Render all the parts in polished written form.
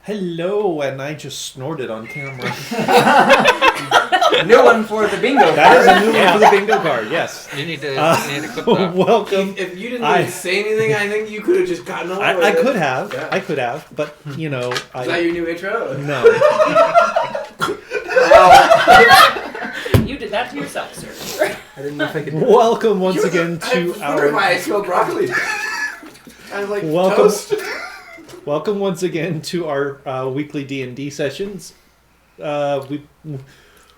Hello, and I just snorted on camera. New one for the bingo card. That is a new one for the bingo card, yes. You need to clip that. Welcome. If you didn't even say anything, I think you could have just gotten away with I it. could have. Yeah. I could have, but, you know... Is that your new intro? No. You did that to yourself, sir. I didn't know if I could. Welcome once again to I wonder our... why I smell broccoli. I like Welcome. toast. Welcome once again to our weekly D&D sessions. We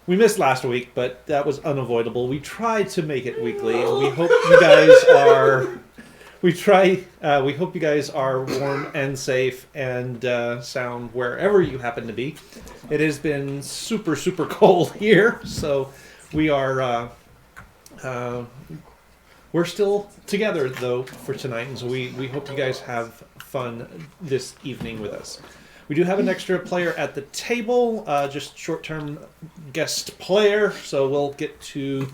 missed last week, but that was unavoidable. We tried to make it weekly, and we hope you guys are. We hope you guys are warm and safe and sound wherever you happen to be. It has been super cold here, so we are. We're still together though for tonight, and so we hope you guys have fun this evening with us. We do have an extra player at the table, just short-term guest player. So we'll get to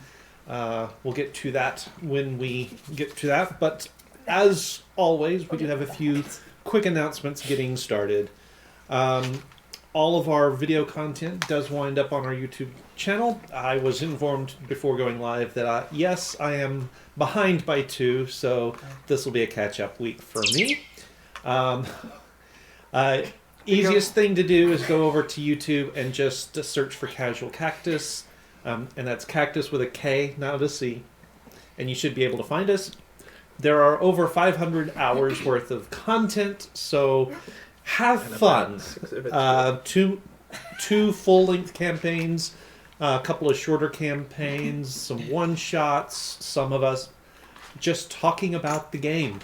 that when we get to that. But as always, we do have a few quick announcements getting started. All of our video content does wind up on our YouTube channel. I was informed before going live that yes, I am behind by 2, so this will be a catch-up week for me. Easiest thing to do is go over to YouTube and just search for Casual Cactus, and that's Cactus with a K, not a C, and you should be able to find us. There are over 500 hours worth of content, so have fun. Two full-length campaigns, a couple of shorter campaigns, some one-shots, some of us just talking about the game.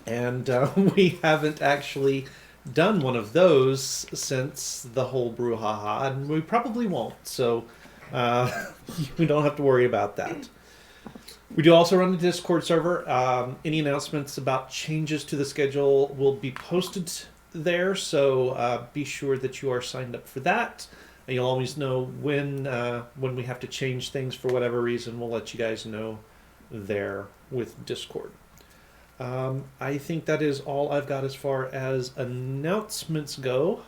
And we haven't actually done one of those since the whole brouhaha, and we probably won't, so we don't have to worry about that. We do also run a Discord server. Any announcements about changes to the schedule will be posted there, so be sure that you are signed up for that. And you'll always know when we have to change things for whatever reason. We'll let you guys know there with Discord. I think that is all I've got as far as announcements go.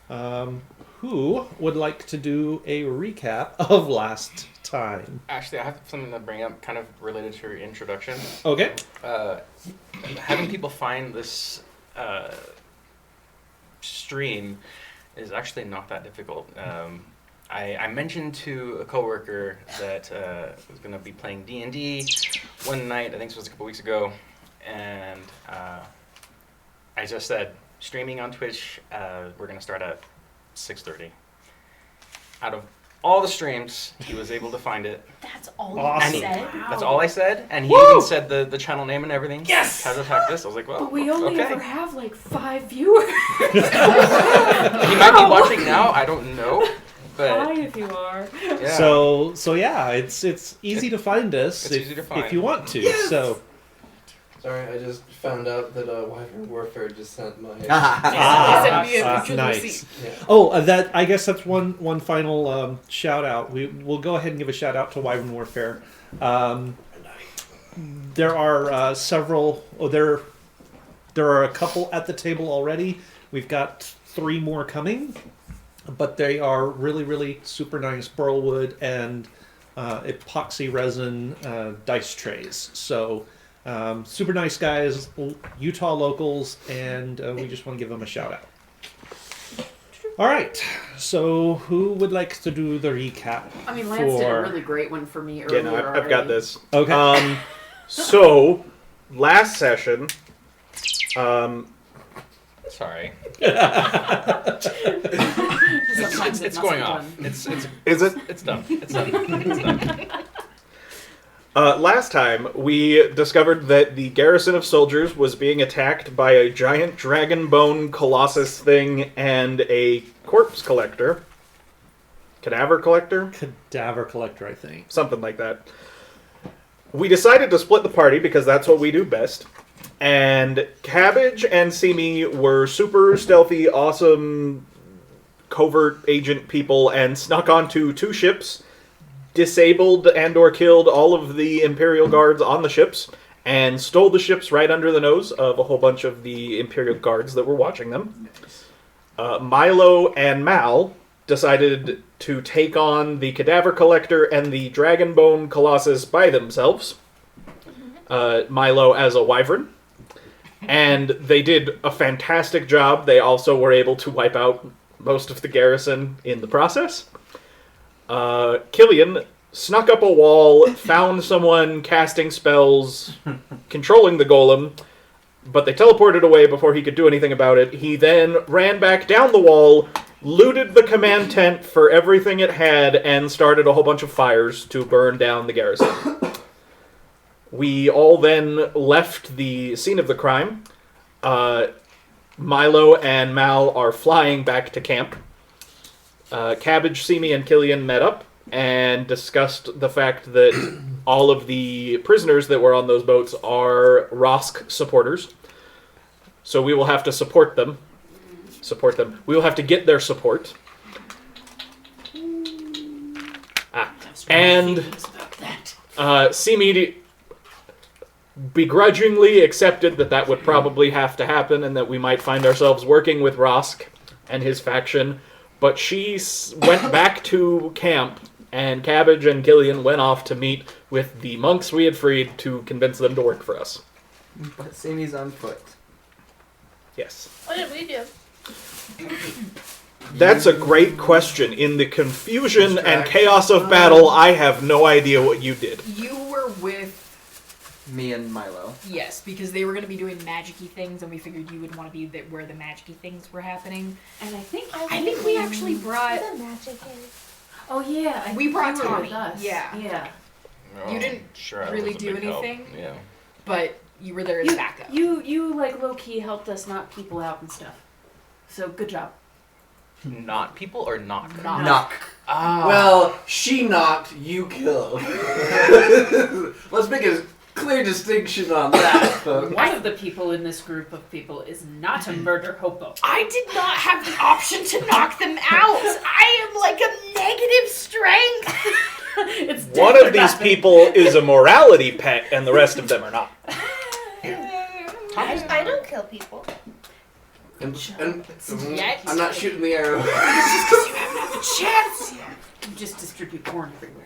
Who would like to do a recap of last time? Actually, I have something to bring up kind of related to your introduction. Okay. Having people find this stream is actually not that difficult. I mentioned to a coworker that was going to be playing D&D one night, I think this was a couple weeks ago, and I just said, streaming on Twitch, we're going to start at 6:30. Out of all the streams, he was able to find it. That's all Awesome. you said? That's all I said, and he even said the channel name and everything. Yes! Casual Cactus. I was like, well, But we only okay. ever have like 5 viewers. He might be watching now, I don't know. But Hi if you are. yeah. So yeah, it's easy to find us It's easy to find. if you want to. Yes! So Sorry, I just found out that Wyvern Warfare just sent my... nice. Yeah. Oh, that I guess that's one final shout out. We'll go ahead and give a shout out to Wyvern Warfare. There are several. there are a couple at the table already. We've got 3 more coming, but they are really super nice burlwood and epoxy resin dice trays. So. Super nice guys, Utah locals, and we just want to give them a shout out. All right, so who would like to do the recap? I mean, Lance did a for- really great one for me earlier. Yeah, no, I've got this. Okay. So, last session, Sorry. Sometimes It's it going must off. be done. is it? It's done. It's done. It's done. Last time, we discovered that the garrison of soldiers was being attacked by a giant dragon bone colossus thing and a corpse collector. Cadaver collector? Cadaver collector, I think. Something like that. We decided to split the party because that's what we do best. And Cabbage and Simi were super stealthy, awesome covert agent people and snuck onto 2 ships, disabled and or killed all of the Imperial guards on the ships, and stole the ships right under the nose of a whole bunch of the Imperial guards that were watching them. Milo and Mal decided to take on the Cadaver Collector and the Dragonbone Colossus by themselves. Milo as a wyvern. And they did a fantastic job. They also were able to wipe out most of the garrison in the process. Killian snuck up a wall, found someone casting spells, controlling the golem, but they teleported away before he could do anything about it. He then ran back down the wall, looted the command tent for everything it had, and started a whole bunch of fires to burn down the garrison. We all then left the scene of the crime. Milo and Mal are flying back to camp. Cabbage, Simi, and Killian met up and discussed the fact that all of the prisoners that were on those boats are Rosk supporters. So we will have to support them. We will have to get their support. Simi begrudgingly accepted that would probably have to happen and that we might find ourselves working with Rosk and his faction. But she went back to camp, and Cabbage and Killian went off to meet with the monks we had freed to convince them to work for us. But Simi's on foot. Yes. What did we do? That's a great question. In the confusion and chaos of battle, I have no idea what you did. You were with... Me and Milo. Yes, because they were going to be doing magic-y things, and we figured you would want to be where the magic-y things were happening. And I think we actually brought... The magic is. Oh, yeah. We brought you were Tommy. with us. Yeah. Yeah. Oh, You didn't sure, I really was a do big help. anything? Yeah. But you were there as backup. You like low key helped us knock people out and stuff. So good job. Not people or knock? Knock. Ah. Well, she knocked, you killed. Let's make a clear distinction on that, folks. One of the people in this group of people is not a murder hobo. I did not have the option to knock them out. I am like a negative strength. It's One dead of or these nothing. people is a morality pet, and the rest of them are not. I don't kill people. And Yet. I'm not shooting the arrow. It's just because you haven't had the chance. You just distribute porn everywhere.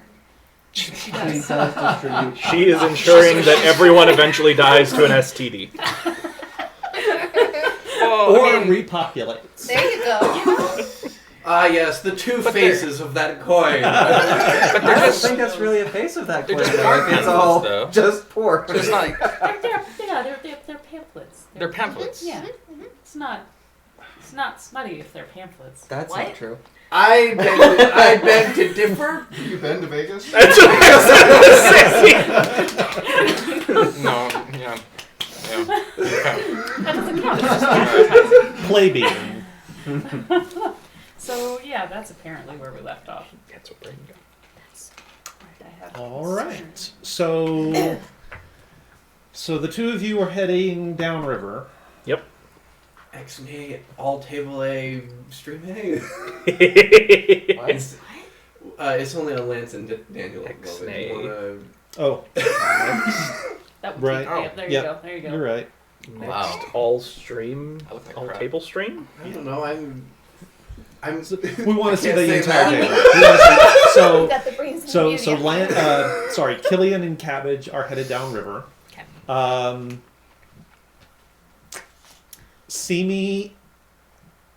She She does. does distribute. She is ensuring that everyone eventually dies to an STD. Or repopulates. There you go. Ah, yes, the two faces of that coin. I don't think that's really a face of that they're coin. just though. card It's all pamphlets, though. just pork. So it's not like They're pamphlets. they're pamphlets. Yeah. It's not smutty if they're pamphlets. That's What? not true. I beg to differ. You been to Vegas? That's what I was gonna say. No, yeah. That doesn't count. It's just advertising. Playbeing. So yeah, that's apparently where we left off. That's what Braden got. Right, I have All right. So the two of you are heading downriver. Yep. X-nay, all table A, stream A. What? It's only on Lance and Daniel. at the moment. X-nay. You wanna- Oh, That would Right. keep, yep, there you Yep. go. There you go. you're right. Next, Wow. all stream, I look like all crap. table stream. I don't know. I'm. We want to see can't the say entire that. table. We wanna see- You got the brains and So beauty. sorry, Killian and Cabbage are headed downriver. Okay. Simi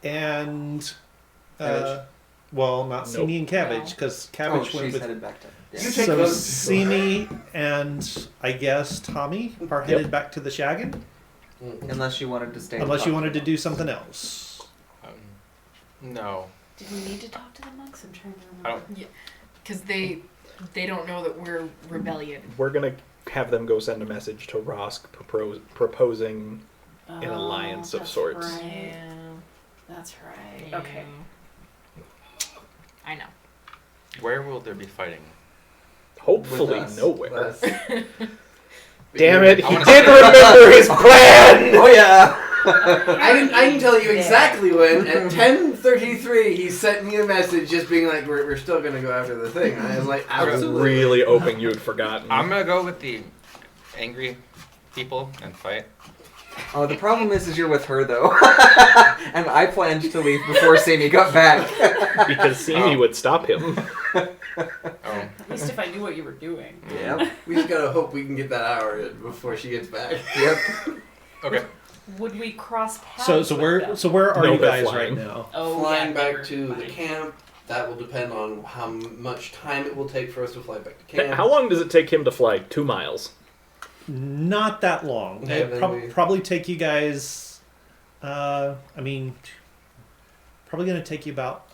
and Cabbage. well, not Nope. Simi and Cabbage because Oh, Cabbage she's went with. headed back to. Yeah. You take So those. Simi and I guess Tommy are headed back to the Shaggin, Unless you wanted to stay. and unless you talk wanted to them. do something else. No. Did we need to talk to the monks? I'm trying to I remember. don't. Because they don't know that we're rebellion. We're gonna have them go send a message to Rosk proposing an alliance of that's sorts. Right. That's right. Okay. I know. Where will there be fighting? Hopefully With us. nowhere. Us. Damn it! I He wanna did see- remember his plan. Oh yeah. I can tell you exactly when. At 10:33, he sent me a message just being like, "We're still gonna go after the thing." And I was like, I was "Absolutely." really hoping you'd forgotten. I'm gonna go with the angry people and fight. Oh, the problem is you're with her though, and I planned to leave before Sammy got back. Because Simi would stop him. Oh. At least if I knew what you were doing. Yep. We just gotta hope we can get that hour in before she gets back. Yep. Okay. Would we cross paths? So with them? where are No, you they're guys flying. right now? Oh, Flying yeah, back never to the mind. camp, that will depend on how much time it will take for us to fly back to camp. How long does it take him to fly 2 miles? Not that long. Yeah, It then we- probably take you guys. I mean, probably going to take you about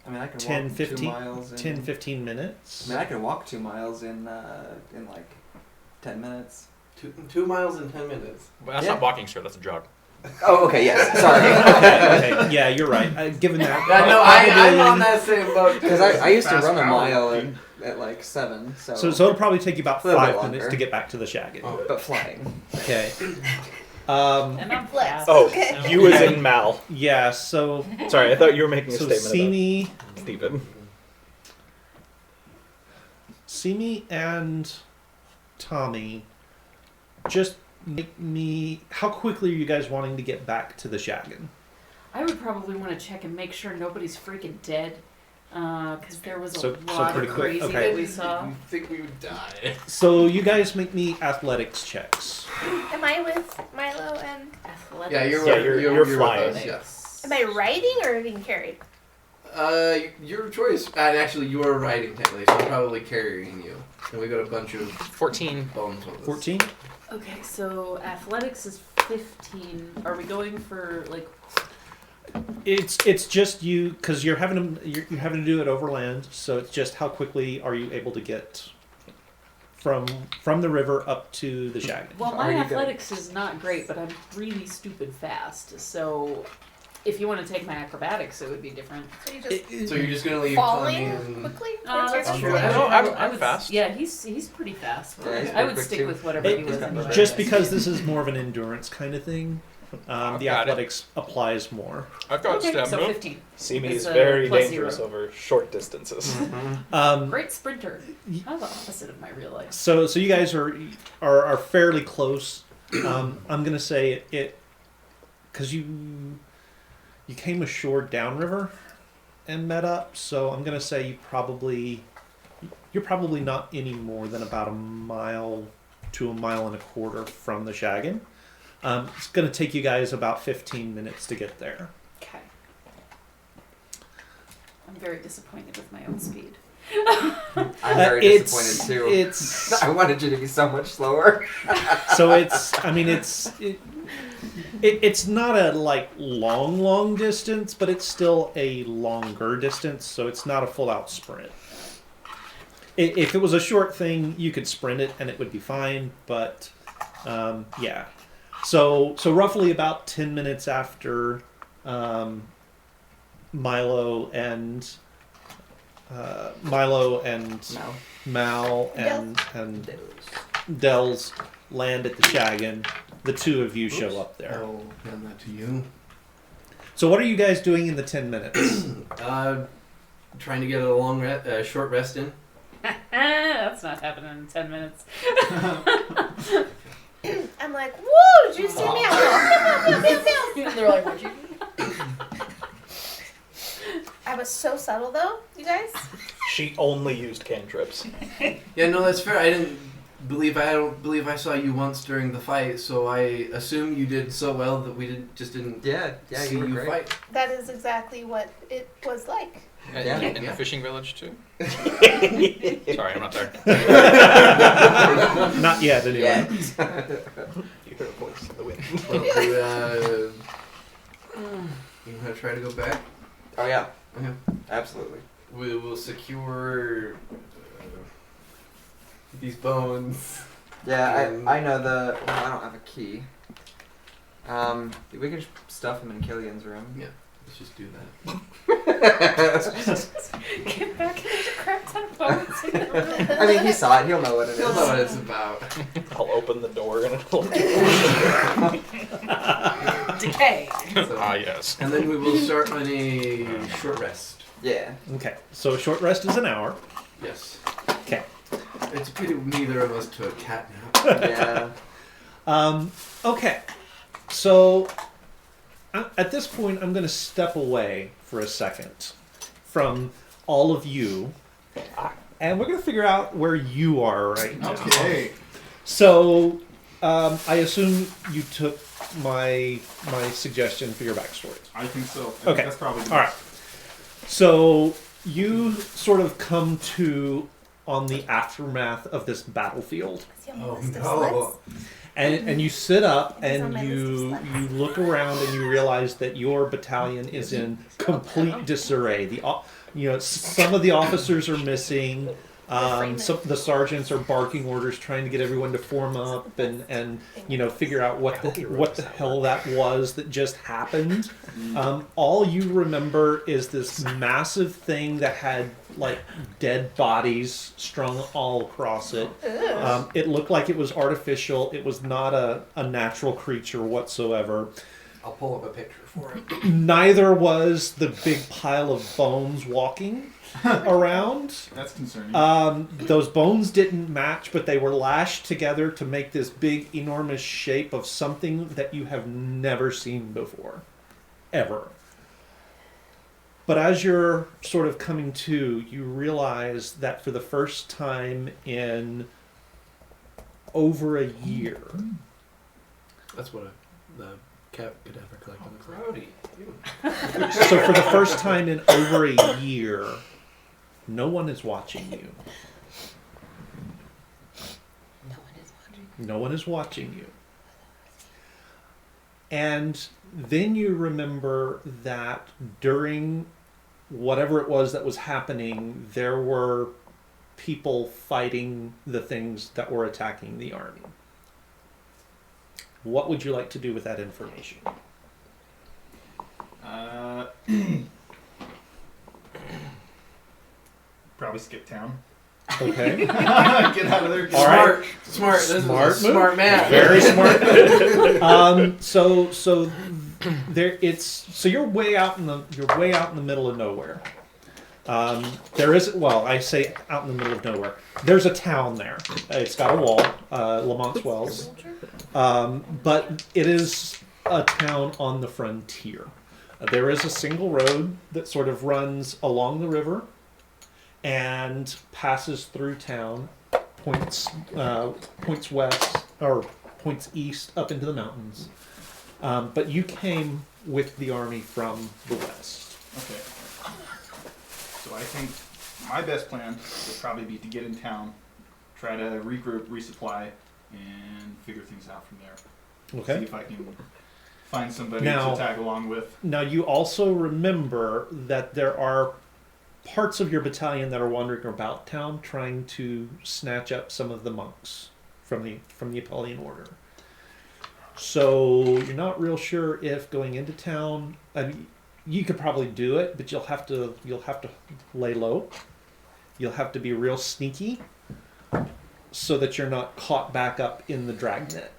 I mean, I can 10, walk 15, 2 miles. 10, 15 minutes. I mean, I can walk 2 miles in like 10 minutes. 2 miles in 10 minutes. Well, that's Yeah. not walking, sir. That's a jog. Oh, okay. Yes. Sorry. Okay, yeah, you're right. Given that, Yeah, no, I'm probably- on that same boat. Because I used to Fast run a power. mile at like 7. So. So it'll probably take you about A little bit 5 minutes longer. to get back to the Shaggin. Oh. But flying. Okay. And I'm Flex. fast. Oh, Okay. you as in Mal. Yeah. So Sorry, I thought you were making a statement Simi, about Steven. Simi and Tommy, just make me. How quickly are you guys wanting to get back to the Shaggin? I would probably want to check and make sure nobody's freaking dead. Because there was a So lot pretty of quick, crazy okay. that we saw. You think we would die? So you guys make me athletics checks. Am I with Milo and Athletics. Yeah, Yeah, you're with flying. us, yes. am I riding or being carried? Your choice. And actually, you are riding technically, so I'm probably carrying you. And we got a bunch of 14. bones with us. 14. Okay, so athletics is 15. Are we going for like? It's just you because you're having to do it overland. So it's just how quickly are you able to get from the river up to the Shaggin? Well, Are my you athletics is not great, but I'm really stupid fast. So, if you want to take my acrobatics, it would be different. So you just So you're just gonna leave Tommy falling and... quickly? Oh, towards that's your true. destination? No, I'm I would- fast. Yeah, he's pretty fast. Yeah, he's I pretty would quick, stick too. with whatever he was. anyway. Just because this is more of an endurance kind of thing, I've the got it. athletics applies more. I've got Okay, so stamina. 15. Simi It's is a very plus dangerous 0. over short distances. Great sprinter. Kind of the opposite of my real life. So you guys are fairly close. I'm gonna say it because you came ashore downriver and met up. So I'm gonna say you're probably not any more than about a mile to a mile and a quarter from the Shaggin. It's gonna take you guys about 15 minutes to get there. Okay. I'm very disappointed with my own speed. I'm very It's- disappointed too. It's I wanted you to be so much slower. so it's not a like long distance, but it's still a longer distance. So it's not a full out sprint. If it was a short thing, you could sprint it and it would be fine. But yeah, so roughly about 10 minutes after Milo and No. Mal and Dells land at the Shaggin. The two of you show up there. Oh, done that to you. So what are you guys doing in the 10 minutes? Trying to get a short rest in. That's not happening in 10 minutes. I'm like, woo! Did you see me? I'm like, They're like, what'd you do? I was so subtle though, you guys. She only used cantrips. Yeah, no, that's fair. I don't believe I saw you once during the fight, so I assume you did so well that we didn't Yeah, see you were you great. fight. That is exactly what it was like. Yeah. In Yeah. the fishing village too. Sorry, I'm not there. Not yet, anyway. Yeah. You heard a voice in the wind. Well, you want to try to go back? Oh yeah. Okay. Absolutely. We will secure these bones. Yeah, I know the. Well, I don't have a key. We can just stuff him in Killian's room. Yeah, let's just do that. Get back into the crap ton of bones in the room. I mean, he saw it. He'll know what it is. He'll know what it's about. I'll open the door and it'll. Decay. Ah, yes. And then we will start on a short rest. Yeah. Okay, so a short rest is an hour. Yes. Okay. It's a pity neither of us took cat nap. Yeah. Okay, so at this point, I'm going to step away for a second from all of you, and we're going to figure out where you are right now. Okay. So, I assume you took my suggestion for your backstory. I think so. I think Okay. That's probably All right. So you sort of come to on the aftermath of this battlefield, Oh no. and you sit up It was on and my list of you sluts. look around and you realize that your battalion is in complete disarray. Some of the officers are missing. Some the sergeants are barking orders, trying to get everyone to form up and figure out what the hell that was that just happened. All you remember is this massive thing that had like dead bodies strung all across it. It looked like it was artificial. It was not a natural creature whatsoever. I'll pull up a picture for it. Neither was the big pile of bones walking around. That's concerning. Those bones didn't match, but they were lashed together to make this big, enormous shape of something that you have never seen before. Ever. But as you're sort of coming to, you realize that for the first time in over a year, That's what the cat cadaver collector looks like. Rowdy. so for the first time in over a year, no one is watching you. No one is watching you. And then you remember that during whatever it was that was happening, there were people fighting the things that were attacking the army. What would you like to do with that information? Probably skip town. Okay. Get out of there. All right. Smart. This Smart is a move. smart man. Very smart. So there so you're way out in the middle of nowhere. There is, well, I say out in the middle of nowhere. There's a town there. It's got a wall, Lamont's Wells, but it is a town on the frontier. There is a single road that sort of runs along the river and passes through town, points west or points east up into the mountains. But you came with the army from the west. Okay. So I think my best plan would probably be to get in town, try to regroup, resupply, and figure things out from there. See Okay. if I can find somebody Now- to tag along with. Now you also remember that there are parts of your battalion that are wandering about town trying to snatch up some of the monks from the Apollyon Order. So you're not real sure if going into town. I mean, you could probably do it, but you'll have to lay low. You'll have to be real sneaky, so that you're not caught back up in the dragnet.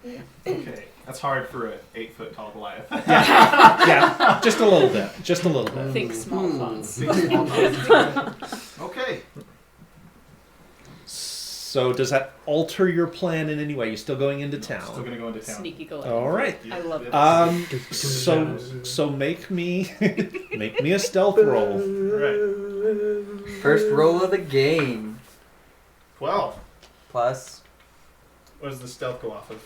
Okay, that's hard for a 8-foot tall Goliath. Yeah, just a little bit. Just a little bit. Think small thoughts. Big small thoughts. Okay. So does that alter your plan in any way? You still going into Still town? gonna go into town. Sneaky Goliath. All right. I love it. So make me a stealth roll. Right. First roll of the game. 12. Plus What does the stealth go off of?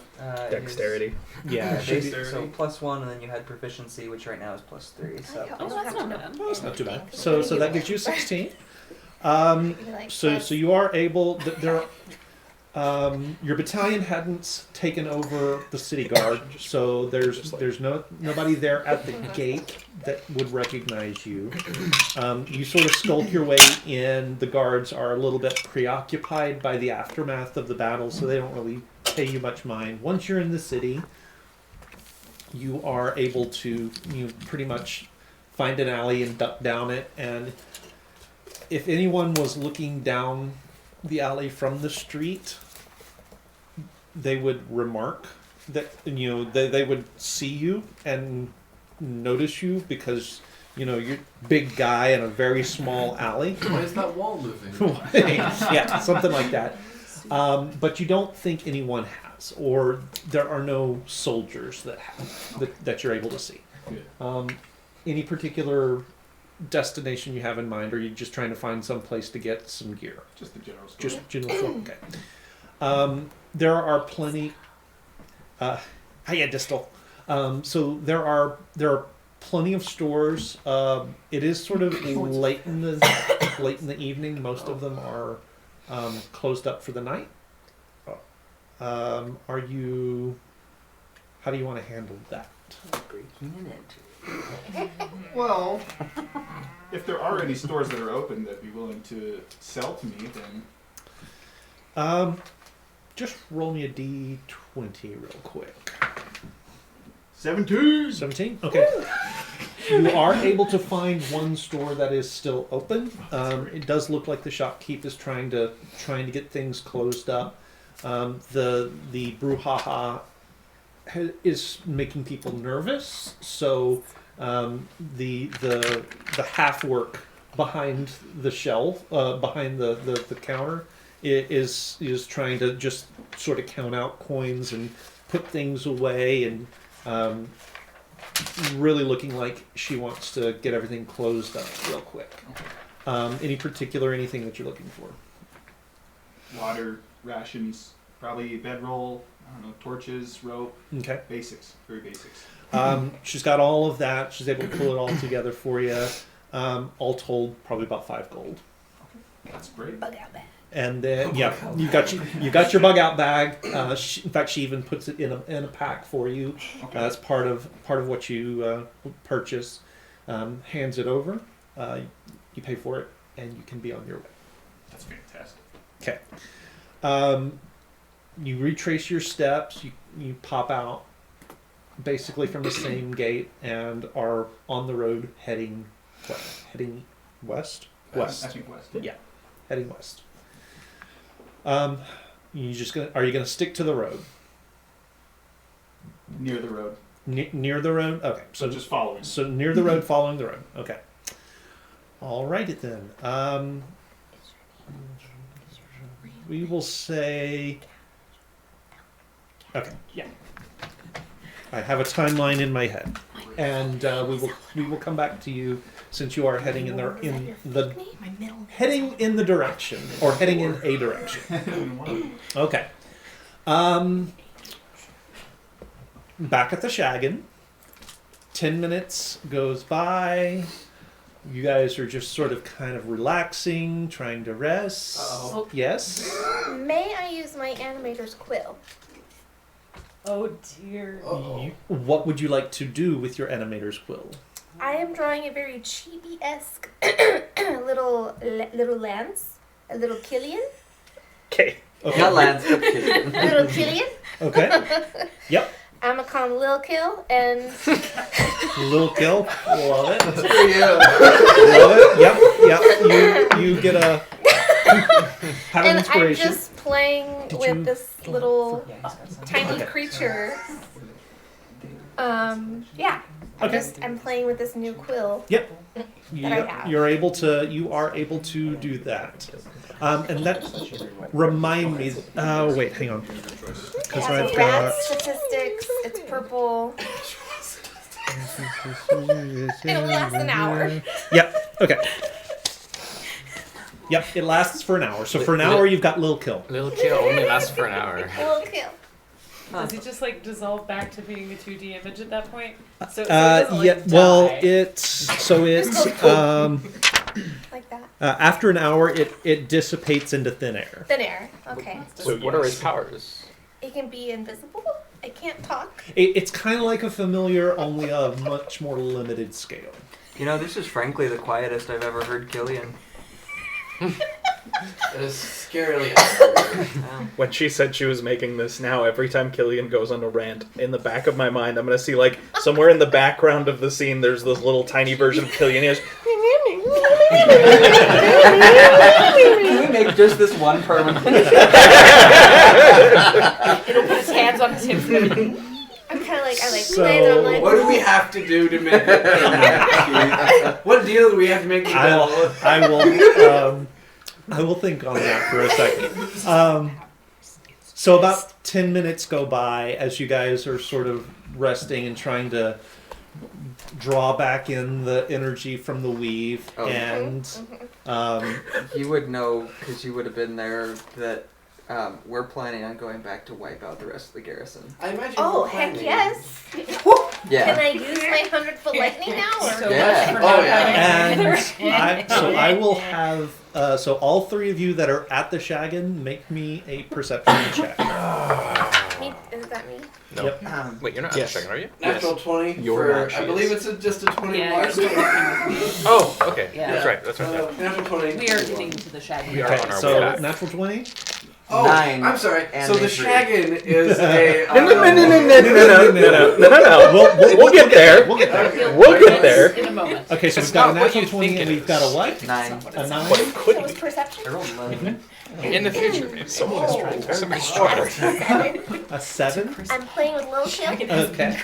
Dexterity. Yeah, Is, should be- so +1, and then you had proficiency, which right now is +3. So Oh, that's not bad. It's not too bad. So that gives you 16. Like, So you are able. Your battalion hadn't taken over the city guard, so there's nobody there at the gate that would recognize you. You sort of skulk your way in. The guards are a little bit preoccupied by the aftermath of the battle, so they don't really pay you much mind. Once you're in the city, you are able to pretty much find an alley and duck down it. And if anyone was looking down the alley from the street, they would remark that they would see you and notice you because you're a big guy in a very small alley. Why is that wall moving? Yeah, something like that. But you don't think anyone has. has, or there are no soldiers that you're able to see. Good. Any particular destination you have in mind, or are you just trying to find some place to get some gear? Just the general store. Just general store. Okay. There are plenty. Hiya, Distal. So there are plenty of stores. It is sort of late in the evening. Most of them are closed up for the night. Are you? How do you want to handle that? Well, if there are any stores that are open that'd be willing to sell to me, then Just roll me a d20 real quick. 17. 17? Okay. You are able to find one store that is still open. It does look like the shopkeep is trying to get things closed up. The brouhaha is making people nervous, so the half work behind the shelf, behind the counter, is trying to just sort of count out coins and put things away, and really looking like she wants to get everything closed up real quick. Any particular anything that you're looking for? Water, rations, probably bedroll, I don't know, torches, rope. Okay. Basics, very basics. She's got all of that. She's able to pull it all together for you. All told, probably about 5 gold. That's great. Bug out bag. And then you got your bug out bag. In fact, she even puts it in a pack for you. Okay. That's part of what you purchase. Hands it over. You pay for it, and you can be on your way. That's fantastic. Okay. You retrace your steps. You pop out basically from the same gate and are on the road heading west. West. I think west. Yeah, heading west. Are you gonna stick to the road? Near the road. Near the road? Okay. So just following. So near the road, following the road. Okay. All righty then. We will say. Okay. Yeah. I have a timeline in my head, and we will come back to you since you are heading in the heading in the direction, or heading in a direction. Okay. Back at the Shaggin'. 10 minutes goes by. You guys are just sort of kind of relaxing, trying to rest. Uh-oh. Yes? May I use my animator's quill? Oh dear. What would you like to do with your animator's quill? I am drawing a very chibi-esque little lance, a little Killian. Okay. Not Lance, but Killian. A little Killian. Okay. Yep. I'm gonna call him Lil Kill, and Lil Kill. Love it. For you. Love it. Yep. You get a have an and I'm inspiration. just playing Did with you- this little tiny Okay. creature. Yeah. Okay. I'm playing with this new quill. Yep. that I have. You are able to do that. And that remind me. Wait, hang on. It Because has I've rat got. statistics. It's purple. It'll last an hour. Yep. Okay. Yep. It lasts for an hour. So for an hour, you've got Lil Kill. Little kill only lasts for an hour. Lil Kill. Does he just like dissolve back to being a 2D image at that point? So it doesn't, like, Yeah. die. Well, it's Like that. after an hour, it dissipates into thin air. Thin air. Okay. So what are his powers? It can be invisible. It can't talk. It's kind of like a familiar, only a much more limited scale. You know, this is frankly the quietest I've ever heard Killian. It is scarily. When she said she was making this, now every time Killian goes on a rant, in the back of my mind, I'm gonna see like somewhere in the background of the scene, there's this little tiny version of Killian. He goes, Can we make just this one permanent? It'll put his hands on his hips. I'm kind of like, I like So- play it. I'm like, What do we have to do to make it? What deal do we have to make with I will think on that for a second. So about 10 minutes go by as you guys are sort of resting and trying to draw back in the energy from the weave. Oh. And You would know, because you would have been there, that we're planning on going back to wipe out the rest of the garrison. I imagine. Oh, we're heck planning. yes. Yeah. Can I use my 100-foot lightning now? Or? So Yeah. much for Oh, not yeah. having so I will have so all three of you that are at the Shaggin, make me a perception check. Me, is that me? No. Yep. Wait, you're not Yes. checking, are you? Natural 20 You're for, not, she I believe is. it's just a 20 Yeah, plus. you're working with me. Oh, okay. Yeah. That's right. That's right. Natural 20. We are getting to the shaggy. We are Okay, on our so way back. natural 20. Oh, 9 I'm sorry. and So the a 3. Shaggin is a. No. We'll get there. We'll get there. Okay. We'll get there. In a moment. Okay, so It's we've got a not what natural you 20 think and it we've got a is. what? 9. A 9? What it could That was be. perception? I rolled 11. In the future, maybe. Someone's trying to Somebody's harder. A 7? I'm playing with Lil Kim. Okay.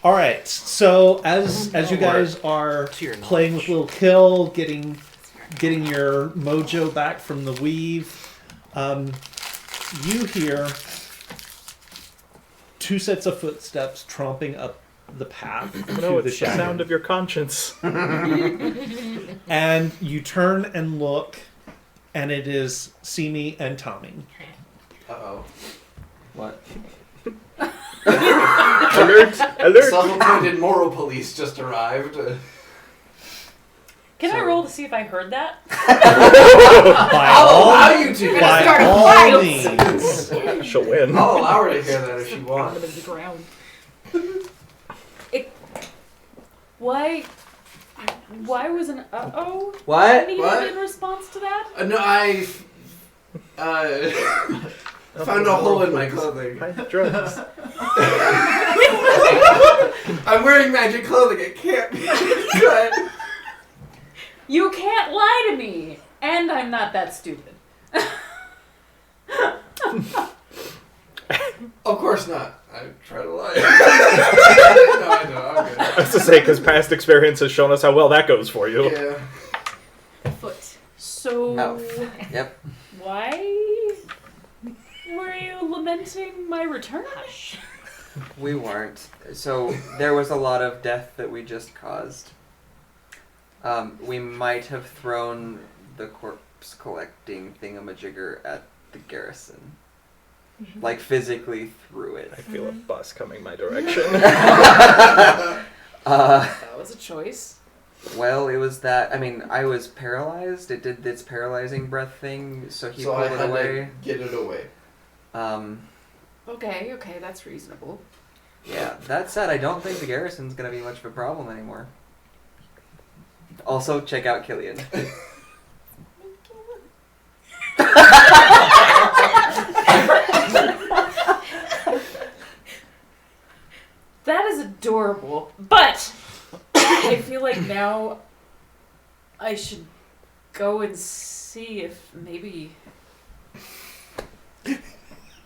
All right. So as you guys are To your playing with Lil Kill, getting your mojo back from the weave, you hear 2 sets of footsteps tromping up the path No, to the it's the Shaggin. sound of your conscience. And you turn and look, and it is Simi and Tommy. Uh-oh. What? Alert! Alert! Self-appointed moral police just arrived. Can I roll to see if I heard that? By I'll all, allow you to. by start a all fight. means. She'll win. I'll allow her to hear that if she wants. the ground. Why was an uh-oh What? needed What? in response to that? No, I found a hole in my clothing. Hide drugs. I'm wearing magic clothing. It can't be good. You can't lie to me! And I'm not that stupid. Of course not. I try to lie. No, I know. I'm good. I was to say, because past experience has shown us how well that goes for you. Yeah. Foot. So, Mouth. Yep. why were you lamenting my return? We weren't. So there was a lot of death that we just caused. We might have thrown the corpse collecting thingamajigger at the garrison. Like physically threw it. I feel a bus coming my direction. That was a choice. Well, it was that. I mean, I was paralyzed. It did its paralyzing breath thing, so he So I pulled it had away. to get it away. Okay, that's reasonable. Yeah. That said, I don't think the garrison's gonna be much of a problem anymore. Also, check out Killian. That is adorable, but I feel like now I should go and see if maybe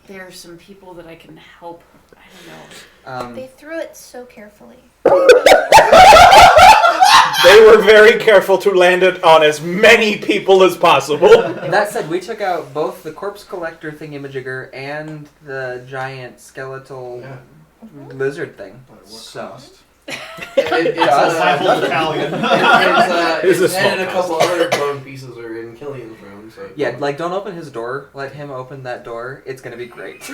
there are some people that I can help. I don't know. They threw it so carefully. They were very careful to land it on as many people as possible. That said, we took out both the corpse collector thingamajigger and the giant skeletal Yeah. lizard thing. But at what So cost? It's My whole battalion. It's a it's small and a couple other bone pieces are in Killian's room. So yeah, like don't open his door. Let him open that door. It's gonna be great.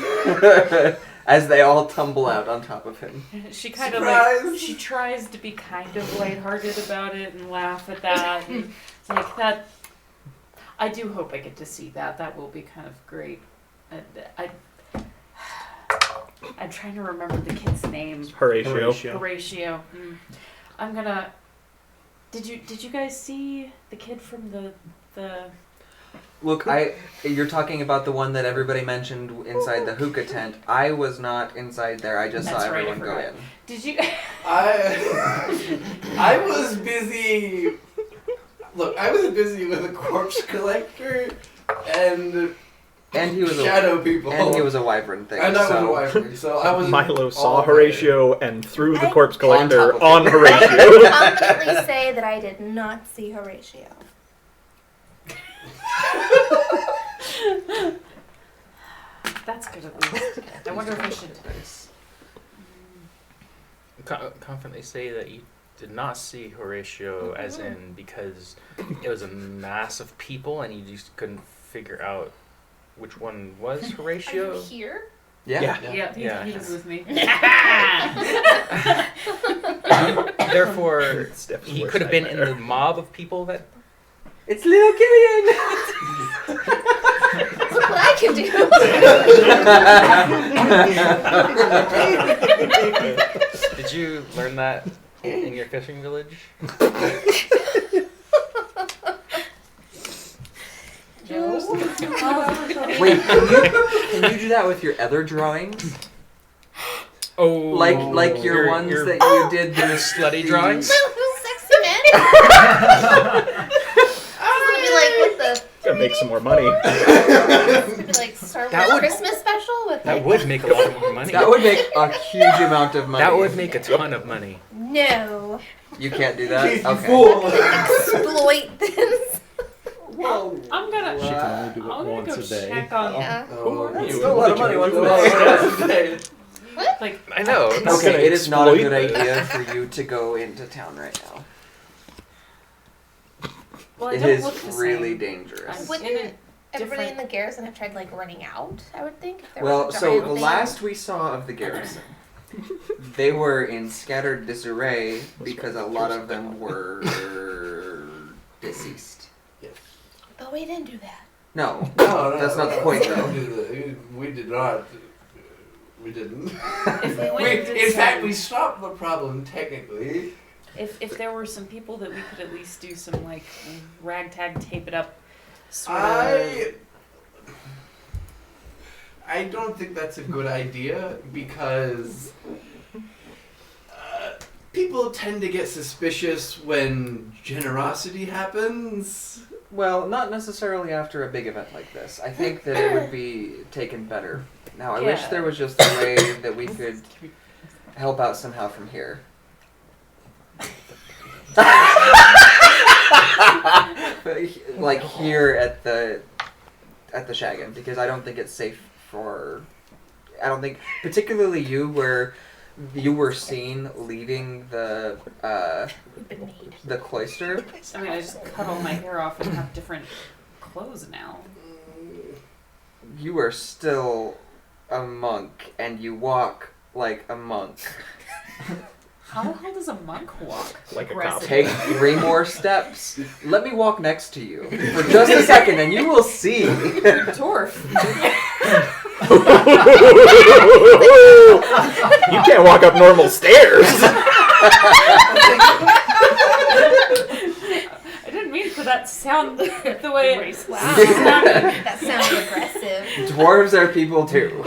As they all tumble out on top of him. She kind of Surprise! she tries to be kind of lighthearted about it and laugh at that. And it's like that. I do hope I get to see that. That will be kind of great. And I'm trying to remember the kid's name. Horatio. Horatio. I'm gonna. Did you guys see the kid from the? Look, you're talking about the one that everybody mentioned inside the hookah tent. I was not inside there. I just That's saw right, I everyone go forgot. in. Did you? I was busy. Look, I was busy with a corpse collector and And he was shadow people. And he was a wyvern thing. And I was so. a wyvern, so I was. Milo saw all Horatio and threw the corpse On collector top of on him. Horatio. I confidently say that I did not see Horatio. That's good at least. I wonder if I should. Confidently say that you did not see Horatio, as in because it was a mass of people and you just couldn't figure out which one was Are Horatio. you here? Yeah. Yeah, he was with me. Therefore, Steph's he worst could have been in nightmare. the mob of people that. It's little Killian. That's what I can do. Did you learn that in your fishing village? Wait, can you do that with your other drawings? Oh, Like your ones your that you did the slutty drawings. My little sexy man. It's gonna be like with the Gotta make some more money. it's gonna be like Star That Wars would- Christmas special with That like would make a lot more money. That would make a huge amount of money. That would make a ton of money. no You can't do that? You Okay. fool. exploit this. Whoa. I'm gonna. She can only do it I'm gonna once go a day. check on. Yeah. Oh, That's you still a lot of would money do once a it. Like, I know. That's Okay, gonna it is not a good exploit idea for you to go into town right now. well, I It don't is look the really same. dangerous. I'm Wouldn't in a everybody in different. the garrison have tried like running out? I would think. If there Well, was a so giant the thing. last we saw of the garrison, they were in scattered disarray because a lot of them were deceased. But we didn't do that. No, No, that's not the point though. We did not. We didn't. If we went and did in fact, some- we stopped the problem technically. If there were some people that we could at least do some like ragtag, tape it up, sort I don't think that's a good idea because people tend to get suspicious when generosity happens. Well, not necessarily after a big event like this. I think that it would be taken better. Now, I wish Yeah. there was just a way that we could help out somehow from here. Like here at the Shaggin, because I don't think it's safe for. I don't think, particularly you, where you were seen leaving the We've been made. the cloister. I mean, I just cut all my hair off and have different clothes now. You are still a monk, and you walk like a monk. How the hell does a monk walk? Like a cop. Take 3 more steps. Let me walk next to you for just a second, and you will see. Dwarf. You can't walk up normal stairs. I didn't mean for that to sound the way it Wow. sounded. That sounded aggressive. Dwarves are people too.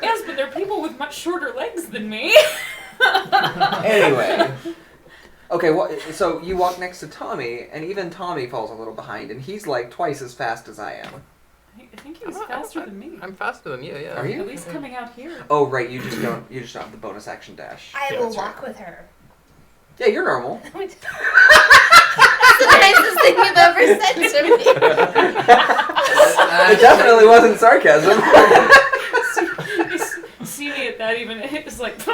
Yes, but they're people with much shorter legs than me. Anyway. Okay, well, so you walk next to Tommy, and even Tommy falls a little behind, and he's like twice as fast as I am. I think he's faster than me. I'm faster than you, yeah. Are you? At least coming out here. Oh, right, you just don't have the bonus action dash. I Yeah, will that's right. walk with her. Yeah, you're normal. That's the nicest thing you've ever said to me. It definitely wasn't sarcasm. See me at that even, it was like, Just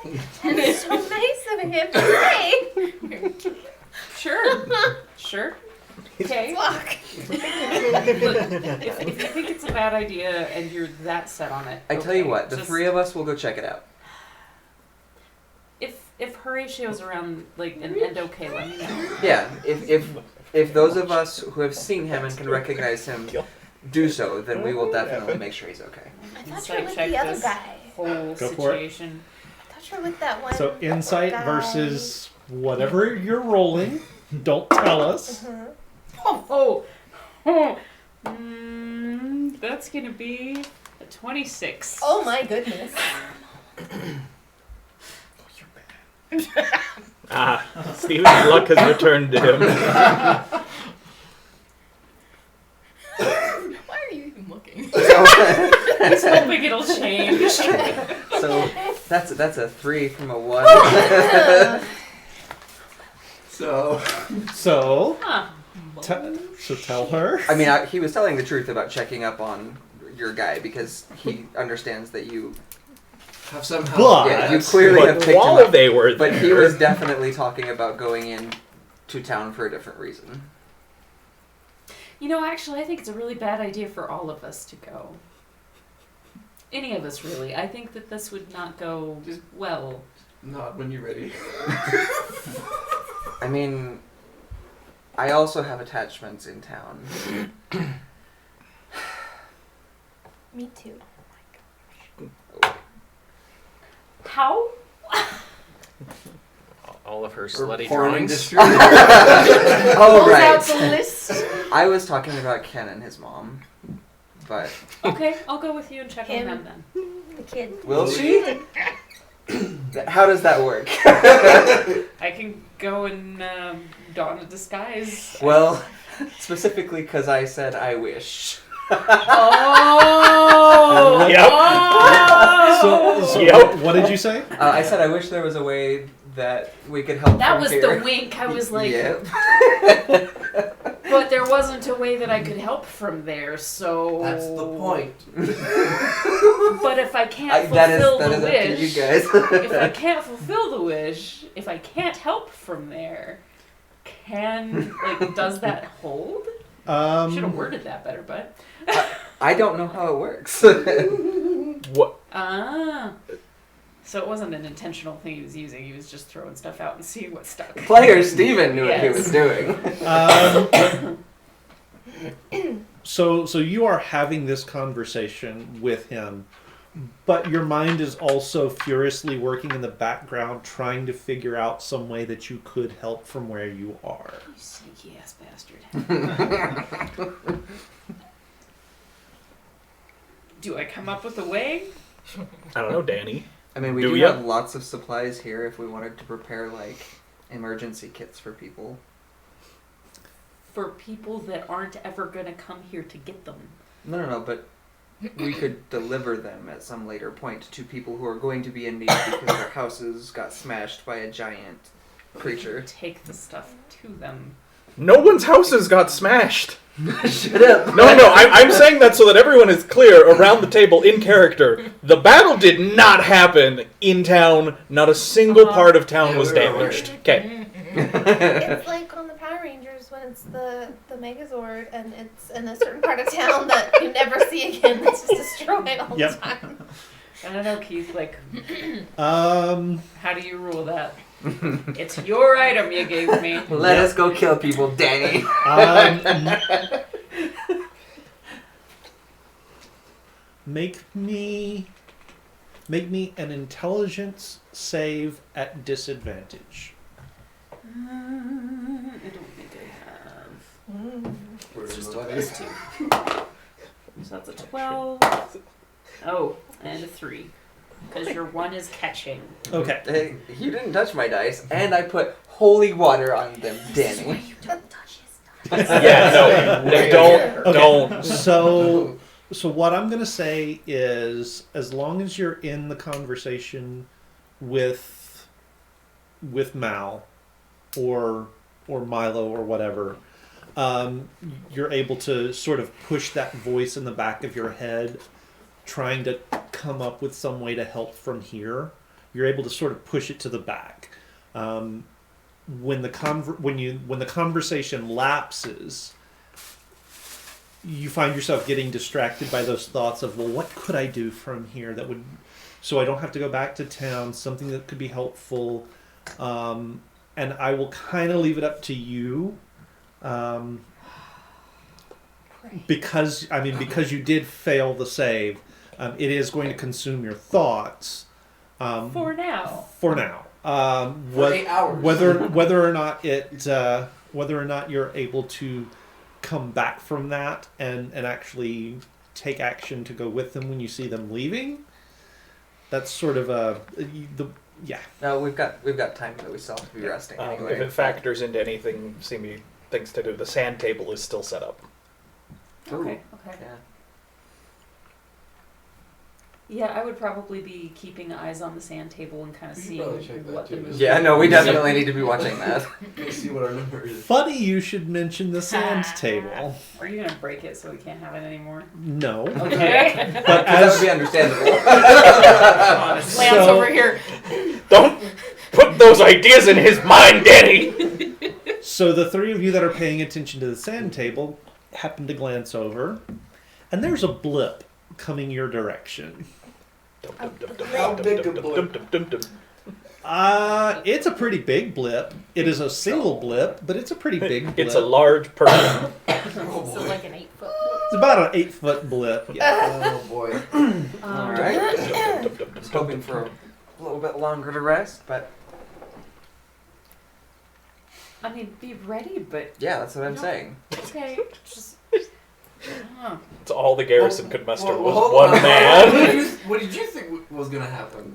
like, that's so nice of him to say. sure, sure. Okay. Walk. If you think it's a bad idea and you're that set on it, I tell you okay, what, the just- 3 of us will go check it out. If Horatio's around, like, and okay, let me know. Yeah, if those of us who have seen him and can recognize him do so, then we will definitely make sure he's okay. I thought you Insight were with check the other this guy. whole Go for it. situation. I thought you were with that one. So insight guy. versus whatever you're rolling. Don't tell us. Mhm. That's gonna be a 26. Oh my goodness. Steven's luck has returned to him. Why are you even looking? He's hoping it'll change. So that's a 3 from a 1. So So, Huh. so tell her. I mean, he was telling the truth about checking up on your guy because he understands that you. Have somehow. But- Yeah, you clearly have But picked him while up. they were But there, he was definitely talking about going in to town for a different reason. You know, actually, I think it's a really bad idea for all of us to go. Any of us, really. I think that this would not go well. Not when you're ready. I mean, I also have attachments in town. Me too. How? All of her Or slutty porn drawings. industry. Oh, Pulls right. out the list. I was talking about Ken and his mom. But Okay, I'll go with you and check Him. on him then. The kid. will she? How does that work? I can go and don a disguise. Well, specifically because I said I wish. Oh! Yep. Oh! So Yep. what did you say? I said I wish there was a way that we could help That from was here. the wink. I was like, Yep. but there wasn't a way that I could help from there, so. That's the point. But if I can't that is fulfill that the is up to you wish, guys. if I can't fulfill the wish, if I can't help from there, does that hold? Should have worded that better, but. I don't know how it works. what? Ah. So it wasn't an intentional thing he was using. He was just throwing stuff out and seeing what stuck. Player Steven knew what he Yes. was doing. So you are having this conversation with him, but your mind is also furiously working in the background, trying to figure out some way that you could help from where you are. You sneaky ass bastard. Do I come up with a way? I don't know, Danny. I mean, we Do do ya? have lots of supplies here if we wanted to prepare, like, emergency kits for people. For people that aren't ever going to come here to get them. No, but we could deliver them at some later point to people who are going to be in need because their houses got smashed by a giant creature. Take the stuff to them. No one's houses got smashed. Shut up! No, I'm saying that so that everyone is clear around the table in character. The battle did not happen in town. Not a single part of town was damaged. Okay. It's like on the Power Rangers when it's the Megazord and it's in a certain part of town that you never see again. It's just destroyed all Yep. the time. I don't know, Keith, Um, how do you rule that? It's your item you gave me. Let us go kill people, Danny. Make me an intelligence save at disadvantage. I don't think I have. It's just a plus 2. So that's a 12. Oh, and a 3. Because your 1 is catching. Okay. Hey, you didn't touch my dice, and I put holy water on them, Danny. Don't touch his stuff. Yeah, no, don't. So what I'm gonna say is, as long as you're in the conversation with Mal, or Milo or whatever, you're able to sort of push that voice in the back of your head, trying to come up with some way to help from here. You're able to sort of push it to the back. When the conversation lapses, you find yourself getting distracted by those thoughts of, well, what could I do from here that would, so I don't have to go back to town, something that could be helpful. And I will kind of leave it up to you. Because you did fail the save, it is going to consume your thoughts. For now. For now. For 8 hours. Whether or not you're able to come back from that and actually take action to go with them when you see them leaving, that's sort of yeah. No, we've got time that we still have to be resting anyway. If it factors into anything, seeming things to do, the sand table is still set up. Okay. Yeah. Yeah, I would probably be keeping eyes on the sand table and kind of We should seeing probably check that what the too. movement Yeah, no, we definitely need to be watching that. Let's see what our number is. Funny you should mention the sand table. Are you gonna break it so we can't have it anymore? No. Okay. But That would as be understandable. Lance So- over here. Don't put those ideas in his mind, Danny. So the three of you that are paying attention to the sand table happen to glance over, and there's a blip coming your direction. How big a blip? It's a pretty big blip. It is a single blip, but it's a pretty big blip. It's a large person. Oh, So like an 8-foot. It's about an 8-foot blip. Yeah. Oh boy. Alright. Just hoping for a little bit longer to rest, but I mean, be ready, but yeah, that's what I'm No. saying. okay. Just. It's all the garrison could muster was hold one on. man. What did you think was gonna happen?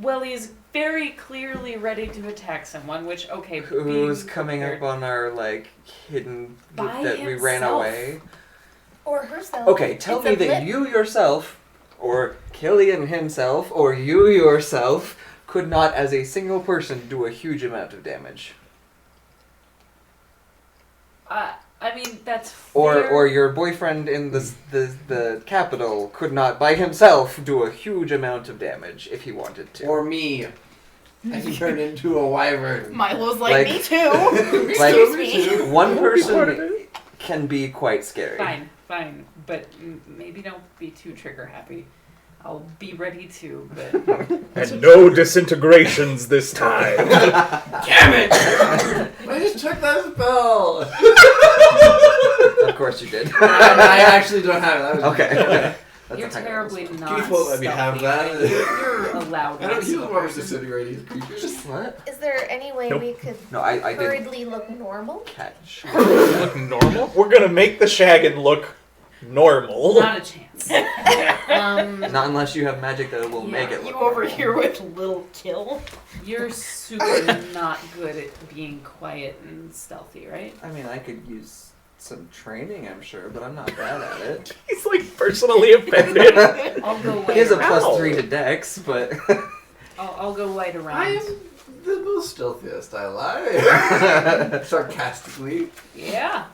Well, he's very clearly ready to attack someone, which, okay, Who's being coming up prepared- on our hidden By that we ran himself. away? Or herself. Okay, tell It's me a that blip. you yourself, or Killian himself, or you yourself could not, as a single person, do a huge amount of damage. I mean, that's Or fair. your boyfriend in the capital could not by himself do a huge amount of damage if he wanted to. Or me. I can turn into a wyvern. Milo's like, Like- me too. Like, Excuse me. one person can be quite scary. Fine, but maybe don't be too trigger happy. I'll be ready to, but And no disintegrations this time. Damn it! I just took that spell. Of course you did. I actually don't have it. That was Okay. That's you're a technical terribly spell. not Keith won't let me have stealthy. that. You're allowed. I don't not to use be a more person. disintegrating creatures. What? Is there any way Nope. we could No, I didn't hurriedly look normal? catch. Look normal. We're gonna make the Shaggin look normal. Not a chance. Not unless you have magic that will make it You look over normal. here with little kill. You're super not good at being quiet and stealthy, right? I mean, I could use some training, I'm sure, but I'm not bad at it. He's like personally offended. I'll go He has wide a around. +3 to Dex, but I'll go wide around. I am the most stealthiest, I lie. Sarcastically. Yeah.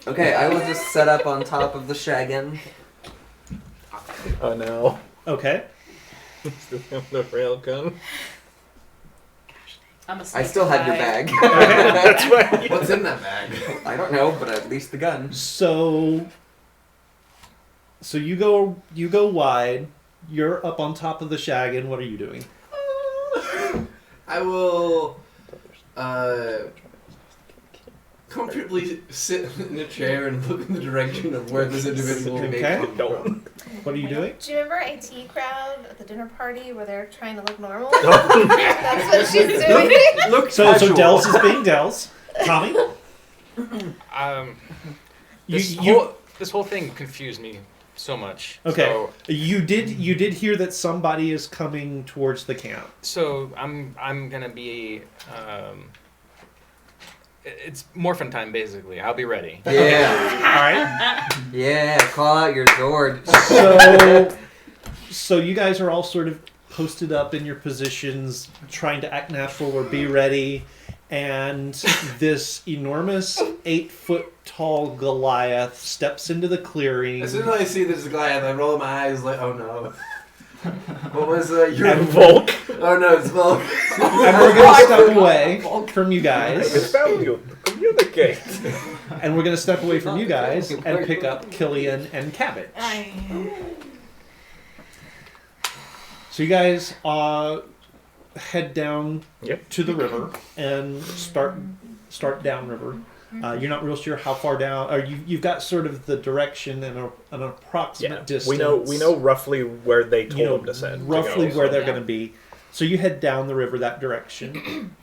okay, I will just set up on top of the Shaggin. Oh no. Okay. Still have the railgun. I'm a I sneaky still had your guy. bag. That's right. What's in that bag? I don't know, but at least the gun. So you go wide. You're up on top of the Shaggin. What are you doing? I will comfortably sit in a chair and look in the direction of where this individual may Okay. come from. What are you doing? Do you remember IT crowd at the dinner party where they're trying to look normal? That's what she's doing. Look So casual. Dels is being Dels. Tommy, This whole thing confused me so much. Okay. you did hear that somebody is coming towards the camp. So I'm gonna be. It's morphin time basically. I'll be ready. Yeah. All right. Yeah, call out your Zord. So you guys are all sort of posted up in your positions, trying to act natural or be ready, and this enormous 8-foot tall Goliath steps into the clearing. As soon as I see this Goliath, I roll my eyes like, oh no. What was your... And Volk. Oh no, it's Volk. And we're going to step away from you guys. It's value. Communicate. And we're going to step away from you guys and pick up Killian and Cabbage. So you guys head down Yep. to the river and start downriver. You're not real sure how far down, or you've got sort of the direction and an approximate distance. We know roughly where they told You know him to send. roughly to go, where so- they're going to be. So you head down the river that direction.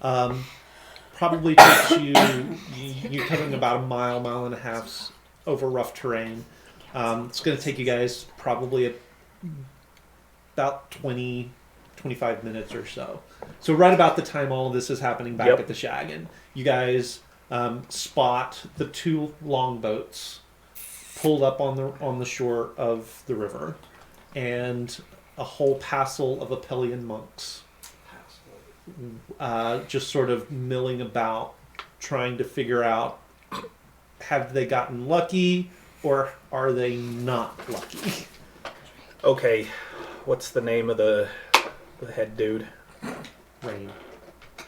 Probably takes you're covering about a mile and a half over rough terrain. It's going to take you guys probably about 20-25 minutes or so. So right about the time all of this is happening back at the Shaggin, you guys spot the 2 longboats pulled up on the shore of the river. and a whole passel of Apellian monks, just sort of milling about, trying to figure out, have they gotten lucky or are they not lucky? Okay, what's the name of the head dude? Rain.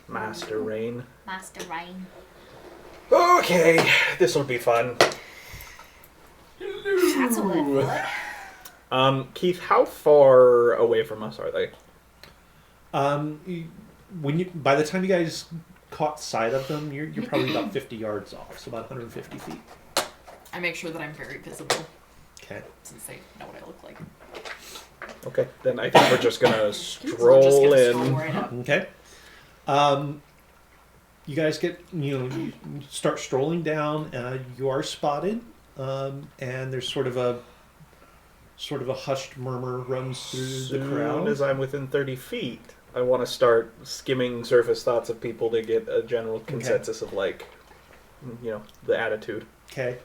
Master Rain. Master Rain. Okay, this will be fun. That's a word for it. Keith, how far away from us are they? By the time you guys caught sight of them, you're probably about 50 yards off, so about 150 feet. I make sure that I'm very visible Okay. since they know what I look like. Okay, then I think we're just gonna So we're stroll just gonna in. stroll right up. Okay. You guys you start strolling down. You are spotted, and there's sort of a hushed murmur runs through the Soon crowd. as I'm within 30 feet, I want to start skimming surface thoughts of people to get a general consensus of like, the attitude. Okay.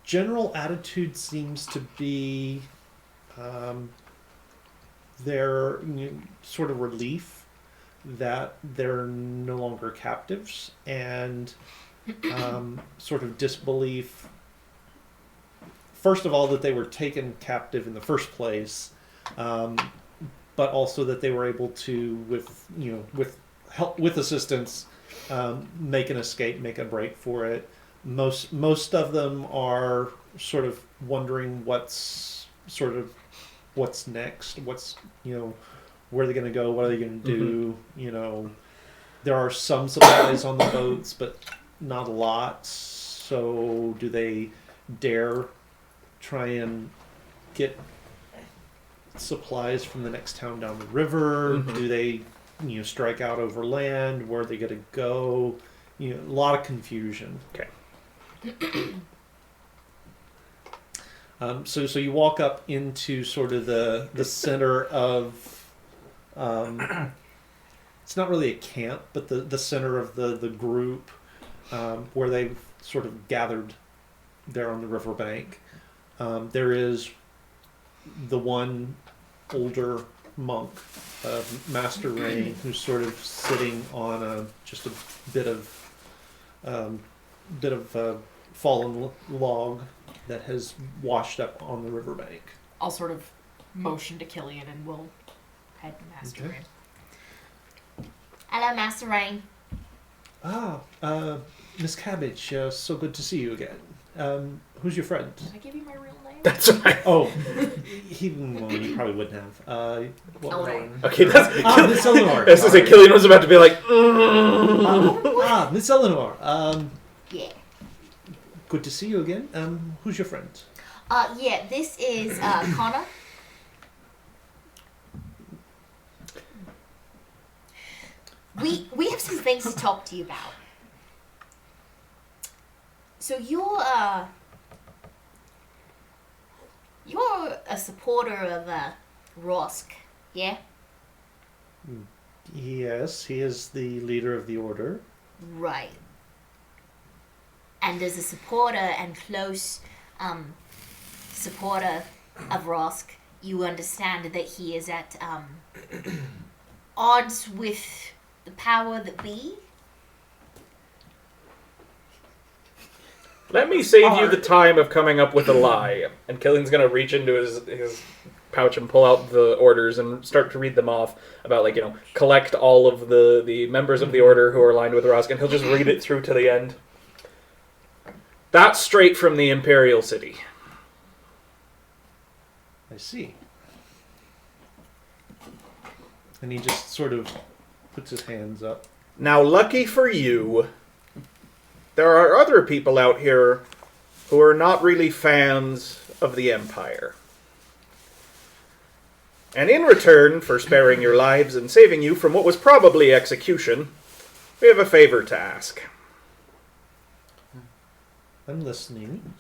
General attitude seems to be their sort of relief that they're no longer captives, and sort of disbelief. First of all, that they were taken captive in the first place, but also that they were able to, with help, with assistance, make an escape, make a break for it. Most of them are sort of wondering what's next, where are they going to go, what are they going to do. There are some supplies on the boats, but not a lot. So do they dare try and get supplies from the next town down the river? Do they strike out over land? Where are they going to go? A lot of confusion. Okay. So you walk up into sort of the center of it's not really a camp, but the center of the group, where they've sort of gathered there on the riverbank. There is the one older monk, Master Rain, who's sort of sitting on just a bit of fallen log that has washed up on the riverbank. I'll sort of motion to Killian and we'll head to Master Okay. Rain. Hello, Master Rain. Miss Cabbage, so good to see you again. Who's your friend? Did I give you my real name? That's right. Oh, you probably wouldn't have. Rain. Okay, that's Miss Eleanor. This is a Killian was about to be like. Miss Eleanor. Yeah. Good to see you again. Who's your friend? Yeah, this is Connor. We have some things to talk to you about. So you're a supporter of Rosk, yeah? Yes, he is the leader of the order. Right. And as a supporter and close supporter of Rosk, you understand that he is at odds with the power that be? Let me save you the time of coming up with a lie. And Killian's gonna reach into his pouch and pull out the orders and start to read them off about, collect all of the members of the order who are aligned with Rosk, and he'll just read it through to the end. That's straight from the Imperial City. I see. And he just sort of puts his hands up. Now, lucky for you, there are other people out here who are not really fans of the Empire. And in return for sparing your lives and saving you from what was probably execution, we have a favor to ask. I'm listening.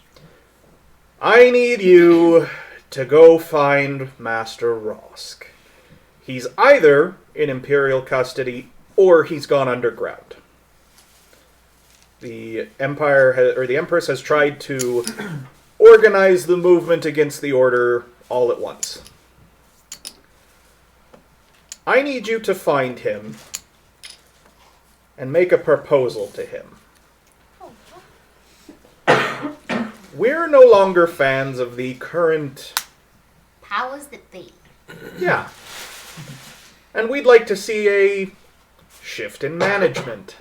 I need you to go find Master Rosk. He's either in Imperial custody or he's gone underground. The Empire or the Empress has tried to organize the movement against the Order all at once. I need you to find him and make a proposal to him. We're no longer fans of the current... Powers that be. Yeah. And we'd like to see a shift in management.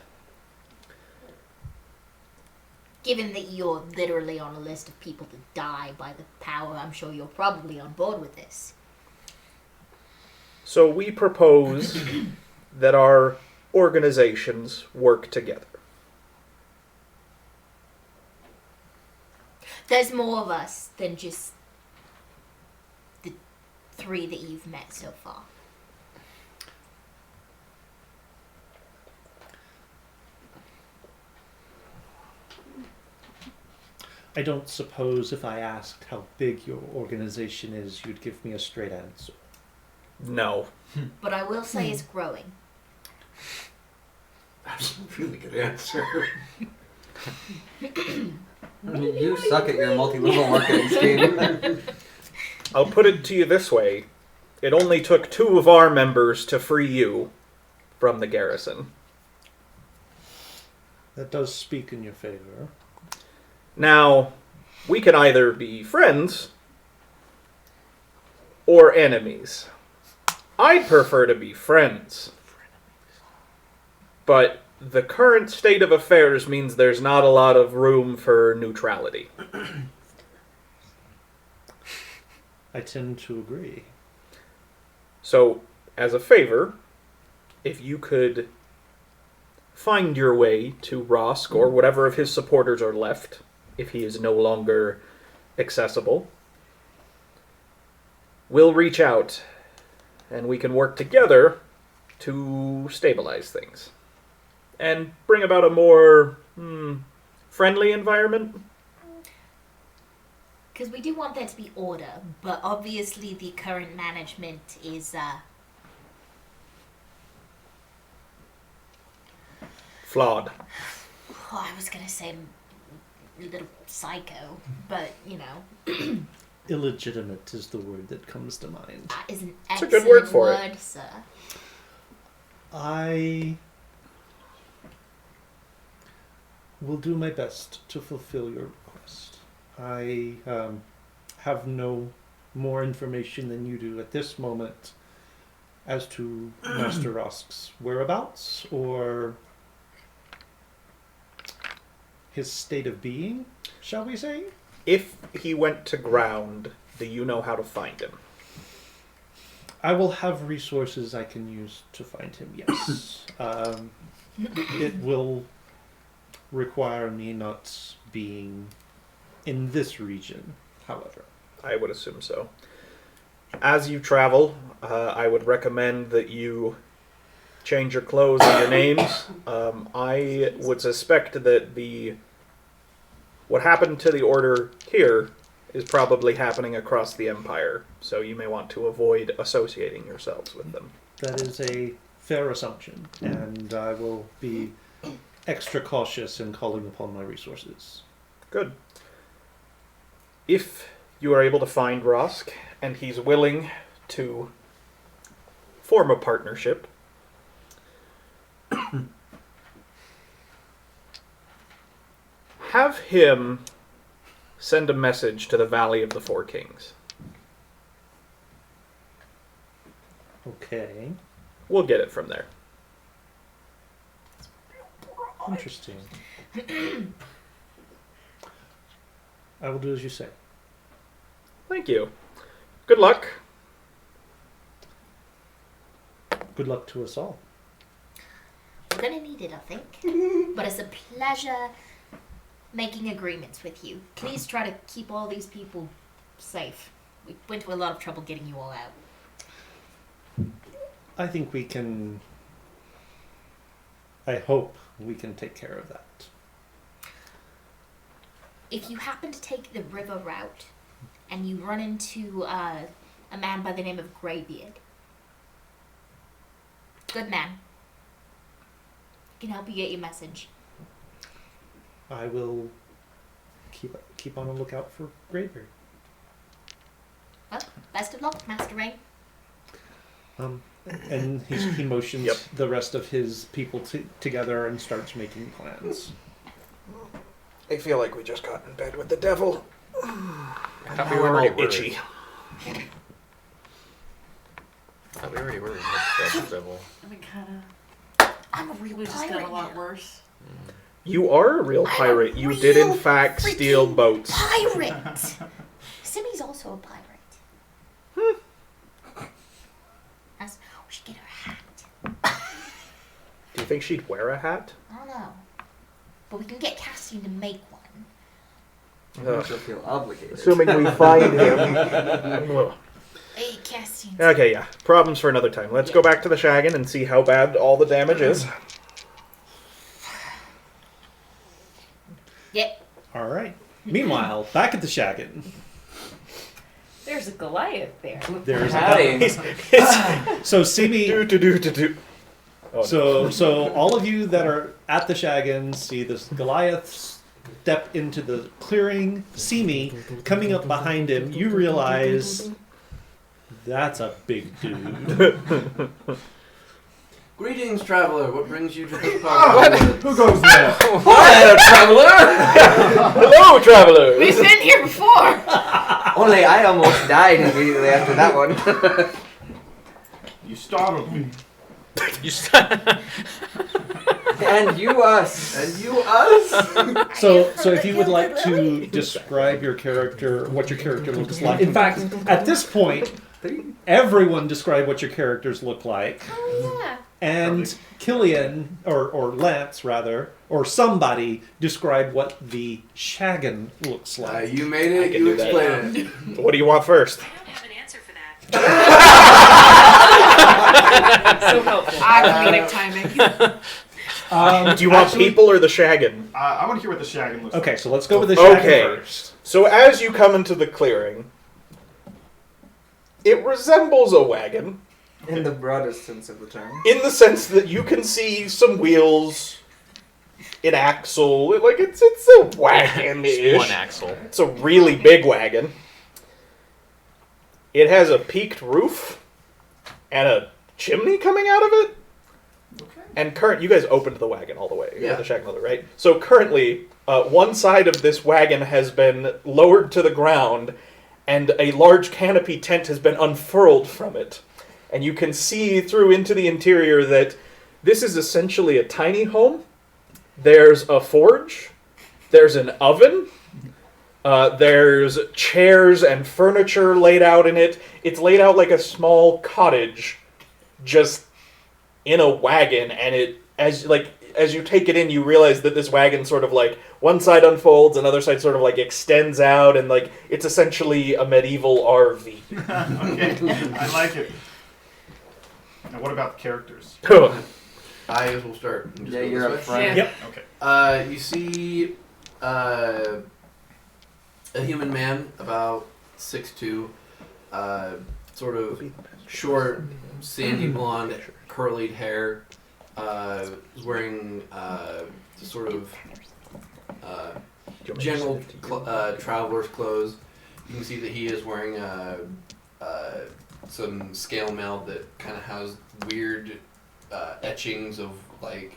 Given that you're literally on a list of people to die by the power, I'm sure you're probably on board with this. So we propose that our organizations work together. There's more of us than just the 3 that you've met so far. I don't suppose if I asked how big your organization is, you'd give me a straight answer. No. But I will say it's growing. That's a really good answer. You suck at your multi-level marketing scheme. I'll put it to you this way. It only took 2 of our members to free you from the garrison. That does speak in your favor. Now, we can either be friends or enemies. I'd prefer to be friends. But the current state of affairs means there's not a lot of room for neutrality. I tend to agree. So, as a favor, if you could find your way to Rosk or whatever of his supporters are left, if he is no longer accessible, we'll reach out and we can work together to stabilize things and bring about a more friendly environment. Because we do want there to be order, but obviously the current management is, Flawed. I was gonna say a little psycho, but, you know. Illegitimate is the word that comes to mind. That is an It's a excellent good word for it. sir. I will do my best to fulfill your request. I have no more information than you do at this moment as to Master Rosk's whereabouts or his state of being, shall we say? If he went to ground, do you know how to find him? I will have resources I can use to find him, yes. It will require me not being in this region, however. I would assume so. As you travel, I would recommend that you change your clothes and your names. I would suspect that what happened to the Order here is probably happening across the Empire, so you may want to avoid associating yourselves with them. That is a fair assumption, and I will be extra cautious in calling upon my resources. Good. If you are able to find Rosk, and he's willing to form a partnership, have him send a message to the Valley of the Four Kings. Okay. We'll get it from there. Interesting. I will do as you say. Thank you. Good luck. Good luck to us all. We're gonna need it, I think. But it's a pleasure making agreements with you. Please try to keep all these people safe. We went to a lot of trouble getting you all out. I think we can... I hope we can take care of that. If you happen to take the river route and you run into a man by the name of Greybeard, good man. He can help you get your message. I will keep on the lookout for Greyberry. Well, best of luck, Master Rain. And he motions Yep. the rest of his people together and starts making plans. I feel like we just got in bed with the devil. I thought we Now were I'm already all itchy. I thought we already were. That's the devil. I mean, kind of. I'm a real We just got pirate a lot now. worse. You are a real I'm a pirate. You did, in real fact, steal freaking boats. Pirate! Simi's also a pirate. We should get her a hat. Do you think she'd wear a hat? I don't know. But we can get Cassian to make one. She'll feel obligated. Assuming we find him. Well, Hey, Cassian. okay, yeah. Problems for another time. Let's go back to the Shaggin and see how bad all the damage is. Yep. All right. Meanwhile, back at the Shaggin. There's a Goliath there. There's Howdy. So Simi. Do. Oh, So all of you that are at the Shaggin see this Goliath step into the clearing, see me coming up behind him. You realize that's a big dude. Greetings, traveler. What brings you to this part of the woods? Who goes there? Hello, traveler! Hello, travelers! We've been here before. Only I almost died immediately after that one. You startled me. You st- And you us. And you us? So if you would like to describe your character, what your character looks like. In fact, at this point, everyone describe what your characters look like. Oh yeah. And Killian, or Lance rather, or somebody describe what the Shaggin looks like. You made I it. can You do that. explained it. What do you want first? I don't have an answer for that. So helpful. Comedic timing. Do you want actually- people or the Shaggin? I want to hear what the Shaggin looks Okay, like. so let's go with the Shaggin Okay. first. So as you come into the clearing, it resembles a wagon In the broadest sense of the term. in the sense that you can see some wheels, an axle. Like it's a wagon-ish. One axle. It's a really big wagon. It has a peaked roof and a chimney coming out of it. Okay. And you guys opened the wagon all the way. Yeah. The Shaggin leather, right? So currently, one side of this wagon has been lowered to the ground, and a large canopy tent has been unfurled from it. And you can see through into the interior that this is essentially a tiny home. There's a forge. There's an oven. There's chairs and furniture laid out in it. It's laid out like a small cottage, just in a wagon. And it, as you take it in, you realize that this wagon sort of like one side unfolds, another side sort of like extends out, and like it's essentially a medieval RV. Okay, I like it. Now, what about the characters? I guess we'll start. Just Yeah, go you're this up way. front. Yeah. Okay. You see a human man, about 6'2", sort of short, sandy blonde, curly hair, is wearing sort of general traveler's clothes. You can see that he is wearing some scale mail that kind of has weird etchings of like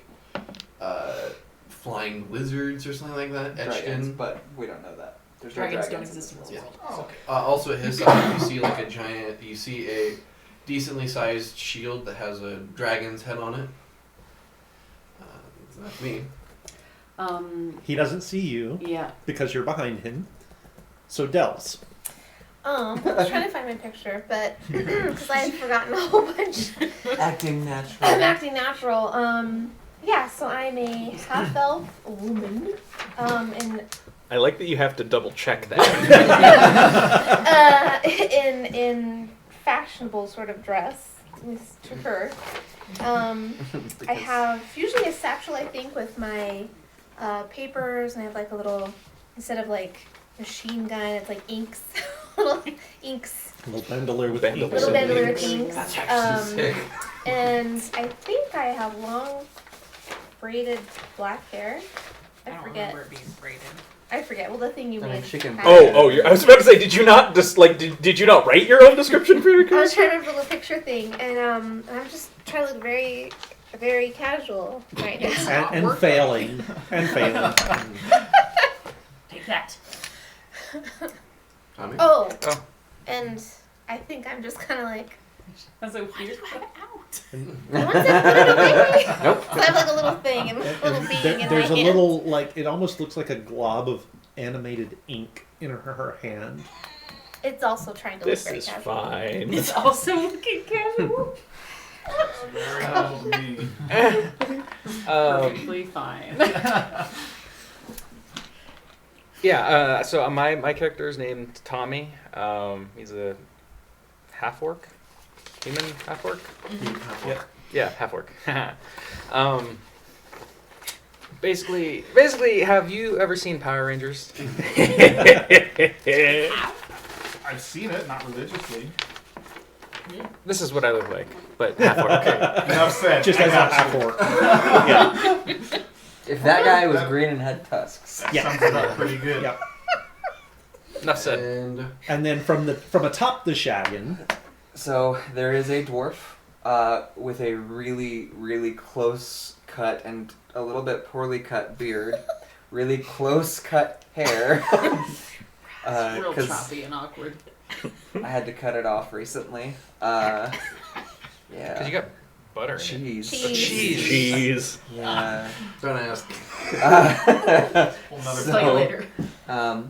flying lizards or something like that etched Dragons, in. but we don't know that. There's Dragons no don't dragons exist in this Yeah. world. Oh, okay. Also at his side, you see like a giant. You see a decently sized shield that has a dragon's head on it. That's me. He doesn't see you Yeah. because you're behind him. So Dels. I was trying to find my picture, but because I had forgotten a whole bunch. Acting natural. I'm acting natural. Yeah, so I'm a half elf woman. And I like that you have to double check that. in fashionable sort of dress, at least to her. I have usually a satchel, I think, with my papers, and I have like a little, instead of like machine gun, it's like inks, little inks, Little bandolier with Bandolier. little inks. bandolier with inks. That's actually sick. And I think I have long braided black hair. I don't forget. remember it being braided. I forget. Well, the thing you I mean, made. she can- had- I was about to say, did you not just like did you not write your own description for your I was character? trying to remember the little picture thing, and I'm just trying to look very, very casual right now. And failing. And failing. Take that. Tommy? Oh. Oh. And I think I'm just kind of like. That's so weird. I want to put it away. Nope. So I have like a little thing, and a little being in There's my a hand. little, like, it almost looks like a glob of animated ink in her hand. It's also trying to This look very is casual. fine. It's also looking casual. Very humble to me. Perfectly fine. Yeah, so my character is named Tommy. He's a half-orc? Human half-orc? Yep. Yeah, half-orc. Basically, have you ever seen Power Rangers? I've seen it, not religiously. This is what I look like, but half-orc. Enough said. Just I as a got you. half-orc. Yeah. If that guy was green and had tusks. That Yeah. sums it up pretty good. Yep. Enough said. And And then from atop the shaggin, So there is a dwarf with a really, really close cut and a little bit poorly cut beard, really close cut hair. Real 'Cause choppy and awkward. I had to cut it off recently. Yeah. Because you got butter in it. Cheese. Cheese. Yeah. don't ask. Whole nother Play So- later.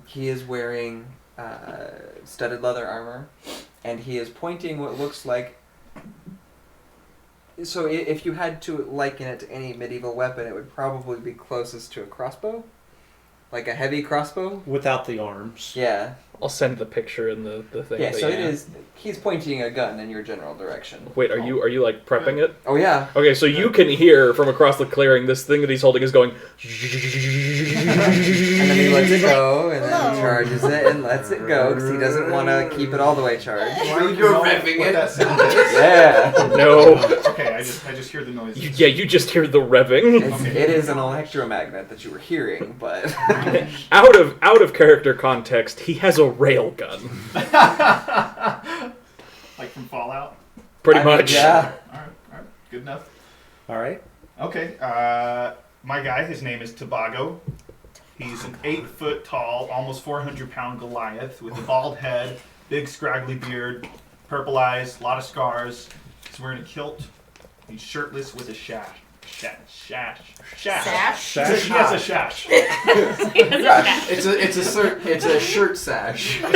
He is wearing studded leather armor, and he is pointing what looks like. So if you had to liken it to any medieval weapon, it would probably be closest to a crossbow, like a heavy crossbow. without the arms. Yeah. I'll send the picture in the thing. Yeah. but So it is. He's pointing a gun in your general direction. Wait, are you like prepping it? Oh yeah. Okay, so you can hear from across the clearing this thing that he's holding is going. And then he lets it go, and then Hello. he charges it and lets it go because he doesn't want to keep it all the way charged. Do I need to You're know revving what it. that sound is? Yeah. No. Okay, I just hear the noise. You just hear the revving. It is an electromagnet that you were hearing, but out of character context, he has a rail gun. Like from Fallout? Pretty I mean, much. yeah. Alright, good enough. All right. Okay, my guy, his name is Tobago. He's an 8-foot tall, almost 400-pound Goliath with a bald head, big scraggly beard, purple eyes, a lot of scars. He's wearing a kilt. He's shirtless with a shash. Sash. Sash? He has a shash. It's a shirt sash. I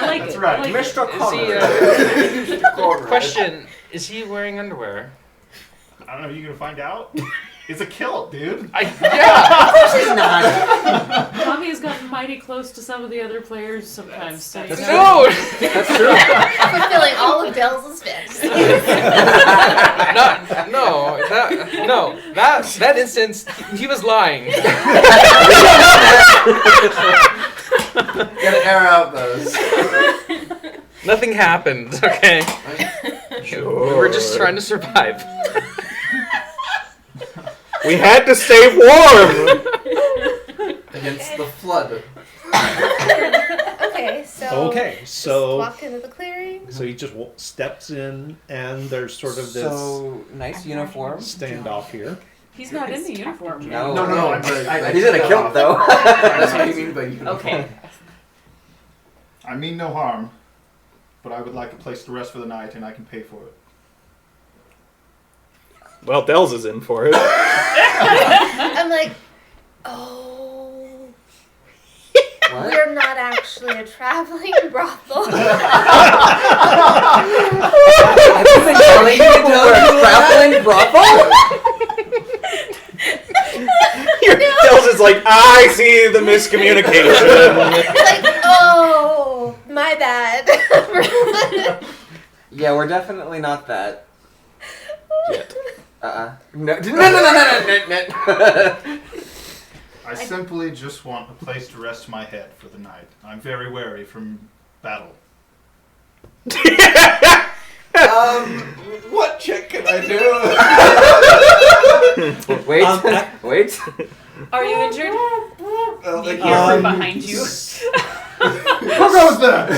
like That's it. right. I like Mr. Is Conrad. he, question, is he wearing underwear? I don't know, you gonna find out? It's a kilt, dude. Yeah! Tommy has gotten mighty close to some of the other players sometimes. So you know. No! That's true. Fulfilling all of Dell's fantasies. That instance, he was lying. Gotta air out those. Nothing happened, okay? We were just trying to survive. We had to stay warm. Against the flood. Okay, so. Okay, Just so walk into the clearing. so he just steps in, and there's sort of this So nice uniform. standoff here. He's not in the uniform. No. No, He's in a kilt though. That's what you mean by uniform. Okay. I mean no harm, but I would like a place to rest for the night, and I can pay for it. Well, Dells is in for it. I'm like, oh, What? we're not actually a traveling brothel. Have you been telling me to we're a traveling brothel? Dells is like, I see the miscommunication. Like, oh, my bad. Yeah, we're definitely not that. Yet. No. I simply just want a place to rest my head for the night. I'm very wary from battle. What check can I do? Wait, Um, wait. Are you injured? Oh, You like, hear from behind you. Who goes there?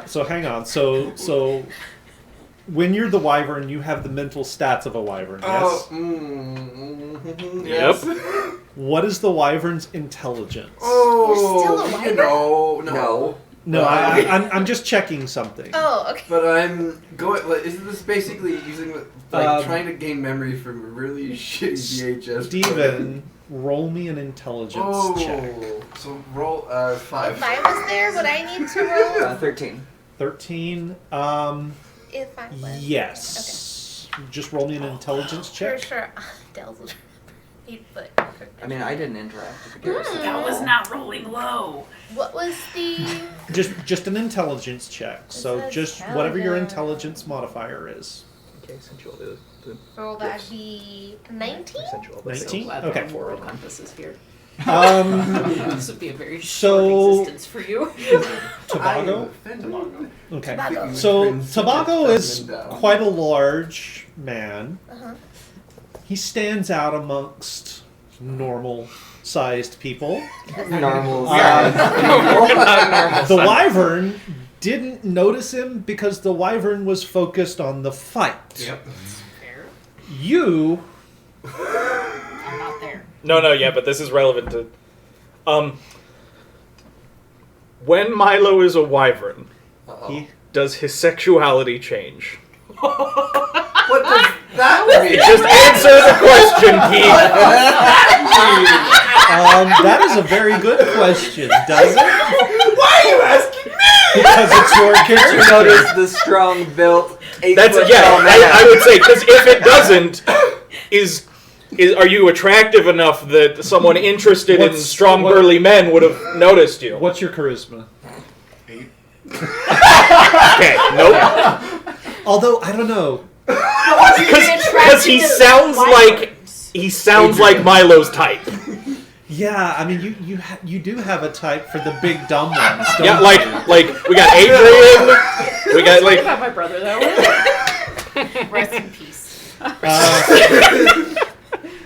So hang on. So when you're the wyvern, you have the mental stats of a wyvern. Yes. Yes. What is the wyvern's intelligence? Oh, You're still a wyvern? No. No, I'm just checking something. Oh, okay. But I'm going. Like, isn't this basically using trying to gain memory from a really shitty VHS? Steven, roll me an intelligence check. So roll 5. If I was there, would I need to roll? 13. 13. If I was. Yes. Just roll me an intelligence For check. sure. Dells will 8 foot. I mean, I didn't interact with the garrison. That was not rolling low. What was the? Just an intelligence check. So says just whatever your intelligence. intelligence modifier is. Okay, sensual. The Roll that'd be 19. sensual. 19? Glad Okay. that moral compass is here. This would be a very so- short existence for you. Tobago? Tobago. Okay. Tobago. So Tobago is Specimen down. quite a large man. Uh-huh. He stands out amongst normal-sized people. Normal. The wyvern didn't notice him because the wyvern was focused on the fight. Yep. Fair. You I'm not there. No, yeah, but this is relevant to. When Milo is a wyvern, he does his sexuality change? What does that mean? Just answer the question, Keith. that is a very good question, does it? Why are you asking me? Because it's your You character. notice the strong built 8 That's foot yeah. tall man. I would say because if it doesn't, are you attractive enough that someone interested in What's- strong what- burly men would have noticed you? What's your charisma? 8. Okay, nope. Although I don't know. Because he sounds like Milo's type. Yeah, I mean you do have a type for the big dumb ones. Don't Yeah, you? like we got Adrian. We got What like about my brother though? Rest in peace.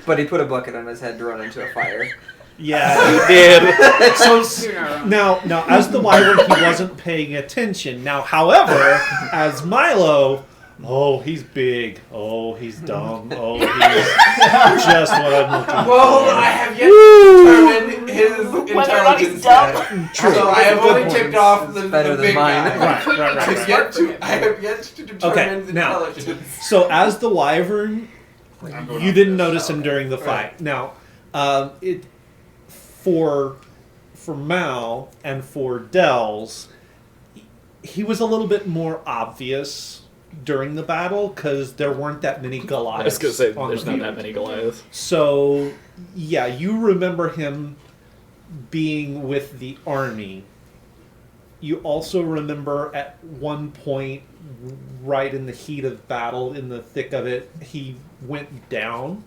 But he put a bucket on his head to run into a fire. Yeah. he did. So You're not wrong. now as the wyvern he wasn't paying attention. Now, however, as Milo, oh he's big. Oh he's dumb. Oh he's just what I'm looking Well, for. I have yet to determine his Whether or not he's intelligence dumb. yet. True. So I have only ticked off the better the than big mine. guy. Right. I have yet to determine the now- intelligence. So as the wyvern, I'm going you off didn't this. notice him during the fight. Now, for Mal and for Dells, he was a little bit more obvious during the battle because there weren't that many I Goliaths. was gonna say on there's the not field. that many Goliaths. So, yeah, you remember him being with the army. You also remember at one point, right in the heat of battle, in the thick of it, he went down,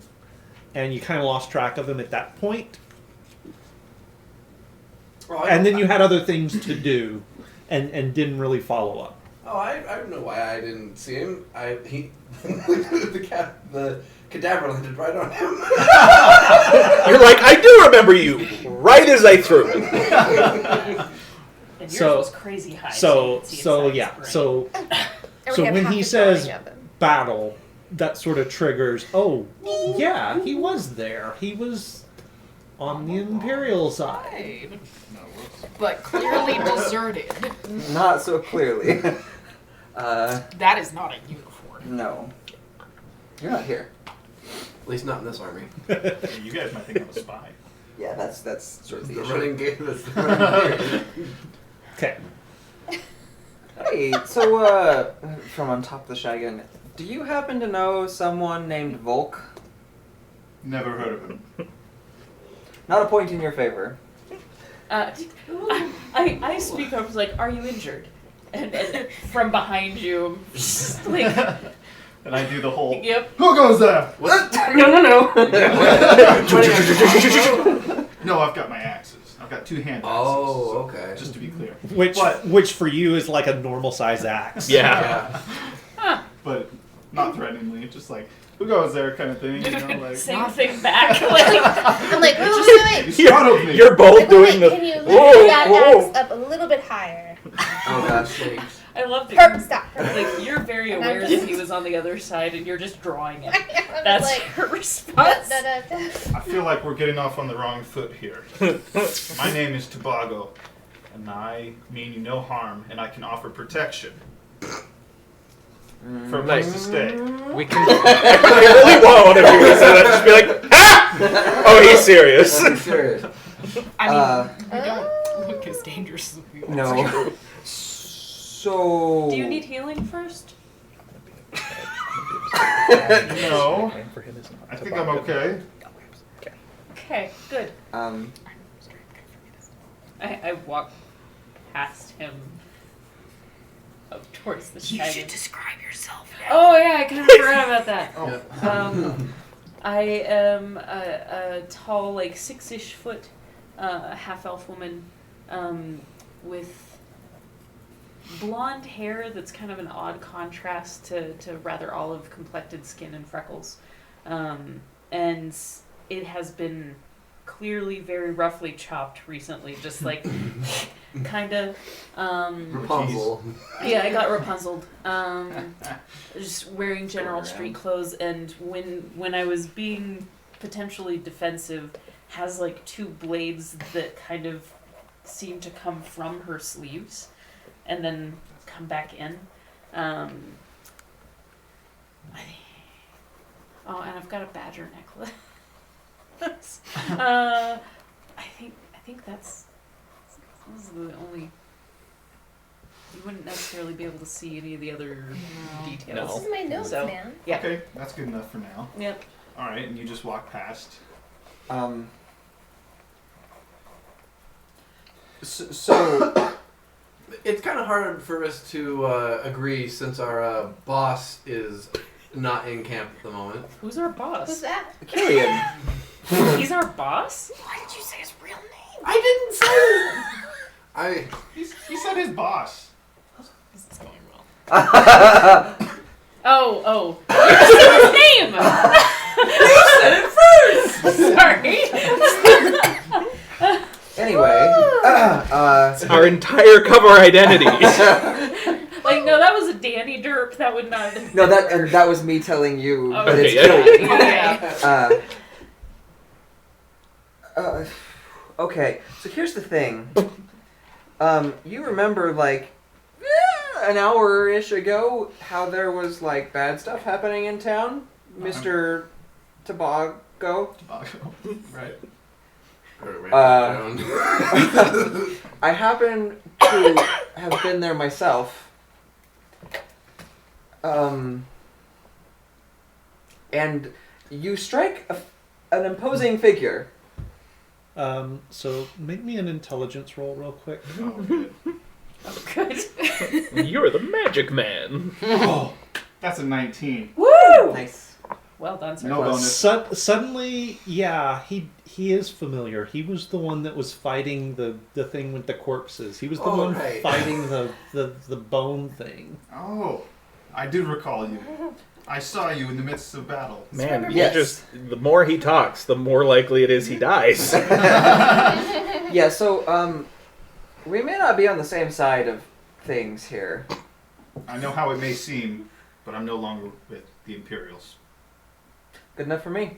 and you kind of lost track of him at that point. And then you had other things to do, and didn't really follow up. Oh, I don't know why I didn't see him. The cadaver landed right on him. You're like, I do remember you. Right as I threw it. And yours So- was crazy high. So, you could see so inside yeah, his brain. so And So we have when half he the says drawing of him. battle, that sort of triggers. Oh, yeah, he was there. He was on the Imperial side. But clearly deserted. Not so clearly. That is not a uniform. No. You're not here. At least not in this army. Yeah, you guys might think I'm a spy. Yeah, that's sort of The the issue. running game. That's the running game. Okay. Hey, so, from on top of the Shagan, do you happen to know someone named Volk? Never heard of him. Not a point in your favor. I speak up like, are you injured? And from behind you, just like, And I do the whole. yep. Who goes there? What? No. No, I've got my axes. I've got 2 hand axes. Oh, so okay. Just to be clear. Which But- which for you is like a normal size axe. Yeah. Yeah. But Not threateningly, just like, who goes there kind of thing, you know, like. Same thing back. Like, I'm like, wait. You startled me. You're both Wait, doing the. can you lift Whoa, that whoa. axe up a little bit higher? Oh gosh. I love that. Perp, stop. Like you're very And I'm aware just- that he was on the other side, and you're just drawing it. I'm That's like, her response. da, da, da. I feel like we're getting off on the wrong foot here. My name is Tobago, and I mean you no harm, and I can offer protection for a place to stay. We can. I really want one of you to say that. Just be like, ah! Oh, he's serious. I'm serious. I mean, Uh, we don't look as dangerous as we want. No. So. Do you need healing first? No, I think I'm okay. Okay, good. Um. I walk past him up towards the You shadow. should describe yourself now. Oh yeah, I kind of forgot about that. Yeah. I am a tall, like 6-ish foot, half elf woman, with blonde hair that's kind of an odd contrast to rather olive complected skin and freckles, and it has been clearly very roughly chopped recently, just like kind of. Rapunzel. Yeah, I got Rapunzeled. Just wearing general street clothes, and when I was being potentially defensive, has like 2 blades that kind of seem to come from her sleeves, and then come back in. Oh, and I've got a badger necklace. I think that's those are the only. You wouldn't necessarily be able to see any of the other details. This is my notes, So, man. Yeah. Okay, that's good enough for now. Yep. Alright, and you just walk past. So. It's kind of hard for us to agree since our boss is not in camp at the moment. Who's our boss? Who's that? Killian. He's our boss? Why did you say his real name? I didn't say. He said his boss. This is going well. Oh. What's his name? You said it first! Sorry. Anyway. Our entire cover identity. Like, no, that was a Danny Derp. That would not have been. No, that was me telling you, Oh, but okay, it's yeah. Killian. Okay, so here's the thing. You remember, like, an hour-ish ago, how there was, like, bad stuff happening in town? Mr. Tobago? Right. I happen to have been there myself. And you strike an imposing figure. So make me an intelligence roll real quick. Oh, good. Oh, good. You're the magic man. Oh, that's a 19. Woo! Nice. Well done, sir. No bonus. Suddenly, yeah, he is familiar. He was the one that was fighting the thing with the corpses. He was the one right. fighting the bone thing. Oh, I do recall you. I saw you in the midst of battle. Man, Yes. the more he talks, the more likely it is he dies. Yeah, so, we may not be on the same side of things here. I know how it may seem, but I'm no longer with the Imperials. Good enough for me.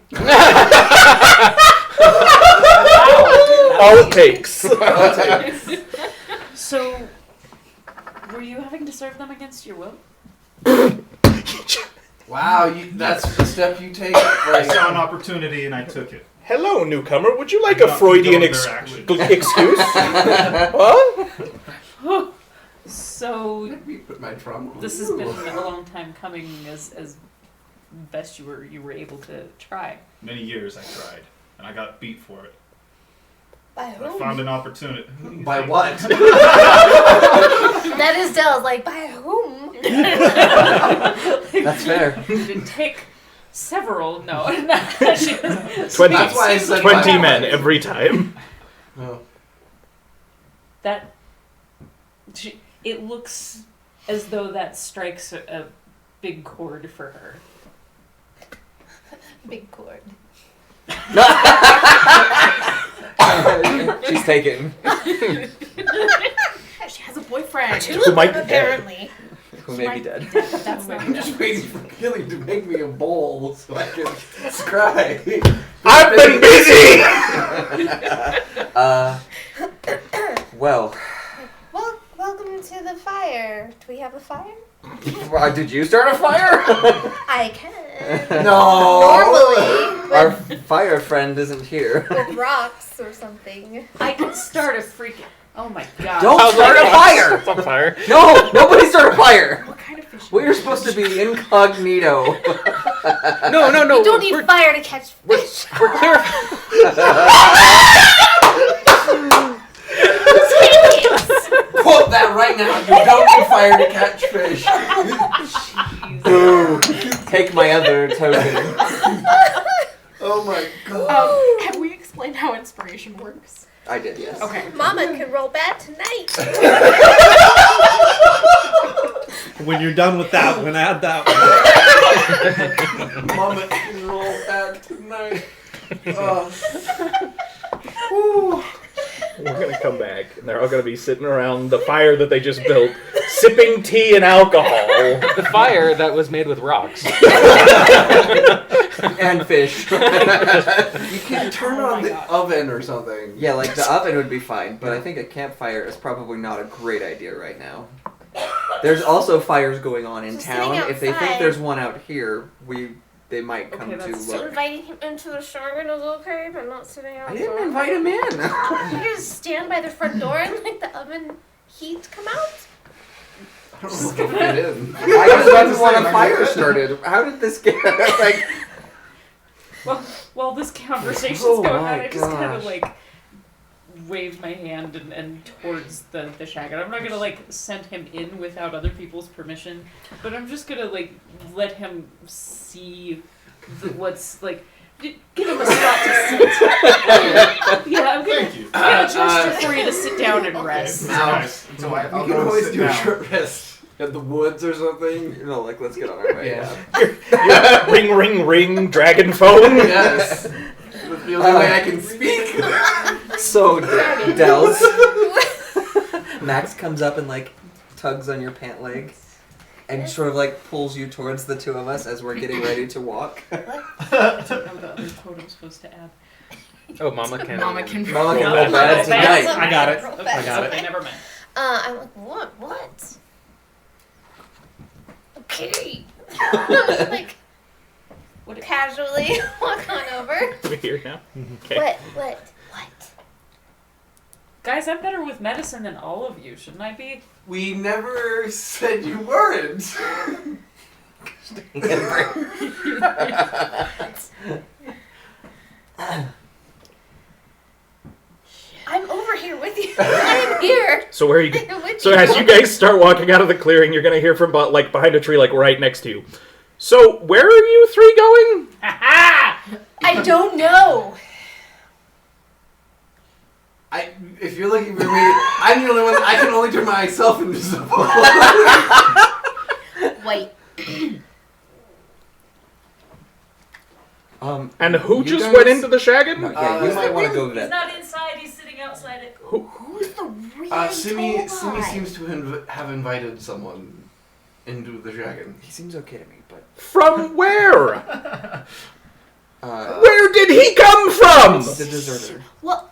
All it takes. So, were you having to serve them against your will? Wow, that's the step you take. I saw an opportunity and I took it. Hello, newcomer. Would you like I a don't Freudian condone their actions. excuse? Huh? So, Let me put my drum on. this has been a long time coming as best you were able to try. Many years I tried, and I got beat for it. By I whom? found an opportunity. By what? That is Dell's like, by whom? That's fair. You did take several, no. She was- 20, That's why I said 20 by men what. every time. Oh. It looks as though that strikes a big cord for her. Big cord. She's taken. She has a boyfriend. Two Who of might them, be dead. apparently. Who may be dead. That's not I'm just waiting for Gilly to make me a bowl so I can scribe. I've been busy! Well, Well, welcome to the fire. Do we have a fire? did you start a fire? I can. No. Normally, Our fire friend isn't here. with rocks or something. I can start a freaking. Oh my god. Don't start a fire! It's on fire. No, nobody start a fire. What kind of fish? We're supposed to be incognito. No. You don't need fire to catch fish. We're clear. Quote that right now. You don't need fire to catch fish. Boo. Take my other token. Oh my god. Have we explained how inspiration works? I did, yes. Okay. Mama can roll bad tonight. When you're done with that one, add that one. Mama can roll that tonight. We're gonna come back, and they're all gonna be sitting around the fire that they just built, sipping tea and alcohol. The fire that was made with rocks. And fish. You can turn on the oven or something. Yeah, like the oven would be fine, but I think a campfire is probably not a great idea right now. There's also fires going on in So town. sitting If they think outside- their one out here, they might come Okay, to that's- So look. inviting him into the Shargan is okay, but not sitting I outside. didn't invite him in. You just stand by the front door and like the oven heat come out? I don't know if I can get in. I just didn't want a fire started. How did this get like? Well, while this conversation's Oh going on, my I just kind of gosh. like wave my hand and towards the shack. And I'm not gonna like send him in without other people's permission, but I'm just gonna like let him see what's like. Give him a spot to sit. Yeah, I'm gonna, Thank you. I'm gonna gesture for you to sit down and rest. Nice. So We I'll can go always sit do a down. short rest at the woods or something. No, like let's get on our way. Yeah. Ring, ring, ring, dragon phone. Yes. That's the only way I can speak. So Dels, Max comes up and like tugs on your pant leg, and sort of like pulls you towards the two of us as we're getting ready to walk. I don't know the other quote I'm supposed to add. Oh, Mama can. Mama can roll roll bad bad tonight. tonight. I got it. Roll I got it. Okay, never mind. I'm like, what? Okay. Like, What? casually walk on over. We're here now. Okay. What? Guys, I'm better with medicine than all of you, shouldn't I be? We never said you weren't. I'm over here with you. I'm here. So where are you? I'm with So as you guys start walking out of the clearing, you're gonna hear from like behind a tree, like right next to you. So where are you three going? I don't know. If you're looking for me, I'm the only one. I can only turn myself invisible. Wait. And who you just guys- went into the shaggin? No, yeah, you might want to go He's vet. not inside, he's sitting outside it. Who's the real Simi Tobai? seems to have invited someone into the dragon. He seems okay to me, but From where? uh, Where did he come from? the deserter. Well,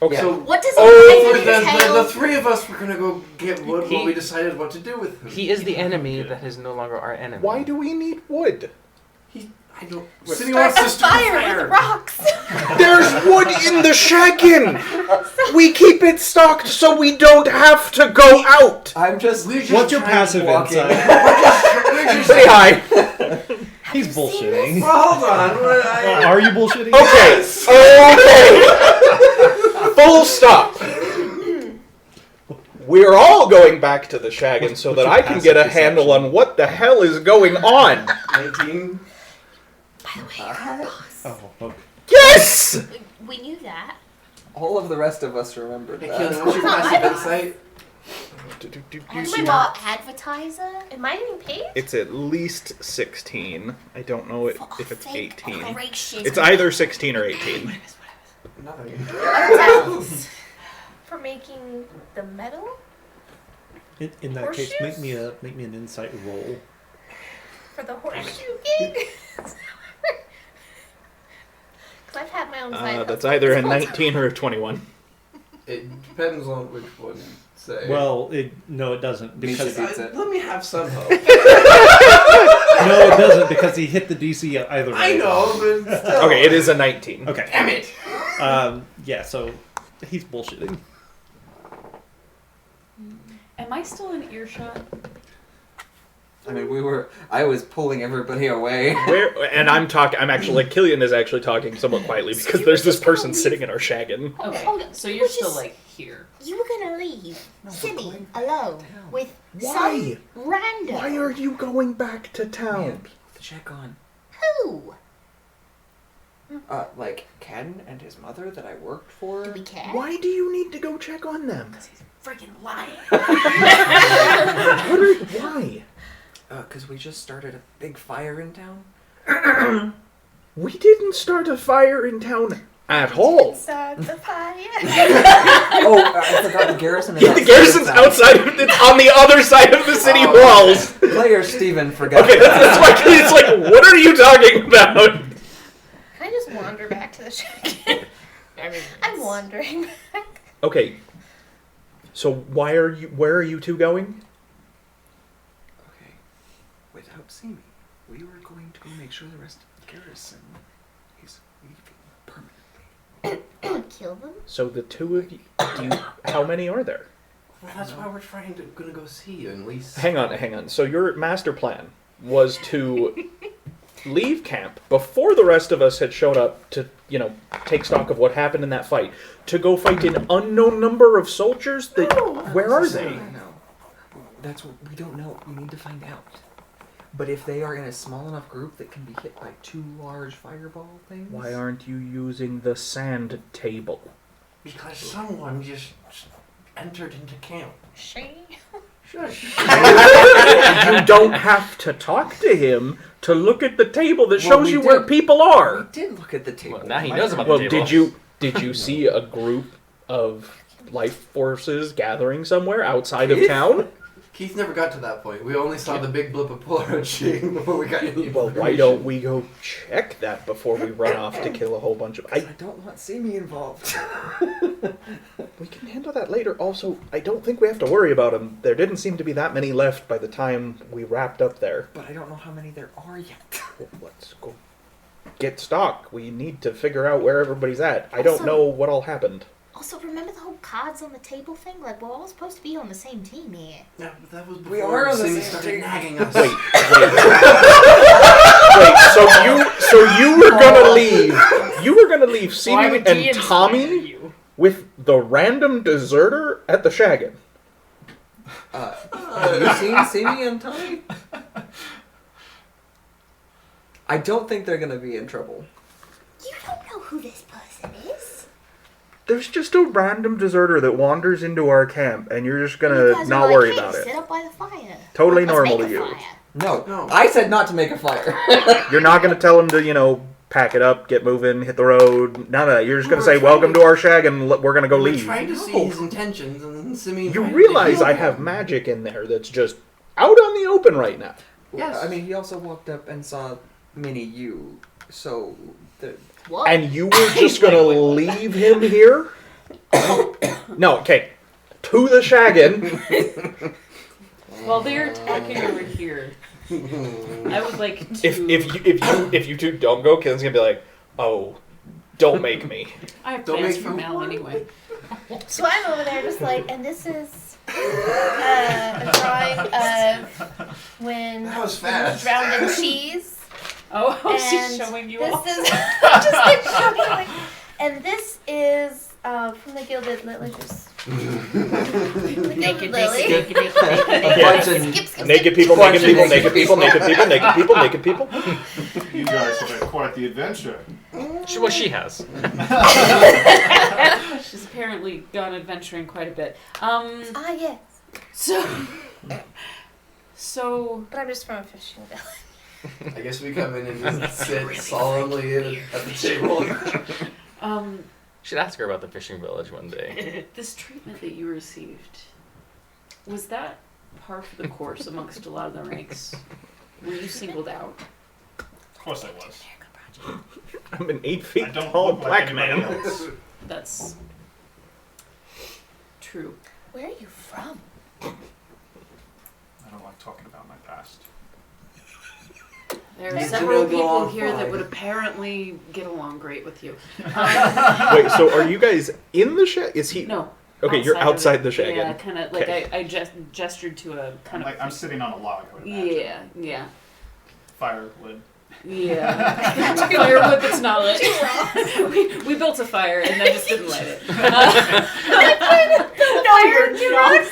Okay. Yeah. So what does Oh, it the three of us were gonna go get wood He- while we decided what to do with him. He is the enemy that is no longer our enemy. Why do we need wood? I don't. Wait. Simi Start wants a to start fire with rocks. There's wood in the shaggin. We keep it stocked so we don't have to go out. I'm just. What's your passive walking. insight? Say hi. He's bullshitting. Well, hold on. Are you bullshitting? Okay. Okay. Full stop. We're all going back to the shaggin so that your I can get a passive handle perception? on what the hell is going on. 19. By the way, you're our boss. Oh, okay. Yes! We knew that. All of the rest of us remembered Hey, that. Keelan, what's your passive insight? Well, advertiser? Am I getting paid? It's at least 16. I don't know if it's 18. Gracious. It's either 16 or 18. For making the metal? In that case, Horseshoes? make me an insight roll. For the horseshoe gig? Because I've had my own side. That's either a 19 or a 21. It depends on which one you say. Well, no, it doesn't because Let me have some hope. no, it doesn't because he hit the DC either way. I know, but still. Okay, it is a 19. Okay. Damn it! Yeah, so he's bullshitting. Am I still in earshot? I mean, I was pulling everybody away. And I'm actually, like, Killian is actually talking somewhat quietly because there's this person sitting in our shaggin. Okay, Oh, so you're which still is- like here. You were gonna leave Simi alone with Why? some random. Why are you going back to town? To check on, Who? like Ken and his mother that I worked for. Do we care? Why do you need to go check on them? Freaking lying. Why? Because we just started a big fire in town. We didn't start a fire in town at all. Start the fire. I forgot the garrison. Is The garrison's outside. It's on the other side of the city walls. Player Steven forgot. Okay, that's why it's like, what are you talking about? Can I just wander back to the shack? I'm wandering back. Okay. So where are you two going? Okay. Without Simi, we were going to go make sure the rest of the garrison is leaving permanently. Kill them? So the two of you, how many are there? Well, that's why we're gonna go see you and least. Hang on. So your master plan was to leave camp before the rest of us had showed up to, take stock of what happened in that fight, to go fight an unknown number of soldiers that, where are they? No. That's what we don't know. We need to find out. But if they are in a small enough group that can be hit by 2 large fireball things. Why aren't you using the sand table? Because someone just entered into camp. She? Shush. You don't have to talk to him to look at the table that shows we you where did. people are. We did look at the table. Well, now he knows about Well, the table. did you see a group of life forces gathering somewhere outside of Keith? town? Keith never got to that point. We only saw the big blip of Polaroid shooting before we got any Well, why don't we go check that before we run off to kill a whole bunch of... I don't want Simi involved. We can handle that later. Also, I don't think we have to worry about them. There didn't seem to be that many left by the time we wrapped up there. But I don't know how many there are yet. Well, let's go get stock. We need to figure out where everybody's at. I don't Also- know what all happened. Also, remember the whole cards on the table thing? Like, we're all supposed to be on the same team here. Yeah, but that was before We are on the Simi same started team. nagging us. Wait. So you were gonna leave. You were gonna leave Why Simi would he and inspire Tommy you? with the random deserter at the shaggin. Have you seen Simi and Tommy? I don't think they're gonna be in trouble. You don't know who this person is. There's just a random deserter that wanders into our camp, and you're just You gonna guys are not like, worry hey, about it. Sit up by the fire. Totally Let's normal make to a you. fire. No, I said not to make a fire. You're not gonna tell him to, pack it up, get moving, hit the road. None of that. You're just gonna say, "Welcome to our shag," and we're gonna go We're leave. trying to see his intentions, and then Simi. You tried to realize heal I him. have magic in there that's just out on the open right now. Yes. I mean, he also walked up and saw Mini You, so What? And you were just gonna leave him here? No, okay. To the shaggin. While they're talking over here, I would like to. If you two don't go, Ken's gonna be like, "Oh, don't make me." I have Don't plans make for me Mal want anyway. So I'm over there just like, and this is a drawing of when That was the moon fast. drowned in cheese. Oh, she's And showing you this all. is just like showing like, and this is from the Gilded Lilies. Naked, Lily. naked, naked, naked, a naked. bunch of Naked people, naked people, naked people, naked people, naked people, naked people. You guys have had quite the adventure. Well, she has. She's apparently gone adventuring quite a bit. Ah yes. So But I'm just from a fishing village. I guess we come in and just sit solemnly at the table. Should ask her about the fishing village one day. this treatment that you received, was that par for the course amongst a lot of the ranks? Were you singled out? Of course I was. I'm an 8 I feet don't tall look like black anybody man. else. That's true. Where are you from? I don't like talking about my past. There are Need to several know go people on here that fine. would apparently get along great with you. Wait, so are you guys in the shed? Is he? No. Okay, you're of outside it. the shaggin. Yeah, kind of like Okay. I just gestured to a kind Like of. I'm sitting on a log. I would imagine. Yeah, yeah, Firewood. yeah. Firewood that's not lit. we built a fire and I just didn't light it. No, you're not.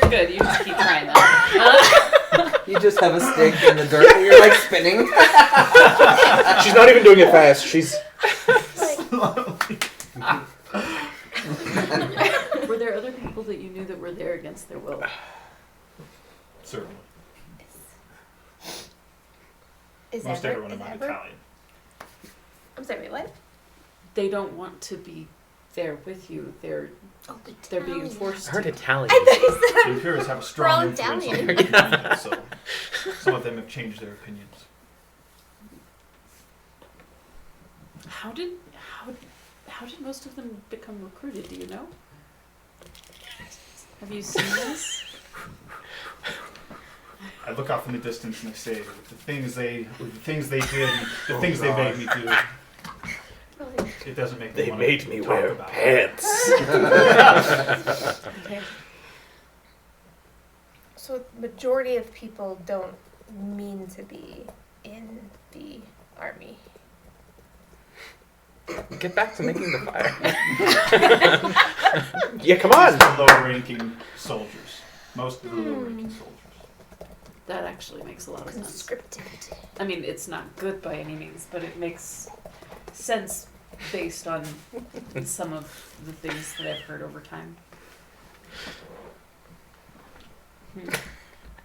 You're good. You just keep trying that. You just have a stick in the dirt and you're like spinning. She's not even doing it fast. She's. Were there other people that you knew that were there against their will? Certainly. Is Most everyone in my ever? battalion. I'm sorry, what? They don't want to be there with you. They're being Italian. forced I heard to. Italian. I thought you The said Imperials have a We're all strong influence on Italian. the battalion, so some of them have changed their opinions. How did most of them become recruited? Do you know? Have you seen this? I look off in the distance and I say, the things they did, the things they made me do, it doesn't make me They wanna made me talk wear about it. pants. Okay. So the majority of people don't mean to be in the army. Get back to making the fire. Yeah, come on. Most of the lower-ranking soldiers. Most of the lower-ranking soldiers. That actually makes a lot of sense. Conscripted. I mean, it's not good by any means, but it makes sense based on some of the things that I've heard over time.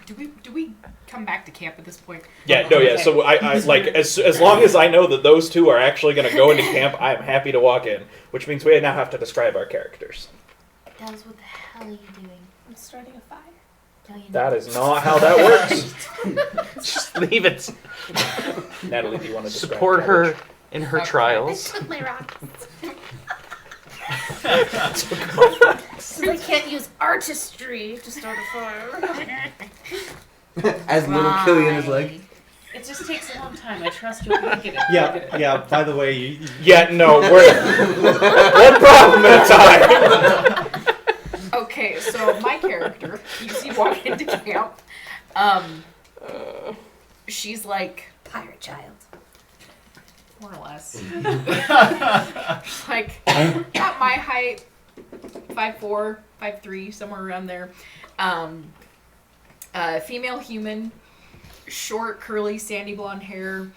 Do we come back to camp at this point? Yeah, no, yeah. Okay. So I like as long as I know that those two are actually going to go into camp, I am happy to walk in. Which means we now have to describe our characters. Dells, what the hell are you doing? I'm starting a fire. No, you're That not. is not how that works. Just leave it. Natalie, do you want to describe Support her Cabbage? in her I trials. took my rocks. So I can't use artistry to start a fire. As little Killian is like, It just takes a long time. I trust you'll get it. Yeah, yeah. By the way, Yeah, no, we're one problem at a time. Okay, so my character, you see walk into camp, she's like Pirate child. more or less. She's like at my height, 5'4", 5'3", somewhere around there. Female human, short, curly, sandy blonde hair,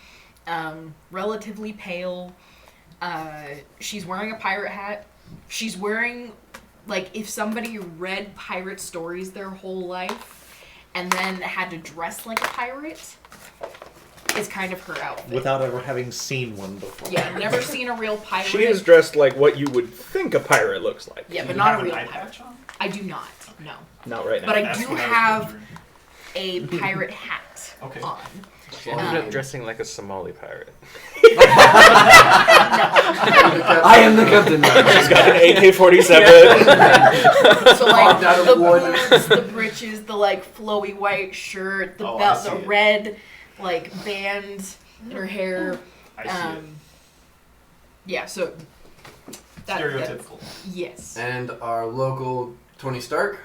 relatively pale. She's wearing a pirate hat. She's wearing, like, if somebody read pirate stories their whole life and then had to dress like a pirate, is kind of her outfit. without ever having seen one before. Yeah, never seen a real pirate. She is dressed like what you would think a pirate looks like. Yeah, Do but you not have a an real eye pirate. patch on? I do not. No, Not right now. but I That's do what I was have wondering. a pirate hat Okay. on. She ended up dressing like a Somali pirate. I am the captain. She's got an AK-47. So like Carved out of the wood. boots, the breeches, the like flowy white shirt, the Oh, I belt, see the it. red like band in her hair. I see it. Yeah, so that, Stereotypical. yes. And our local Tony Stark,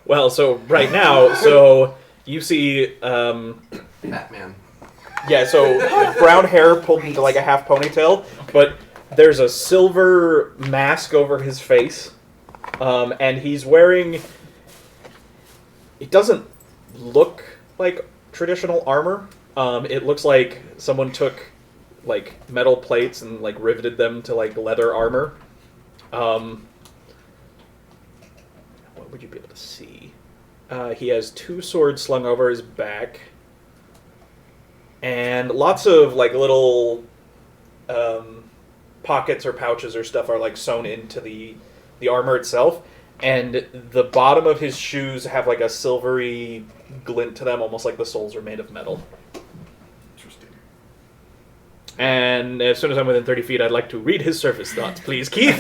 Well, so right now, so you see, Batman. yeah, so brown hair pulled into like a half ponytail, but there's a silver mask over his face, and he's wearing. It doesn't look like traditional armor. It looks like someone took like metal plates and like riveted them to like leather armor. What would you be able to see? He has 2 swords slung over his back. And lots of like little pockets or pouches or stuff are like sewn into the armor itself. And the bottom of his shoes have like a silvery glint to them, almost like the soles are made of metal. Interesting. And as soon as I'm within 30 feet, I'd like to read his surface thoughts, please, Keith.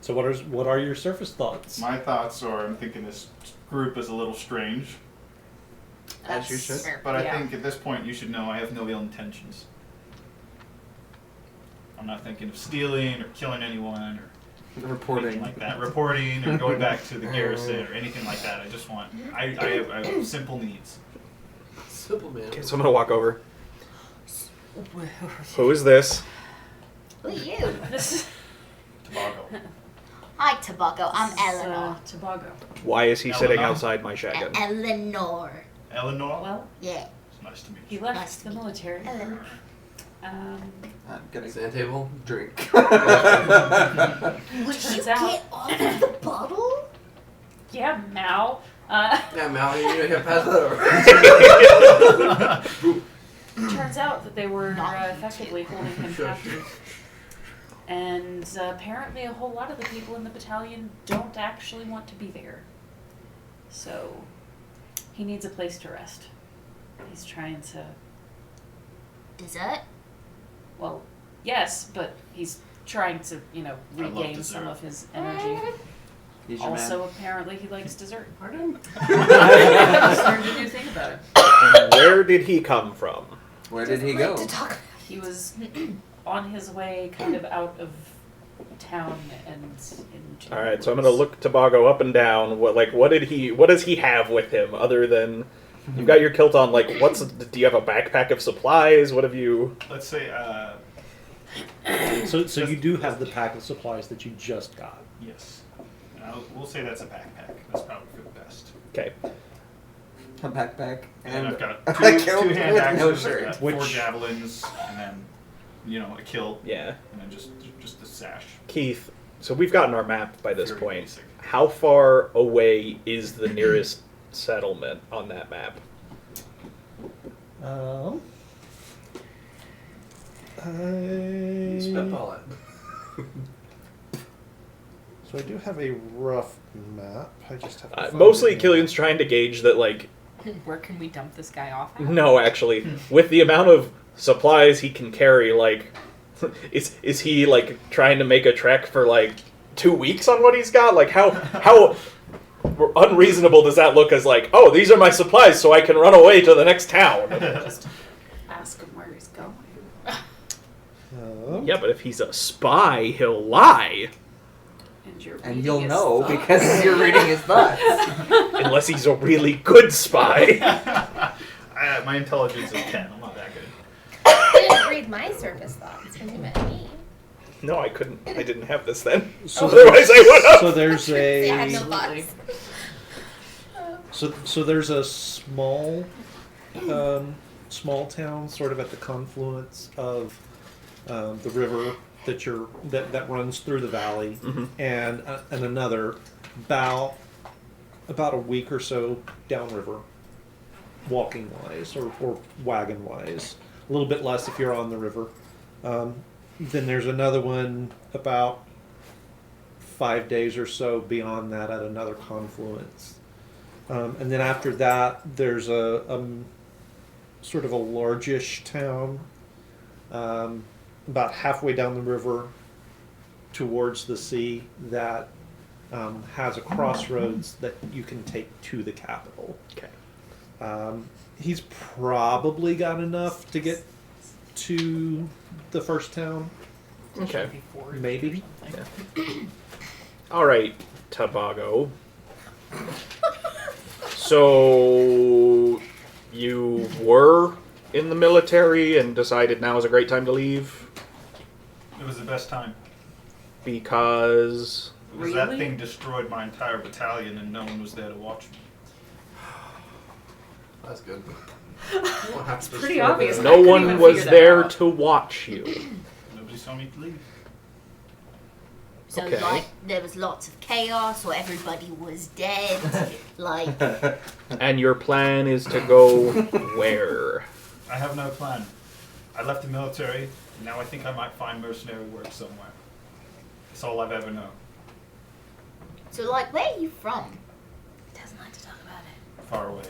So what are your surface thoughts? My thoughts are, I'm thinking this group is a little strange, As you should. but I think at this point you should know I have no ill intentions. I'm not thinking of stealing or killing anyone or Reporting. anything like that. Reporting or going back to the garrison or anything like that. I just want, I have simple needs. Simple man. Okay, so I'm going to walk over. Who is this? Who are you? Tobago. Hi, Tobacco. I'm Eleanor. Tobago. Why is he sitting Eleanor? outside my shotgun? Eleanor. Eleanor? Well, Yeah. It's nice to meet he you. left the military. Eleanor. I'm gonna Sand table. drink. Would you Turns out- get off of the bottle? Yeah, Mao. Yeah, Mal, you can pass that over. Turns out that they were effectively holding him Sure. captive. And apparently a whole lot of the people in the battalion don't actually want to be there. So he needs a place to rest. He's trying to, Dessert? well, yes, but he's trying to, I love regain dessert. some of his energy. He's your Also, apparently he likes dessert. Pardon? Just learned a new thing about him. And where did he come from? Where did he Like go? to talk He was on his way kind of out of town and into All right, the so I'm going to woods. look Tobago up and down. What does he have with him other than you've got your kilt on? Like, do you have a backpack of supplies? What have you? Let's say, So you do have the pack of supplies that you just got. yes. We'll say that's a backpack. That's probably for the best. Okay. A backpack. And I've got a kilt two hand with axes, no I've shirt. got 4 Which- javelins, and then, a kilt, Yeah. and then just the sash. Keith, so we've gotten our map by this Very point. basic. How far away is the nearest settlement on that map? Spitball it. So I do have a rough map. I just have to find Mostly it. Killian's trying to gauge that, like, Where can we dump this guy off at? no, actually, with the amount of supplies he can carry, like, is he, like, trying to make a trek for, like, 2 weeks on what he's got? Like, how unreasonable does that look as, like, oh, these are my supplies so I can run away to the next town? Just ask him where he's going. Yeah, but if he's a spy, he'll lie. And you're And reading you'll his know thoughts. because you're reading his thoughts. Unless he's a really good spy. My intelligence is 10. I'm not that good. You didn't read my surface thoughts when you met me. No, I couldn't. I didn't have this then. So Otherwise, I would have. So there's See, I had no a thoughts. so there's a small town sort of at the confluence of the river that runs through the valley, Mhm. and another about a week or so downriver, walking wise or wagon wise. A little bit less if you're on the river. Then there's another one about 5 days or so beyond that at another confluence. And then after that, there's a sort of a largish town about halfway down the river towards the sea that has a crossroads that you can take to the capital. Okay. He's probably got enough to get to the first town. Okay. Maybe. All right, Tobago. So you were in the military and decided now is a great time to leave It was the best time. because Because that Really? thing destroyed my entire battalion and no one was there to watch me. That's good. It's pretty obvious. I no couldn't one even was figure that there out. to watch you. Nobody saw me leave. So Okay. like there was lots of chaos, or everybody was dead. Like And your plan is to go where? I have no plan. I left the military, and now I think I might find mercenary work somewhere. That's all I've ever known. so like where are you from? Doesn't like to talk about it. Far away.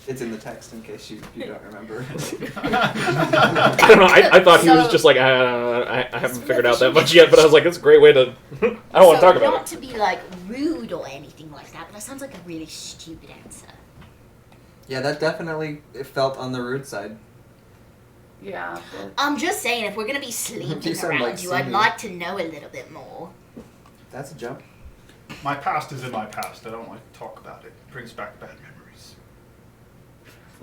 It's in the text in case you don't remember. I don't know. I thought he was So- just like, I haven't figured out that much yet, but I was like, that's a great way to. I don't want to talk about Not it. to be like rude or anything like that, but that sounds like a really stupid answer. Yeah, that definitely it felt on the rude side. Yeah. But I'm just saying, if we're gonna be sleeping You sound around like you, I'd Cindy. like to know a little bit more. That's a jump. My past is in my past. I don't like to talk about it. It brings back bad memories.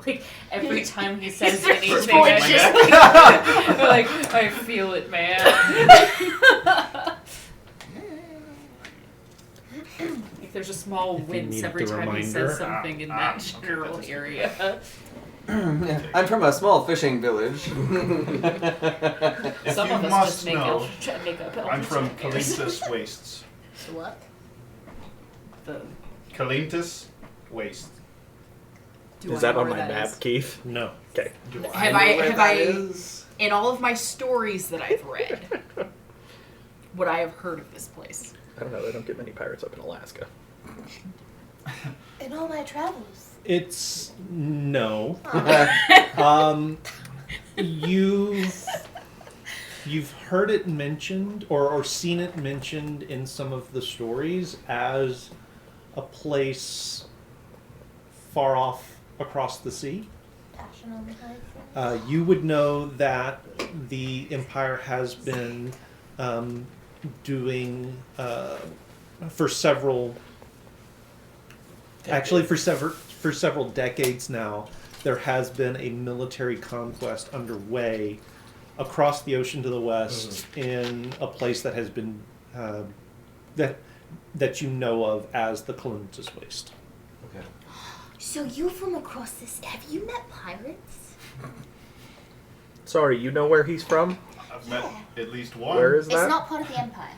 like every time he says His anything, voice I just like I feel it, man. Like there's a small If you wince needed every the time he reminder. says something in that Okay, general that's- area. I'm from a small fishing village. If Some you of us must just make, know, make up I'm from elder Calintus Wastes. So what? The Calintus Waste. Do Is I that know on where my that map, is? Keith? No. Okay. Do Have know I- where have that I- is? In all of my stories that I've read, would I have heard of this place? I don't know. They don't get many pirates up in Alaska. In all my travels. It's no. Oh. You've heard it mentioned or seen it mentioned in some of the stories as a place far off across the sea. Passion on the high seas. You would know that the Empire has been doing for several decades now. There has been a military conquest underway across the ocean to the west in a place that has been that you know of as the Calintus Waste. Okay. So you from across this? Have you met pirates? Sorry, you know where he's from? I've met at least one. Where is It's that? not part of the Empire.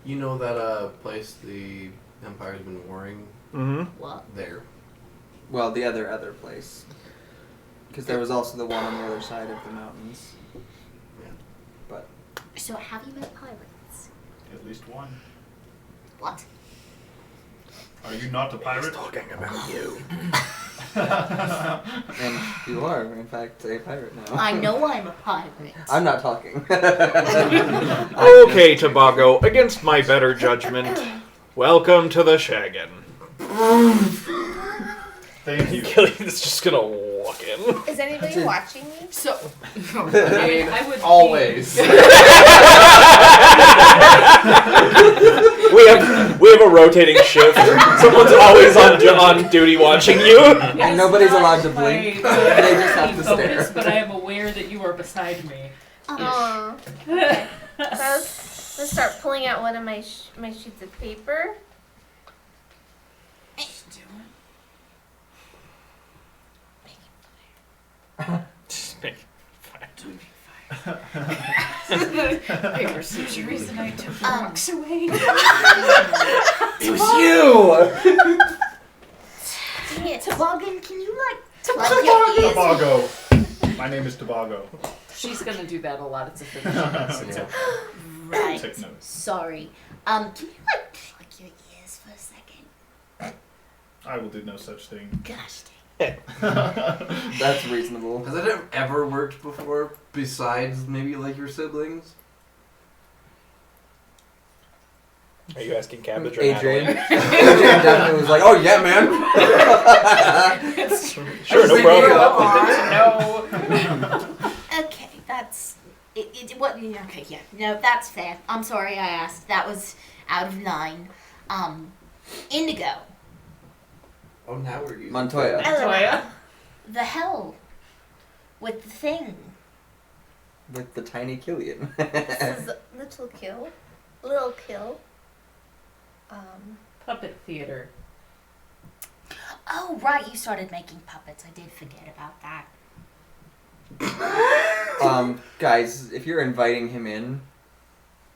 You know that place the Empire's been warring Mm-hmm. What? there. Well, the other place. Because there was also the one on the other side of the mountains. But So have you met pirates? At least one. What? Are you not a pirate? Talking about you. and you are, in fact, a pirate now. I know I'm a pirate. I'm not talking. Okay, Tobago, against my better judgment, welcome to the Shaggin. Thank you. Killian's just gonna walk in. Is anybody watching me? So, I would Always. We have a rotating shift. Someone's always on duty watching you. And nobody's allowed to blink. They just have to focus, stare. but I am aware that you are beside me. Aww. Okay. So let's start pulling out one of my my sheets of paper. Just make paper surgeries, and I took the rocks away. It was you! Dang it. Toboggan, can you plug your ears? Tobago. My name is Tobago. She's gonna do that a lot. It's a thing. She does. Yeah. Right. Take notes. Sorry. Can you plug your ears for a second? I will do no such thing. Gosh dang. That's reasonable. Has that ever worked before? Besides maybe like your siblings? Are you asking Cabbage or Adrian. Natalie? Adrian definitely was like, oh yeah, man. Sure, no problem. No. Okay, that's it. What? Okay, yeah. No, that's fair. I'm sorry I asked. That was out of line. Indigo. Oh, now we're using Montoya. Toya? The hell with the thing. With the tiny Killian. This is Little Kill. Little Kill. Puppet theater. Oh right, you started making puppets. I did forget about that. Guys, if you're inviting him in,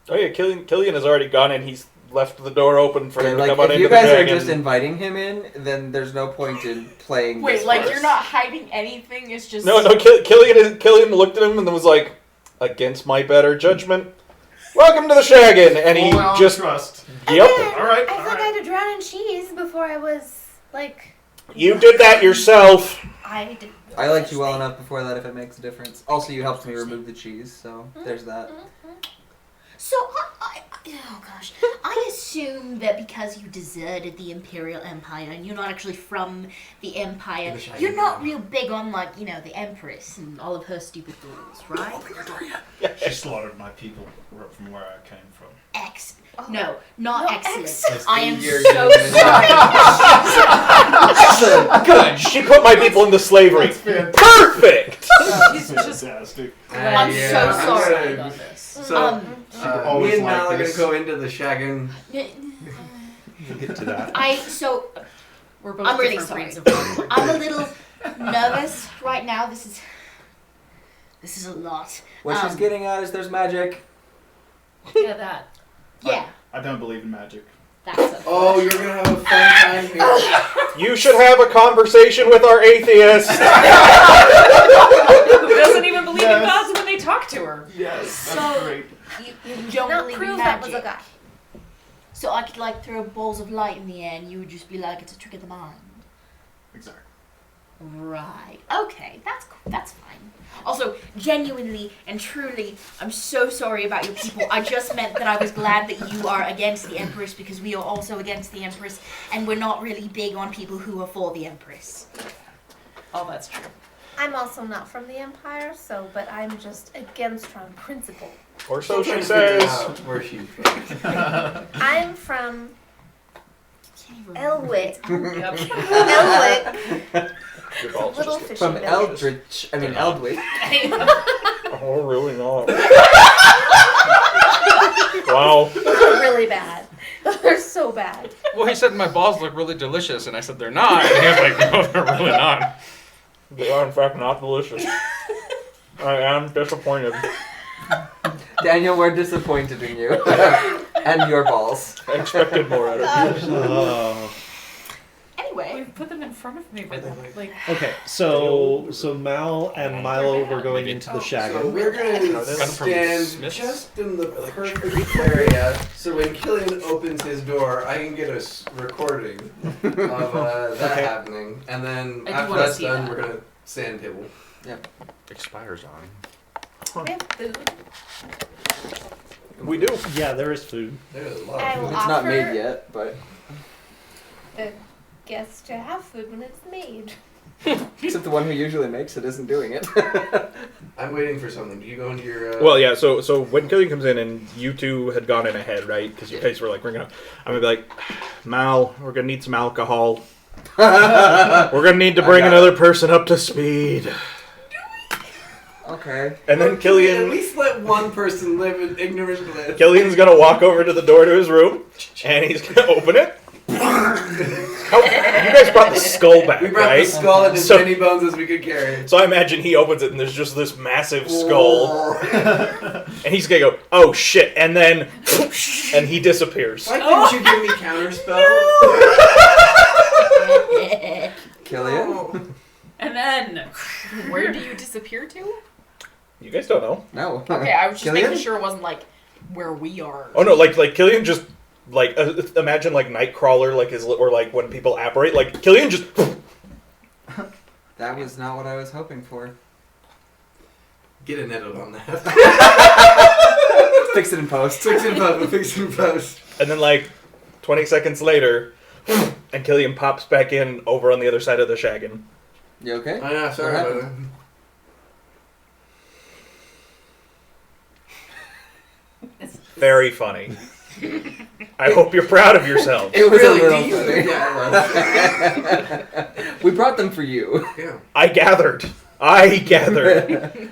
Oh yeah, Killian has already gone and he's left the door open for him to Like, come on if into you the guys are dragon. just inviting him in, then there's no point in playing. Wait, this like farce. you're not hiding anything. It's just No, Killian looked at him and was like, against my better judgment, welcome to the Shaggin', and he Full on just trust. yep. Again, All right, I all thought right. I had to drown in cheese before I was like. You did that yourself. I did. I liked you well enough before that. If it makes a difference. Also, you helped me remove the cheese, so there's that. So, oh gosh, I assume that because you deserted the Imperial Empire and you're not actually from the Empire, you're not real big on, like, you know, the Empress and all of her stupid rules, right? She slaughtered my people from where I came from. No, not No, excellent. excellent. I am You're so doing sorry. Good. She put my people into slavery. Perfect. He's just Fantastic. I'm so sorry. on this. So, always me and like Mal are this. gonna go into the shaggin'. We'll get to that. We're both I'm really different sorry. breeds of I'm a little nervous right now. This is a lot. What she's getting at is there's magic. Yeah, that. Yeah, I don't believe in magic. that's a Oh, you're gonna have a fun time here. You should have a conversation with our atheist. Who doesn't even believe in Yes. gods when they talk to her? Yes, So- that's great. you don't Not believe prove in that was a magic. guy. So I could like throw balls of light in the air and you would just be like, it's a trick of the mind. Exactly. Right. Okay, that's fine. Also, genuinely and truly, I'm so sorry about your people. I just meant that I was glad that you are against the Empress because we are also against the Empress and we're not really big on people who are for the Empress. Oh, that's true. I'm also not from the Empire, but I'm just against her on principle. Or so she Trying to figure says. out where she's from. I'm from Elwick. Yep. Elwick, Your balls are little just- fishing From village. Eldritch, I mean Eldwick. Oh, really not. Wow. They're really bad. They're so bad. Well, he said my balls look really delicious, and I said they're not. And he was like, no, they're really not. They are in fact not delicious. I am disappointed. Daniel, we're disappointed in you and your balls. I expected more out of you. Oh. Anyway, We've put them in front of me, but like. Okay, so Mal and Milo were going into the So shaggin'. we're gonna Got them from stand Smith's? just in the perfect area, so when Killian opens his door, I can get a recording of that Okay. happening, and then I do after wanna that's see done, that. we're gonna sand table. Expires on. We have food. We do. Yeah, there is food. There's a lot I of will food. It's not offer made yet, but the guests to have food when it's made. except the one who usually makes it isn't doing it. I'm waiting for something. Do you go into your? Well, yeah. So when Killian comes in and you two had gone in ahead, right? Because you guys were like, I'm gonna be like, Mal, we're gonna need some alcohol. We're gonna need to I bring got another person up to speed. Okay. And then At Killian, least let one person live in ignorant bliss. Killian's gonna walk over to the door to his room, and he's gonna open it. Oh, you guys brought the skull back, We brought right? the skull and as So- many bones as we could carry. So I imagine he opens it, and there's just this massive skull, and he's gonna go, "Oh shit!" And then, and he disappears. Why didn't you give me counterspell? Killian? And then. Where do you disappear to? You guys don't know. No. Okay, I was just Killian? making sure it wasn't like where we are. Oh no, like Killian just like imagine like Nightcrawler, like his or like when people apparate, like Killian just. That was not what I was hoping for. Get an edit on that. Fix it in post. Fix it in post. Fix it in post. And then like 20 seconds later, and Killian pops back in over on the other side of the shaggin'. You okay? Oh yeah, sorry What about happened? that. Very funny. I hope you're proud of yourself. It was Really, a little do you? funny. Yeah, We brought them for you. yeah. I gathered.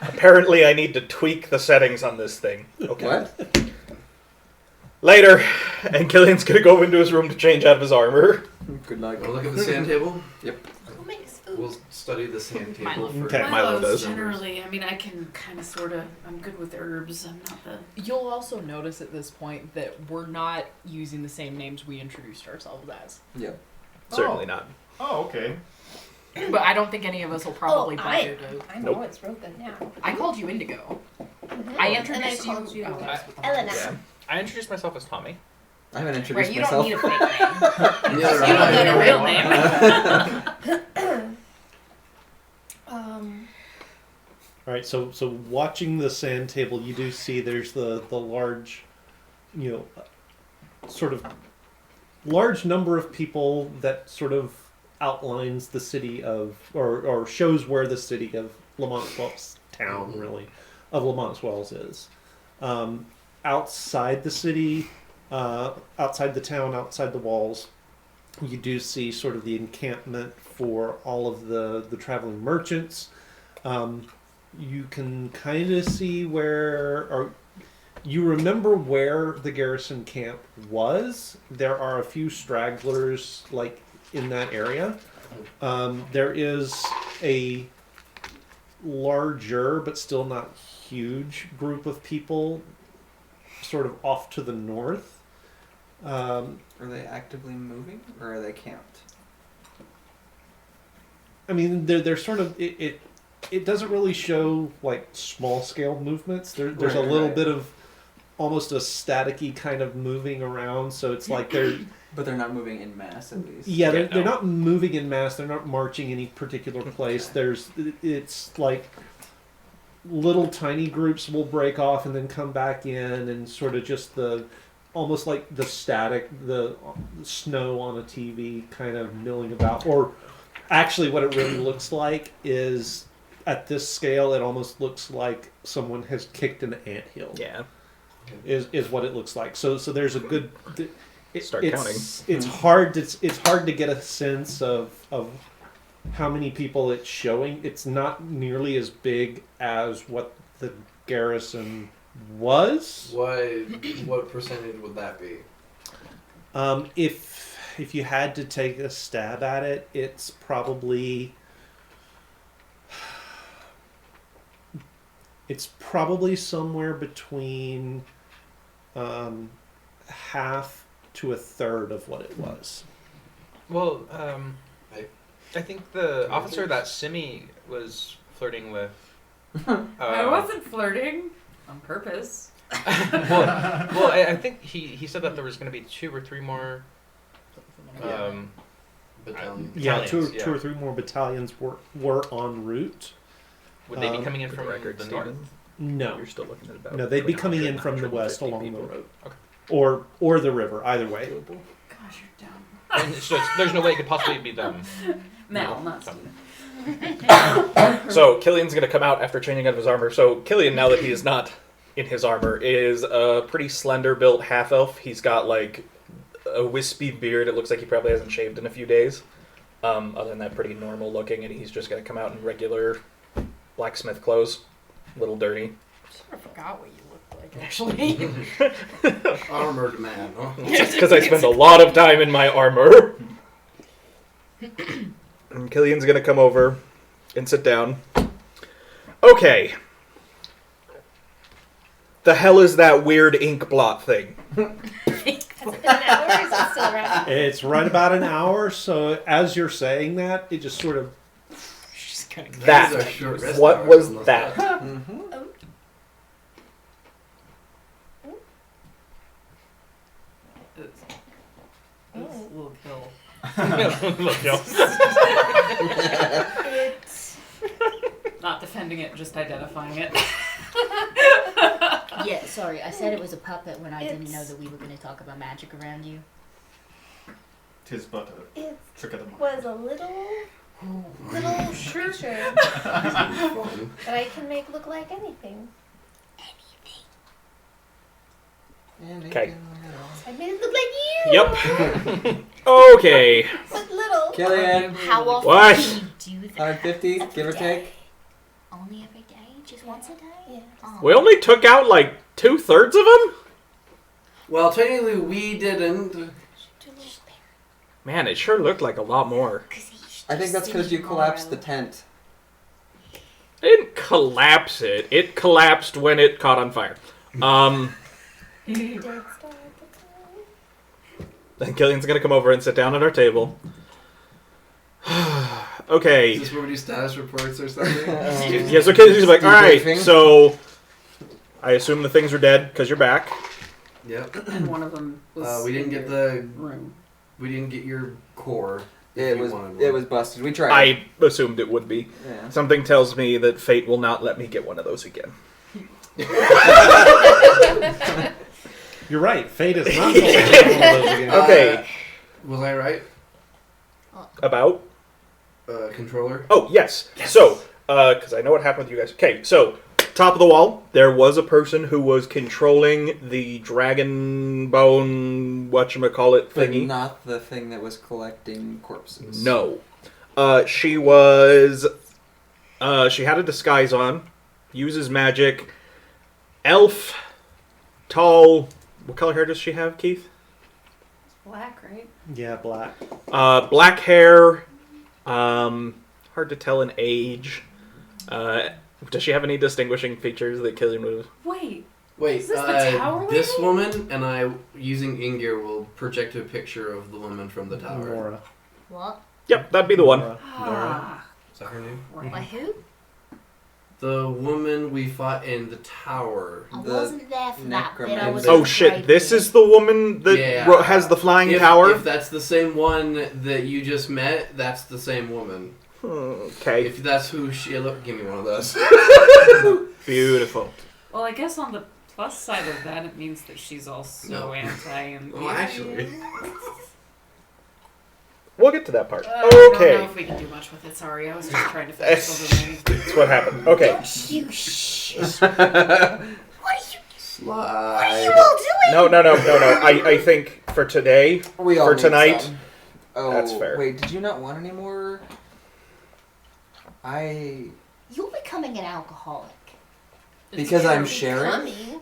Apparently, I need to tweak the settings on this thing. Okay. What? Later, and Killian's gonna go into his room to change out of his armor. Good luck. Wanna look at the sand table? Who makes food? We'll study the sand table Milo. for Okay. Milo does. Generally, I mean, I can kind of, sort of, I'm good with herbs. I'm not the... You'll also notice at this point that we're not using the same names we introduced ourselves as. Yep. Certainly not. Oh, okay. But I don't think any of us will probably bother to. I know Nope. it's real good now. I called you Indigo. Mhm. I And introduced I called you. you Oh, Elena. Yeah. I introduced myself as Tommy. I haven't introduced Right, you myself. don't need a fake name. Neither You don't need a real name. All right, so watching the sand table, you do see there's the large, sort of large number of people that sort of outlines the city of, or shows where the city of Lamont Wells town really of Lamont Wells is. Outside the city, outside the town, outside the walls, you do see sort of the encampment for all of the traveling merchants. You can kind of see or you remember where the garrison camp was. There are a few stragglers like in that area. There is a larger but still not huge group of people sort of off to the north. Are they actively moving or are they camped? I mean, they're sort of it doesn't really show like small scale movements. There's a Right, little right. bit of almost a staticky kind of moving around. So it's like they're But they're not moving in mass at least. yeah they're, Yeah, no. they're not moving in mass. They're not marching any particular place. It's like little tiny groups will break off and then come back in and sort of just the almost like the static the snow on a TV kind of milling about. Or actually, what it really looks like is, at this scale, it almost looks like someone has kicked an anthill. Yeah. Is what it looks like. So there's a good. Start It's hard to get a sense of how many people it's showing. It's not nearly as big as what the garrison was. What percentage would that be? If you had to take a stab at it, it's probably somewhere between half to a third of what it was. Well, I think the officer that Simi was flirting with. I wasn't flirting on purpose. well, I think he said that there was going to be 2 or 3 more. Battalion. Yeah, two Battalions, or three more battalions were en route. Would they be coming in For from the record, the Stephen, north? No, you're still looking at about. no, they'd be between coming in 100 from the and west 150 along the people. road, or the river. Either way. Gosh, you're dumb. And so there's no way it could possibly be them. Mel, No. not Steven. So Killian's gonna come out after changing out of his armor. So Killian, now that he is not in his armor, is a pretty slender built half elf. He's got like a wispy beard. It looks like he probably hasn't shaved in a few days. Other than that, pretty normal looking, and he's just gonna come out in regular blacksmith clothes, a little dirty. I forgot what you looked like actually. Armored man, huh? Just because I spend a lot of time in my armor. And Killian's gonna come over and sit down. Okay. The hell is that weird ink blot thing? Has it been an hour or is it still around? It's right about an hour. So as you're saying that, it just sort of She's gonna These are That. short rest What hours was unless that? Mm-hmm. It's Oh. a little kill. It's Not defending it, just identifying it. Yeah, sorry, I said it was a puppet when I didn't It's- know that we were going to talk about magic around you. Tis but a it trick of the mind. was a little creature that I can make look like anything. Okay. I made it look like you. Yep. Okay. But little. Killian, How often What? do you do that? 150, give or take. Only every day? Just once a day? Yeah. Oh. We only took out like 2/3 of them? Well, technically we didn't. Man, it sure looked like a lot more. I think that's because you collapsed the tent. I didn't collapse it. It collapsed when it caught on fire. Then Killian's gonna come over and sit down at our table. Okay. Is this where we do status reports or something? Yeah, so Killian's like, alright, so I assume the things are dead because you're back. Yep. And one of them was We didn't in get your the. room. We didn't get your core. It was busted. We tried. I assumed it would be. Yeah. Something tells me that fate will not let me get one of those again. You're right. Fate is not going to take one of those again. Okay. Was I right? About? Controller? Oh, yes. So, because I know what happened with you guys. Okay, so, top of the wall, there was a person who was controlling the dragon bone, whatchamacallit But thingy. not the thing that was collecting corpses. No. She was... she had a disguise on, uses magic, elf, tall... What color hair does she have, Keith? Black, right? Yeah, black. Black hair, hard to tell an age. Does she have any distinguishing features that Killian would... Wait. Wait, Is this the tower this lady? woman and I, using Ingir, will project a picture of the woman from the tower. Nora. What? Yep, that'd be the one. Nora. Ah. Is that her name? Why who? The woman we fought in the tower. I The wasn't there for that bit. I was Oh shit, this is the woman that Yeah. has the flying If, tower? if that's the same one that you just met, that's the same woman. Okay. If that's who she look, give me one of those. Beautiful. Well, I guess on the plus side of that, it means that she's also No. anti and. Well, actually. We'll get to that part. I don't know Okay. if we can do much with it. Sorry, I was just trying to finish Silvermane. That's what happened. Okay. You shh. Slide. all doing? No. I think for today, We all for need tonight, some. Oh, that's fair. Wait, did you not want any more? You're becoming an alcoholic. Because I'm You're sharing? becoming.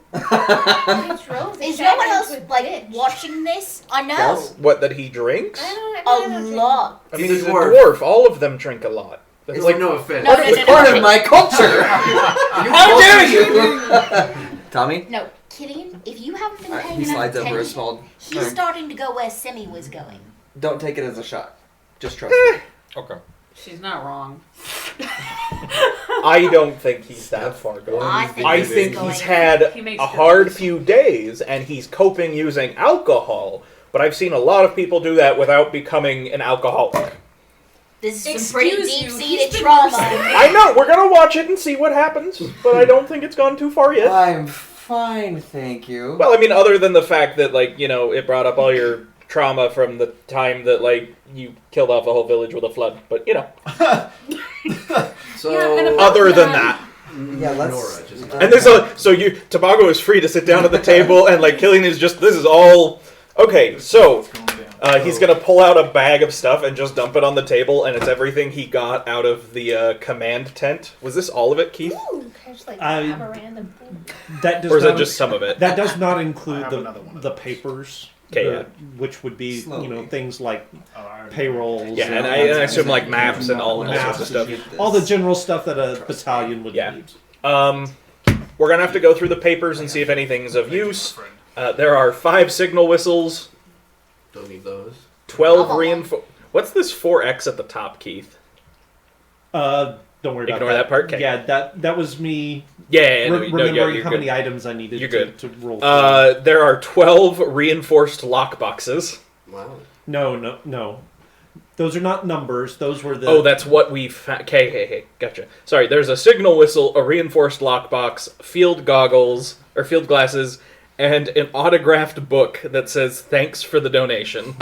Is Is no one else like watching this? I know. Yes. what, that he drinks? A lot. I mean, He's he's a a dwarf. dwarf. All of them drink a lot. That's It's like, like no offense. No, It's part of my culture. How dare you? Tommy? No, Killian, if you haven't been paying He enough slides over a attention, small. he's starting to go where Semi was going. Don't take it as a shot. Just trust me. Okay. She's not wrong. I don't think he's that far gone. I think I this is think going- he's had He makes a good hard points. few days, and he's coping using alcohol. But I've seen a lot of people do that without becoming an alcoholic. This is some pretty Excuse you, deep-seated he's been trauma. worse than me. I know, we're gonna watch it and see what happens, but I don't think it's gone too far yet. I'm fine, thank you. Well, I mean, other than the fact that, like, you know, it brought up all your trauma from the time that, like, you killed off a whole village with a flood. But, you know, So, Yeah, and about other than that. Yeah, let's. Nora, just And there's so Tobago is free to sit down at the table, and, like, Killian is just, this is all... Okay, so... he's gonna pull out a bag of stuff and just dump it on the table, and it's everything he got out of the command tent. Was this all of it, Keith? Ooh, can I just like I- have a random That does Or is not it just some of it? That does not I include have another one. the papers, Okay, the- yeah. which would be Slowly. things like Oh, I already- payrolls. Yeah, and I assume, like, maps and all sorts of stuff. all the general stuff that a battalion would Yeah. need. We're gonna have to go through the papers and see if anything's of use. There are 5 signal whistles, don't need those. 12 reinforced... What's this 4X at the top, Keith? Don't worry about Ignore that part? 'Kay. Yeah, that was me Yeah, no, remembering you're how good. many items I needed You're good. to roll. There are 12 reinforced lockboxes. Wow. No. Those are not numbers. Those were the. Oh, that's what we found. Okay, gotcha. Sorry, there's a signal whistle, a reinforced lockbox, field goggles, or field glasses, and an autographed book that says, "Thanks for the donation."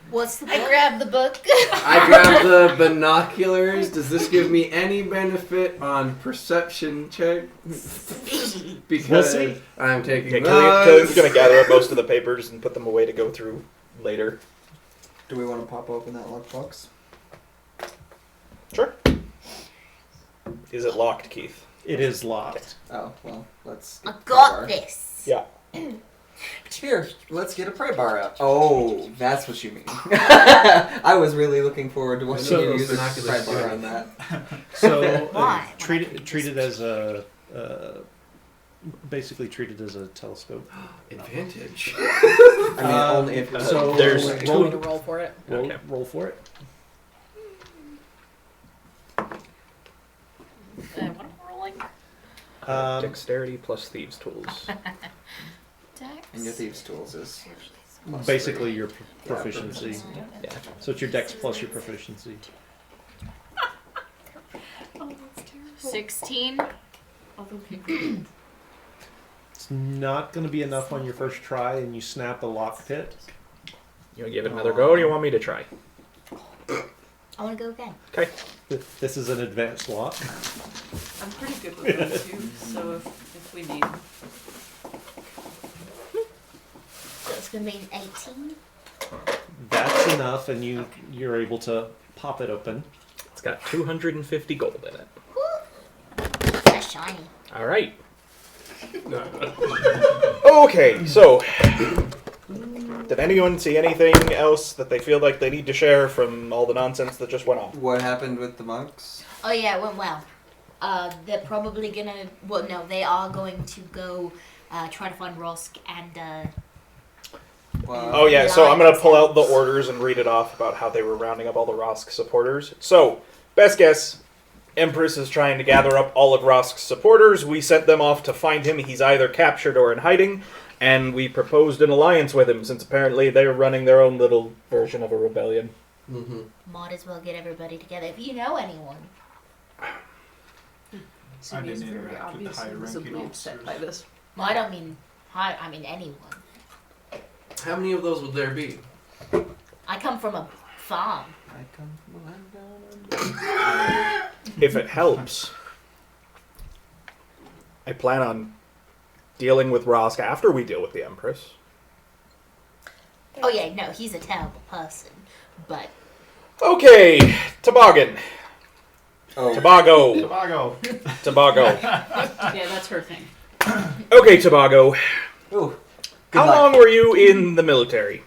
What's the I book? grabbed the book. I grabbed the binoculars. Does this give me any benefit on perception check? Because We'll see. I'm taking Okay, those. Killian's gonna gather up most of the papers and put them away to go through later. Do we want to pop open that lockbox? Sure. Is it locked, Keith? It is locked. Oh, well, let's. I get got our- this. Yeah. Here, let's get a pry bar out. Oh, that's what you mean. I was really looking forward to watching So- you use a pry binoculars bar do on that. So Why? treat it as a basically treat it as a telescope. Advantage. I mean, only if So There's Want me roll, to roll for it? Okay. roll for it. What am I rolling? Dexterity plus thieves' tools. Dex. and your thieves' tools is Basically your proficiency. Yeah. So it's your dex plus your proficiency. Oh, that's terrible. 16. Although people It's not going to be enough on your first try, and you snap the lock pit. You want to give it another go, or do you want me to try? I want to go again. Okay. This is an advanced lock. I'm pretty good with those too, so if we need. So it's going to be an 18. That's enough, and you're able to pop it open. It's got 250 gold in it. That's shiny. All right. Okay, so did anyone see anything else that they feel like they need to share from all the nonsense that just went on? what happened with the monks. Oh yeah, it went well. They're probably gonna. Well, no, they are going to go try to find Rosk and. Well, Oh yeah, so I'm gonna pull out the orders and read it off about how they were rounding up all the Rosk supporters. So, best guess, Empress is trying to gather up all of Rosk's supporters. We sent them off to find him. He's either captured or in hiding, and we proposed an alliance with him since apparently they're running their own little version of a rebellion. Mm-hmm. Might as well get everybody together if you know anyone. Sumi is didn't very interact with the obviously higher visibly ranking upset officers. by this. Well, I don't mean I mean anyone. How many of those would there be? I come from a farm. I come from the land down under. If it helps, I plan on dealing with Rosk after we deal with the Empress. Oh yeah, no, he's a terrible person, but Okay, Toboggan. Oh, Tobago. Tobago. Tobago. Yeah, that's her thing. Okay, Tobago. ooh. Good How luck. long were you in the military?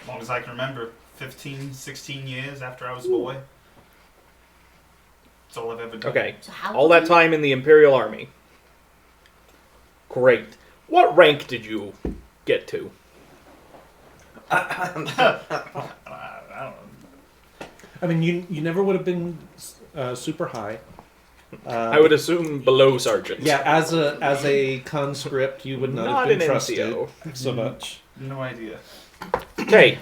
As long as I can remember, 15, 16 years after I was a boy. That's all I've ever done. Okay. so how All that time in the Imperial Army. Great. What rank did you get to? I don't know. I mean, you never would have been super high. I would assume below sergeant. Yeah, as a conscript, you would not Not have been an trusted NCO. so much. No idea. Okay.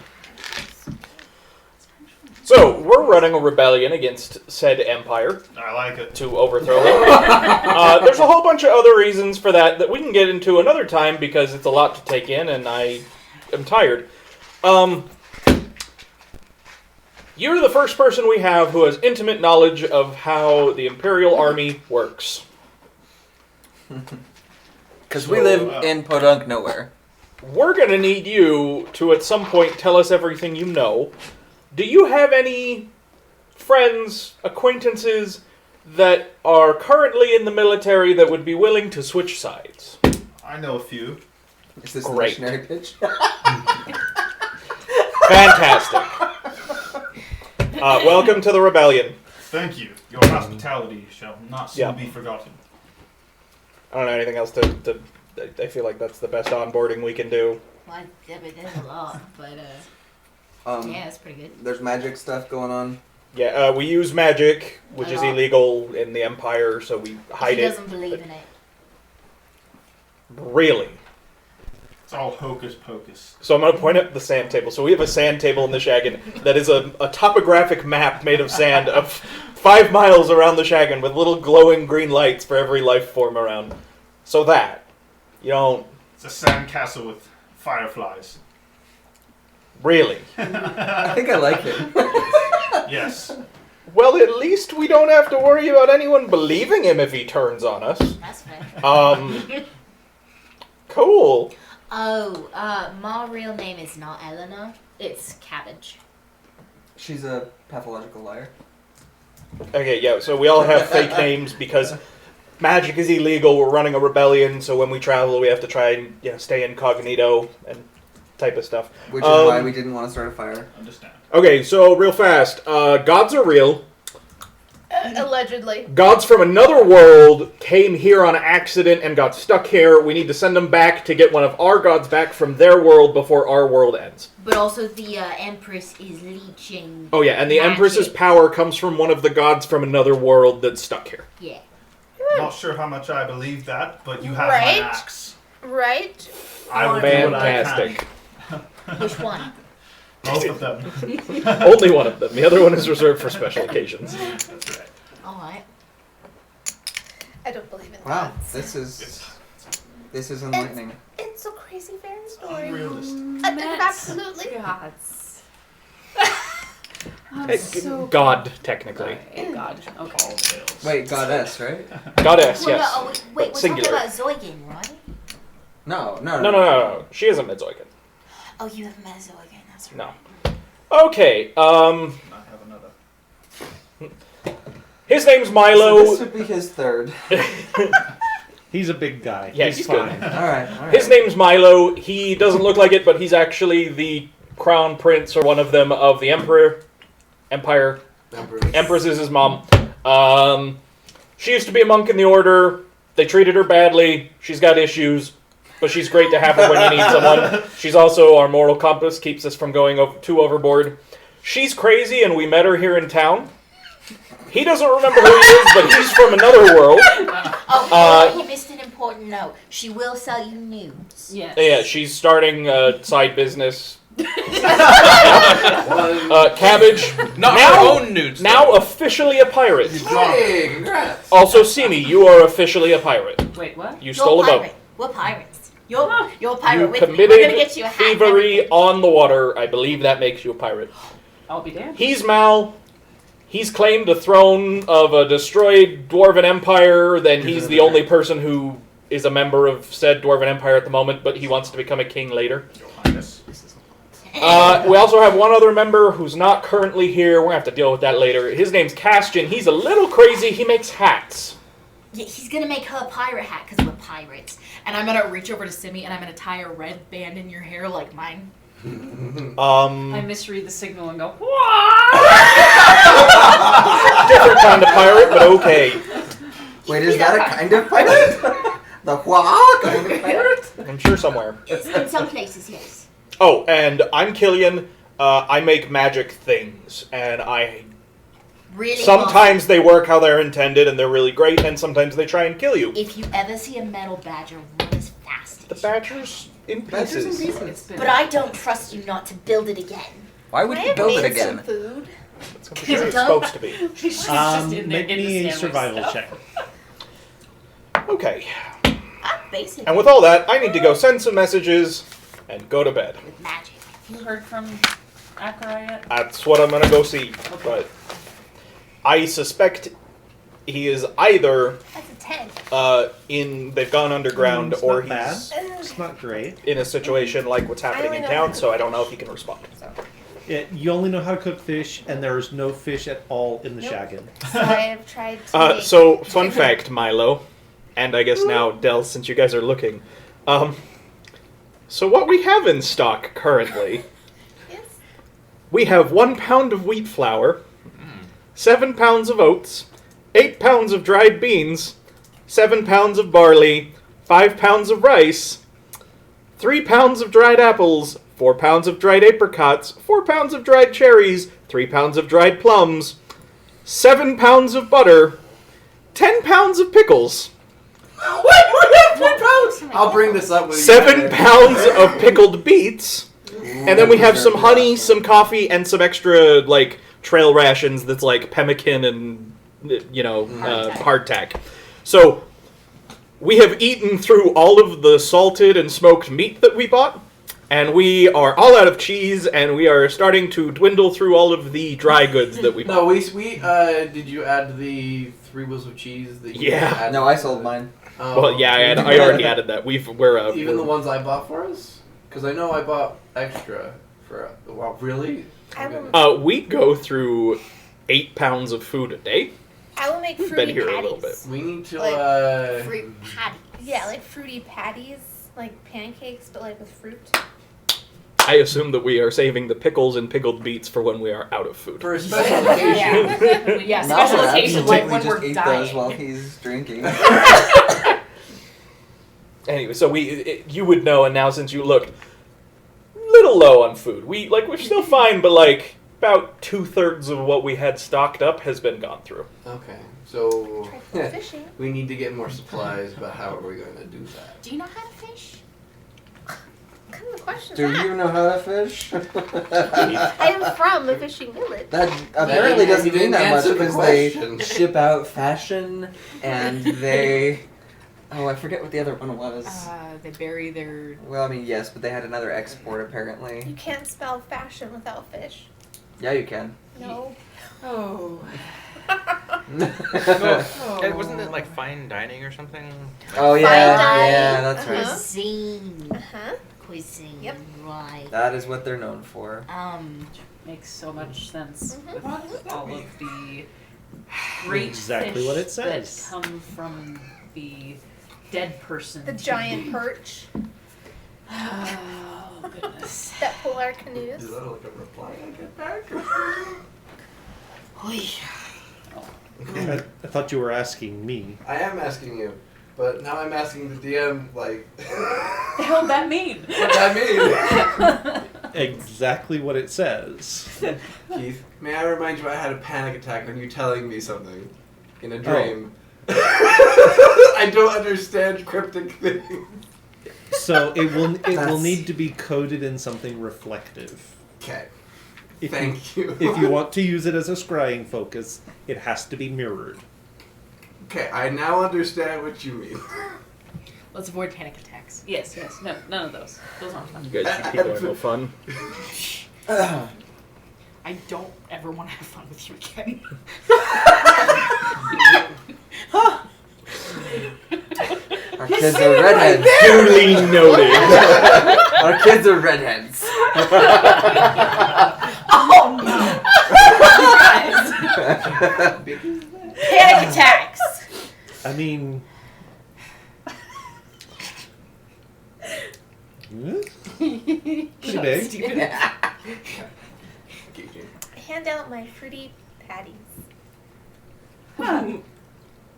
So, we're running a rebellion against said empire I like it. to overthrow it. There's a whole bunch of other reasons for that we can get into another time because it's a lot to take in and I am tired. You're the first person we have who has intimate knowledge of how the Imperial Army works. Because we So, live in Podunk nowhere. We're going to need you to at some point tell us everything you know. Do you have any friends, acquaintances that are currently in the military that would be willing to switch sides? I know a few. Is this Great. the missionary pitch? Fantastic. Welcome to the rebellion. Thank you. Your hospitality shall not soon Yeah. be forgotten. I don't know anything else to I feel like that's the best onboarding we can do. Well, yeah, but there's a lot, but yeah, it's pretty good. There's magic stuff going on. Yeah, we use magic, which A is lot. illegal in the Empire, so we hide He it. doesn't believe in it. Really? It's all hocus pocus. So I'm going to point at the sand table. So we have a sand table in the Shagan that is a topographic map made of sand of 5 miles around the Shagan with little glowing green lights for every life form around. So that, you don't It's a sand castle with fireflies. really. I think I like it. Yes. Well, at least we don't have to worry about anyone believing him if he turns on us. That's fair. Cool. Oh, my real name is not Eleanor. It's Cabbage. She's a pathological liar. Okay, yeah, so we all have fake names because magic is illegal. We're running a rebellion, so when we travel, we have to try and stay incognito and type of stuff. Which is why we didn't want to start a fire. Understand. Okay, so real fast. Gods are real. Allegedly. Gods from another world came here on accident and got stuck here. We need to send them back to get one of our gods back from their world before our world ends. But also the Empress is leeching. Oh yeah, and the magic. Empress's power comes from one of the gods from another world that's stuck here. Yeah. Not sure how much I believe that, but you have Right. my axe. Right? I will do what I Fantastic. can. Which one? Both of them. Only one of them. The other one is reserved for special occasions. That's right. Alright. I don't believe in Wow, gods. this is enlightening. It's a crazy fairy story. Unrealistic. Absolutely. Gods. God, technically. God. Okay. All tales. Wait, goddess, right? Goddess, Well, yes. no, wait, we're Singular. talking about Zoigan, right? No. No. She isn't Midzoican. Oh, you have met Zoigan, that's right. No. Okay, I have another. his name's So Milo. this would be his third. He's a big guy. Yeah, he's he's fine. good. All right. His name's Milo. He doesn't look like it, but he's actually the crown prince or one of them of the Empire. Empress is his mom. She used to be a monk in the order. They treated her badly. She's got issues, but she's great to have her when you need someone. She's also our moral compass, keeps us from going too overboard. She's crazy, and we met her here in town. He doesn't remember who he is, but he's from another world. Oh, he missed an important note. She will sell you nudes. Yes. Yeah, she's starting a side business. Cabbage. Not now, her own nudes. Now officially a pirate. Hey, congrats. Also, Simi, you are officially a pirate. Wait, what? You stole a boat. pirate. We're pirates. You're a pirate You with me. We're committed gonna get you a hat. and thievery everything. on the water. I believe that makes you a pirate. I'll be damned. He's Mal. He's claimed the throne of a destroyed Dwarven Empire. Then he's the only person who is a member of said Dwarven Empire at the moment, but he wants to become a king later. Your Highness. We also have one other member who's not currently here. We're going to have to deal with that later. His name's Castian. He's a little crazy. He makes hats. Yeah, he's gonna make her a pirate hat because we're pirates. And I'm gonna reach over to Simi and I'm gonna tie a red band in your hair like mine. I misread the signal and go, Different kind of pirate, but okay. Wait, is that a kind of pirate? The wha kind of pirate? I'm sure somewhere. In some places, yes. Oh, and I'm Killian. I make magic things, and Really. sometimes they work how they're intended, and they're really great, and sometimes they try and kill you. If you ever see a metal badger, run as fast The as badger's in Badgers and pieces. pieces. It's been But I don't trust you not to build it again. Why would I you have build it made some again? food. That's what it's supposed to be. She's just in there Make getting me the a sandwich survival stuff. check. Okay. I'm basically And with all that, I need to go send some messages and go to bed. with magic. You heard from Akarai yet? That's what I'm gonna go see. But I suspect he is either That's a 10. they've gone underground, It's or not he's It's not great. in a situation like what's happening only in know town, how to so I don't know if he can respond. You only know how to cook fish, and there is no fish at all in the Nope. shaggin. So I have tried to make... So, fun fact, Milo, and I guess now Del, since you guys are looking. So what we have in stock currently, Yes. we have 1 pound of wheat flour, 7 pounds of oats, 8 pounds of dried beans, 7 pounds of barley, 5 pounds of rice, 3 pounds of dried apples, 4 pounds of dried apricots, 4 pounds of dried cherries, 3 pounds of dried plums, 7 pounds of butter, 10 pounds of pickles, What? We have 10 pounds! I'll bring this up with you. 7 pounds of pickled beets, and then we have some honey, some coffee, and some extra, like, trail rations that's like pemmican and, hardtack. So, we have eaten through all of the salted and smoked meat that we bought, and we are all out of cheese, and we are starting to dwindle through all of the dry goods that we bought. No, we did you add the 3 wheels of cheese that you Yeah. added? No, I sold mine. Well, yeah, I already added that. We're Even the ones I bought for us? Because I know I bought extra for... Wow, really? I will... we go through 8 pounds of food a day. I will make We've fruity been here a patties. little bit. We need to, Like, Fruit patties. Yeah, like fruity patties, like pancakes, but like with fruit. I assume that we are saving the pickles and pickled beets for when we are out of food. for a special occasion. Yeah, Not special perhaps, occasion, we like when just we're eat dying. those while he's drinking. Anyway, so you would know, and now since you looked little low on food, we're still fine, but like about 2/3 of what we had stocked up has been gone through. Okay, so Try fishing. we need to get more supplies, but how are we going to do that? Do you know how to fish? What kind of question Do is that? you know how to fish? I am from a fishing village. That apparently That doesn't you mean didn't that much answer the because they question. ship out fashion and they. Oh, I forget what the other one was. They bury their. Well, I mean, yes, but they had another export apparently. You can't spell fashion without fish. Yeah, you can. No. Oh. Wasn't it like fine dining or something? Oh Fine yeah, dining. yeah, that's right. Cuisine. Uh-huh. Cuisine. Yep. Right. That is what they're known for. Makes so much sense Mhm. with all of the great Exactly fish what it says. that come from the dead person. The giant perch Oh goodness. that pull our canoes. Is that like a reply I get back? I thought you were asking me. I am asking you, but now I'm asking the DM, like, What the hell that mean? what that Exactly what it says. mean? Keith, may I remind you I had a panic attack on you telling me something in a dream. I don't understand cryptic things. So it will That's- need to be coded in something reflective. Okay, If thank you. If you want to use it as a scrying focus, it has to be mirrored. Okay, I now understand what you mean. Let's avoid panic attacks. Yes, no, none of those. Those aren't fun. You guys people are no fun. I don't ever want to have fun with you again. Our kids are redheads. Duly noted. Our kids are redheads. Oh no! Panic attacks. I mean, pretty big. Stupid. I hand out my fruity patties.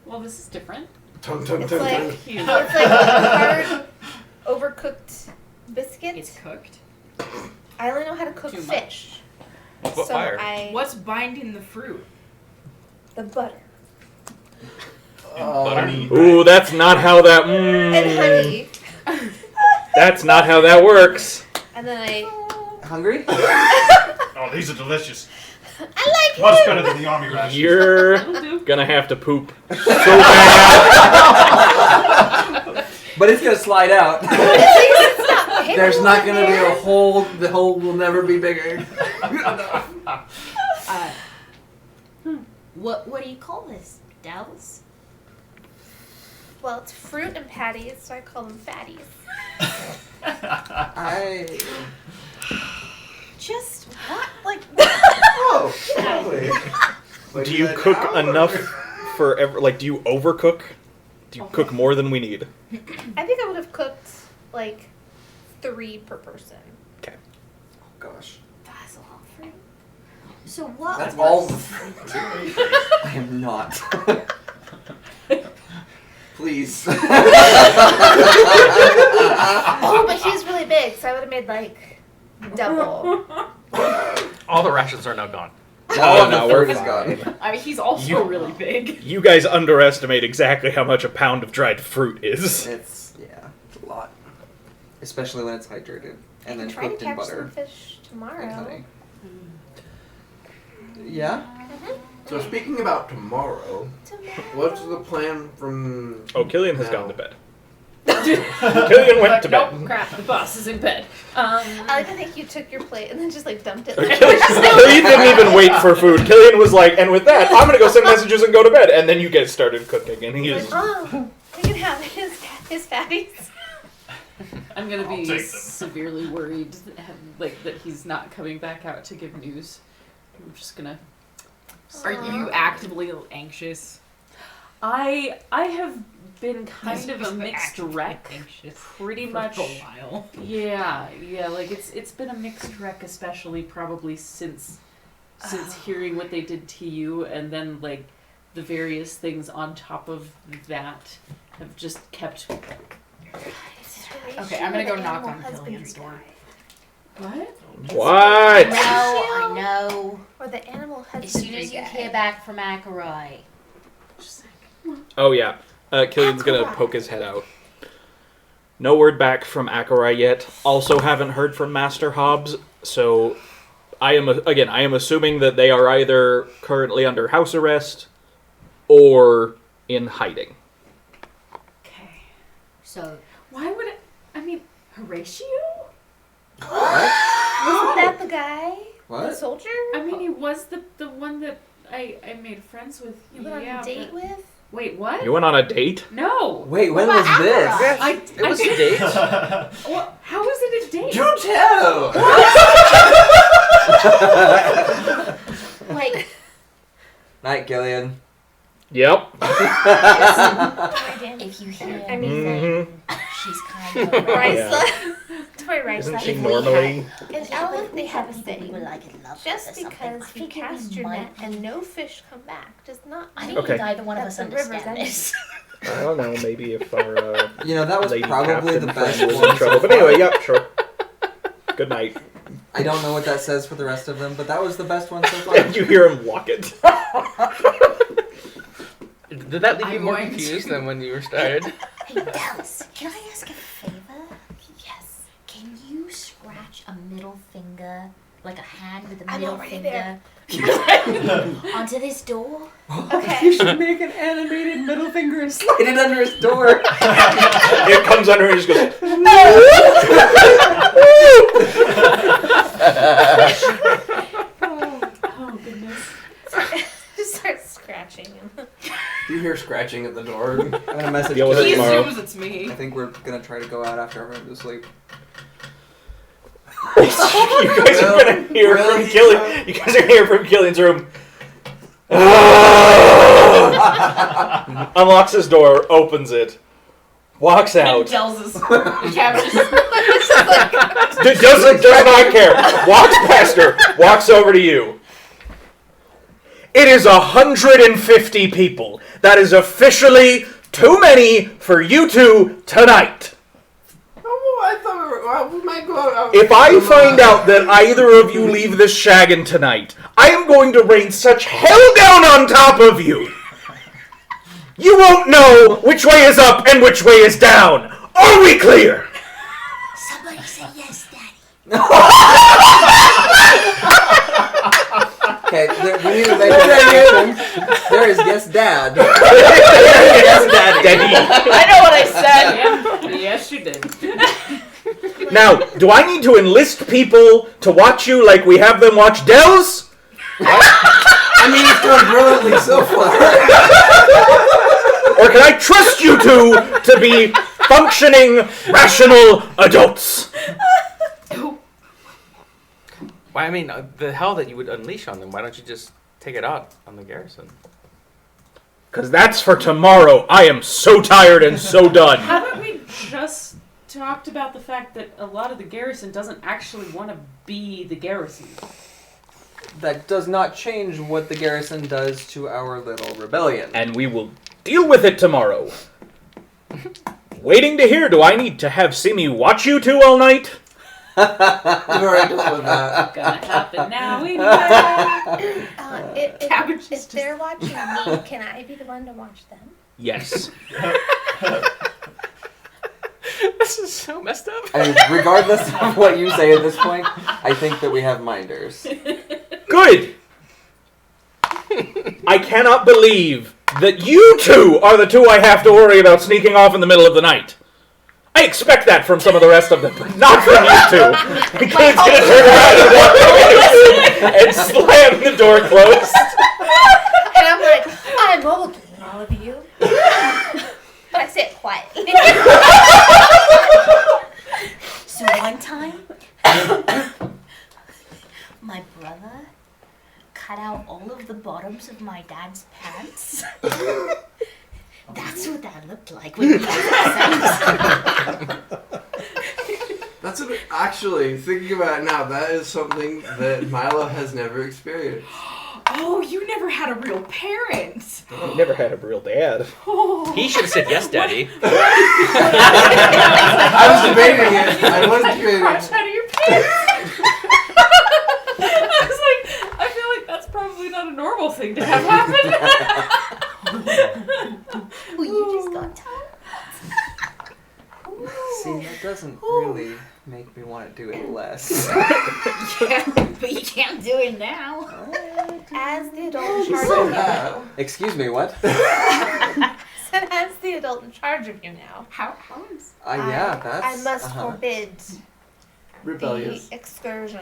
Well, this is different. Dun, dun, It's dun, like dun. it's like hard, overcooked biscuits. It's cooked. I only know how to cook Too much. fish, What so fire? What's binding the fruit? the butter Honey. Ooh, that's not how that. and honey, That's not how that works. and then I Hungry? Oh, these are delicious. like Much him. better than the army rations. You're That'll do. gonna have to poop so bad. But it's gonna slide out. There's not gonna be a hole. The hole will never be bigger. What do you call this? Dells? Well, it's fruit and patties, so I call them fatties. I. Just what? Like Oh, lovely. Like Do you that cook now, enough or- for like? Do you overcook? Do you cook more than we need? I think I would have cooked like 3 per person. Gosh. That's a lot of fruit. So what? That's was- all the fruit. I am not. Please. Oh, but he's really big, so I would have made like double. All the rations are now gone. All no, the we're fruit is fine. gone. I mean, he's also You- really big. You guys underestimate exactly how much a pound of dried fruit is. It's a lot, especially when it's hydrated and then Try to cooked in catch butter some fish and tomorrow. honey. Yeah. So speaking about tomorrow, what's the plan from? Oh, Killian has now? gone to bed. Killian went to bed. Nope, crap, the boss is in bed. I like to think you took your plate and then just like dumped it. Killian didn't even wait for food. Killian was like, and with that, I'm gonna go send messages and go to bed. And then you guys started cooking, and he Like, is. oh, we can have his fatties. I'm gonna I'll be take them. severely worried, like that he's not coming back out to give news. I'm just gonna Are you actively anxious? I have been kind of a Just mixed actively wreck. Anxious Pretty for much. a while. Yeah, like it's been a mixed wreck, especially probably since hearing what they did to you, and then like the various things on top of that have just kept. Okay, I'm gonna go knock on Killian's door. What? What? No, I know. Or the animal As husbandry soon as you guy. hear back from Akarai. Oh yeah. Killian's gonna poke his head out. No word back from Akarai yet. Also haven't heard from Master Hobbs, so I am assuming that they are either currently under house arrest or in hiding. Okay. So, Why would it? I mean, Horatio? Wasn't that the guy? The What? soldier? I mean, he was the one that I made friends with. You went on a date with? Wait, what? You went on a date? No. Wait, when What was about this? Akarai? It was a date. Well, how is it a date? Do tell! Like, Night, Gillian. Yep. if you hear I mean, Mm-hmm. she's kind of a Risa. Toy Risa. Isn't she If we normally? In Owlith, they have a people we thing. were like in love Just with or something, because I you figure cast we your might net be- and no fish come back does not I mean don't Okay. think either one of us that the river's understand ending. this. I don't know. Maybe if our You know, that was lady probably captain the best friend was one in trouble. so But anyway, far. yep, sure. Good night. I don't know what that says for the rest of them, but that was the best one so far. You hear him walk it. Did that leave you I'm more going to- confused than when you were started? Hey, Dallas, can I ask a favor? Yes. Can you scratch a middle finger, like a hand with a I'm middle already finger, onto this door? Okay. You should make an animated middle finger and slide it under his door. It comes under and he just goes. Oh goodness. Just start scratching him. You hear scratching at the door. I'm gonna message Deal with it He Gillian. tomorrow. assumes it's me. I think we're gonna try to go out after everyone goes to sleep. You guys are gonna hear from Really? Killian. You guys are hearing from Killian's room. Unlocks his door, opens it, walks And out. tells us captures. Does not care. Walks past her. Walks over to you. It is 150 people. That is officially too many for you two tonight. Oh, I thought we might go out. If I find out that either of you leave this shaggin' tonight, I am going to rain such hell down on top of you. You won't know which way is up and which way is down. Are we clear? Somebody say yes, Daddy. Okay, we need to make a distinction. There is yes, Dad. Yes, Daddy. I know what I said. Yeah, yes, you did. Now, do I need to enlist people to watch you like we have them watch Dells? I mean, it's going brilliantly so far. Or can I trust you two to be functioning, rational adults? Why? I mean, the hell that you would unleash on them. Why don't you just take it out on the garrison? Because that's for tomorrow. I am so tired and so done. Haven't we just talked about the fact that a lot of the garrison doesn't actually want to be the garrison? That does not change what the garrison does to our little rebellion. And we will deal with it tomorrow. Waiting to hear, do I need to have Simi watch you two all night? We've already dealt with that. Gonna happen now anyway. If they're watching me, can I be the one to watch them? Yes. This is so messed up. I mean, regardless of what you say at this point, I think that we have minders. Good. I cannot believe that you two are the two I have to worry about sneaking off in the middle of the night. I expect that from some of the rest of them, but not from you two. Because it's gonna turn around and walk away and slam the door closed. And I'm like, I'm older than all of you. But I say it quietly. So one time, my brother cut out all of the bottoms of my dad's pants? That's what that looked like when you had sex. That's actually, thinking about it now, that is something that Milo has never experienced. Oh, you never had a real parent. You never had a real dad. Oh. He should have said yes, Daddy. I was debating it. I was debating Crush it. out of your pants. I was like, I feel like that's probably not a normal thing to have happen. Oh, you just got told. See, that doesn't really make me want to do it less. Yeah, but you can't do it now. As the adult in She charge said of you. that. Excuse me, what? Said as the adult in charge of you now. How is? Yeah, that's. I must forbid Rebellious. the excursion.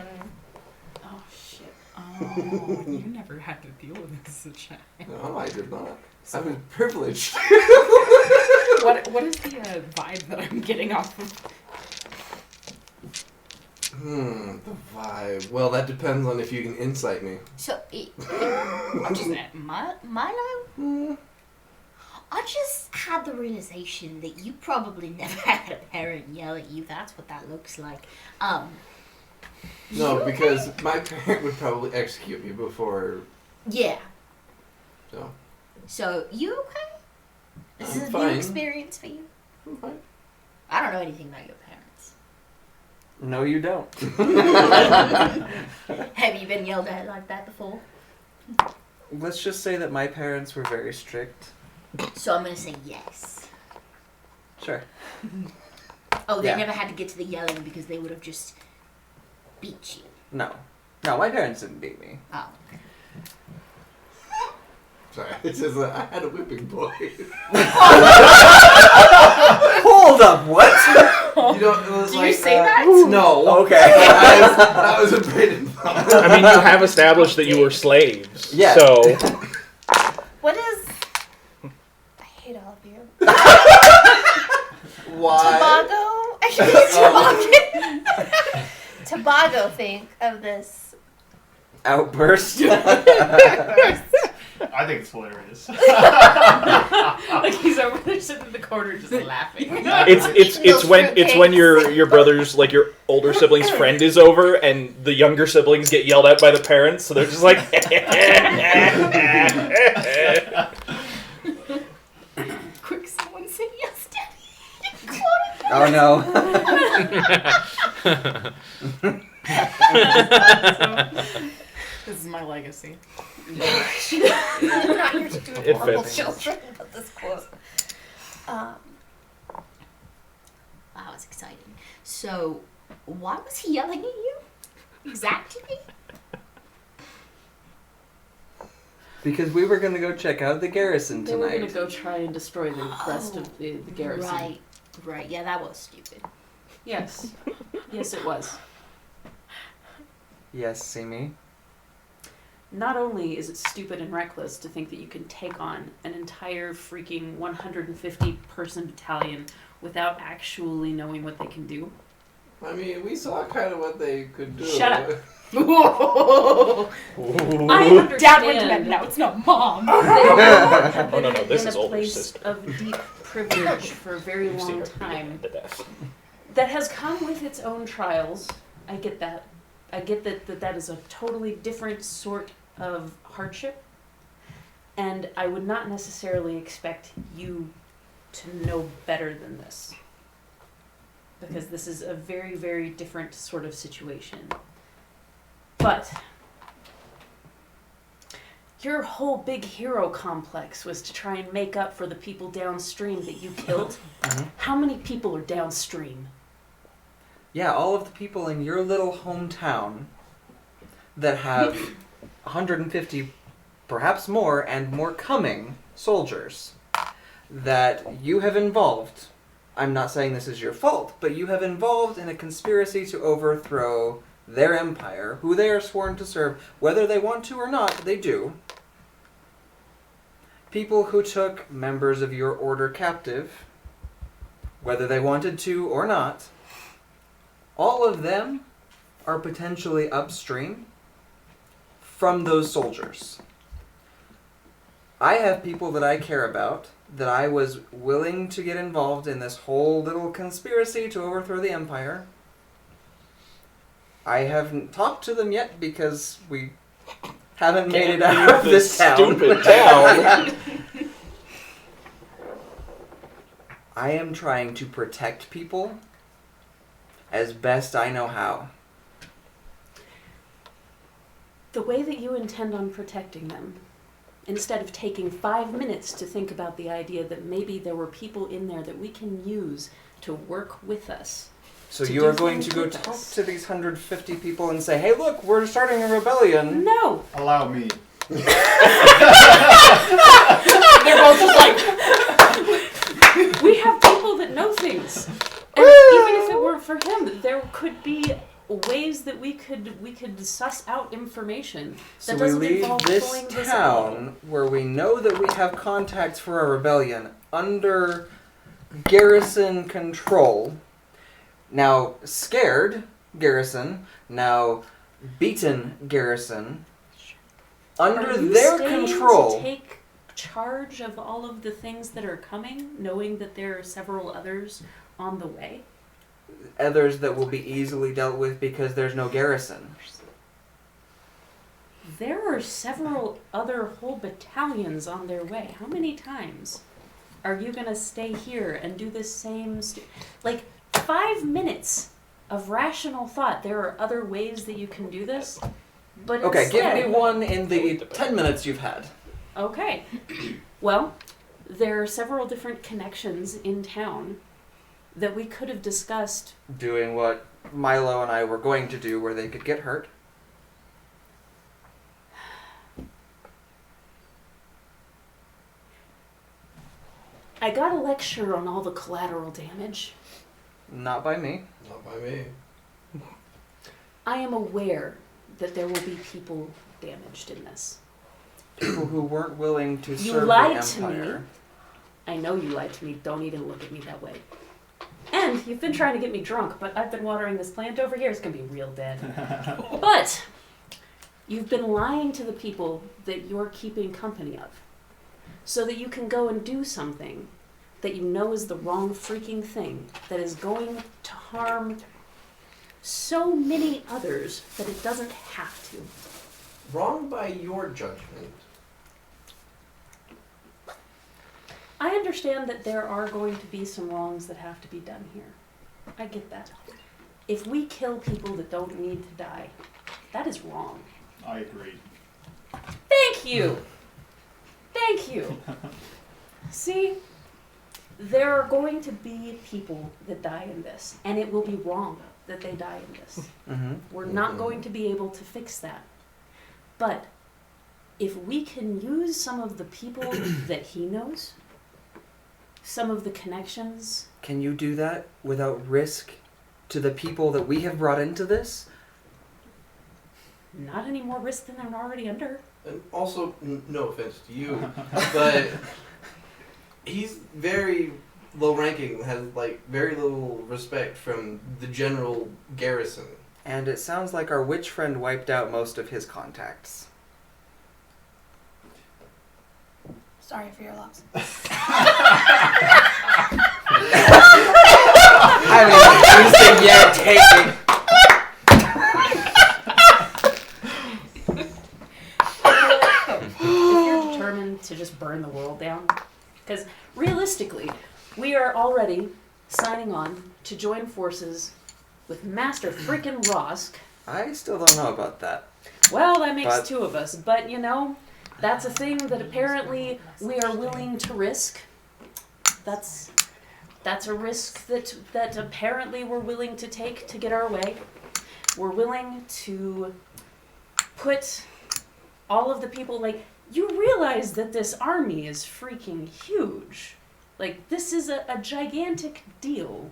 Oh shit. Oh, you never had to deal with this as a child. No, I did not. I was privileged. What is the vibe that I'm getting off of? The vibe. Well, that depends on if you can insight me. So, I'm just Milo? I just had the realization that you probably never had a parent yell at you. That's what that looks like. No, because my parent would probably execute me before. Yeah. So. So, you okay? This I'm is a fine. new experience for you. I'm fine. I don't know anything about your parents. No, you don't. Have you been yelled at like that before? Let's just say that my parents were very strict. So I'm gonna say yes. Sure. Oh, they Yeah. never had to get to the yelling because they would have just beat you. No. No, my parents didn't beat me. Oh. Sorry, it's just that I had a whipping boy. Hold up, what? You know, it was Do like, you say that? No. Okay. that was a bit. I mean, you have established that you were slaves. Yeah. So, What is... I hate all of you. Why? Tobago? Tobago think of this. Outburst. I think it's hilarious. Like he's over there sitting in the corner just laughing. it's when your brother's, like, your older sibling's friend is over and the younger siblings get yelled at by the parents, so they're just like Quick, someone say yes, Daddy. Oh no. This is my legacy. I'm not here to do It horrible fits. children, but this quote. Wow, it's exciting. So, why was he yelling at you? Exactly? Because we were gonna go check out the garrison They were tonight. gonna go try and destroy the rest of the garrison. Right. Yeah, that was stupid. Yes. Yes, it was. Yes, see me. Not only is it stupid and reckless to think that you can take on an entire freaking 150 person battalion without actually knowing what they can do. I mean, we saw kind of what they could do. Shut up. Whoa. I understand. Dad went to bed. Now it's not Mom. They have Oh, no, been this in is a older place sister. of deep privilege for a very You've seen long her time. to death. That has come with its own trials. I get that. I get that is a totally different sort of hardship. And I would not necessarily expect you to know better than this. Because this is a very, very different sort of situation. But your whole big hero complex was to try and make up for the people downstream that you killed. How many people are downstream? Yeah, all of the people in your little hometown that have 150, perhaps more, and more coming soldiers that you have involved. I'm not saying this is your fault, but you have involved in a conspiracy to overthrow their empire, who they are sworn to serve, whether they want to or not, they do. People who took members of your order captive, whether they wanted to or not, all of them are potentially upstream, from those soldiers. I have people that I care about, that I was willing to get involved in this whole little conspiracy to overthrow the Empire. I haven't talked to them yet because we haven't made it out of this town. Stupid town. I am trying to protect people as best I know how. The way that you intend on protecting them, instead of taking 5 minutes to think about the idea that maybe there were people in there that we can use to work with us. So to you do are going things to go with talk us. to these 150 people and say, hey, look, we're starting a rebellion. No! Allow me. They're both just like, we have people that know things. And even if it weren't for him, there could be ways that we could suss out information So that we doesn't leave involve this pulling this town where we know that we have contacts for a rebellion under garrison control. Now scared garrison, now beaten garrison, under Are you their staying control. to take charge of all of the things that are coming, knowing that there are several others on the way? Others that will be easily dealt with because there's no garrison. There are several other whole battalions on their way. How many times are you gonna stay here and do the same like 5 minutes of rational thought? There are other ways that you can do this, but Okay, instead, give me one in the 10 minutes you've had. Okay. Well, there are several different connections in town that we could have discussed. Doing what Milo and I were going to do where they could get hurt. I got a lecture on all the collateral damage. Not by me. Not by me. I am aware that there will be people damaged in this. People who weren't willing to You serve lied the to me. Empire. I know you lied to me. Don't even look at me that way. And you've been trying to get me drunk, but I've been watering this plant over here. It's going to be real dead. But you've been lying to the people that you're keeping company of so that you can go and do something that you know is the wrong freaking thing that is going to harm so many others that it doesn't have to. Wrong by your judgment. I understand that there are going to be some wrongs that have to be done here. I get that. If we kill people that don't need to die, that is wrong. I agree. Thank you! Thank you! See, there are going to be people that die in this, and it will be wrong that they die in this. Mm-hmm. We're not going to be able to fix that. But if we can use some of the people that he knows, some of the connections. Can you do that without risk to the people that we have brought into this? Not any more risk than they're already under. And also, no offense to you, but he's very low ranking, has like very little respect from the general garrison. And it sounds like our witch friend wiped out most of his contacts. Sorry for your loss. I mean, you said yeah, take it. If you're determined to just burn the world down, because realistically, we are already signing on to join forces with Master freaking Rosk. I still don't know about that. Well, that makes But- two of us, but you know, that's a thing that apparently we are willing to risk. That's a risk that apparently we're willing to take to get our way. We're willing to put all of the people, like, you realize that this army is freaking huge. Like, this is a gigantic deal.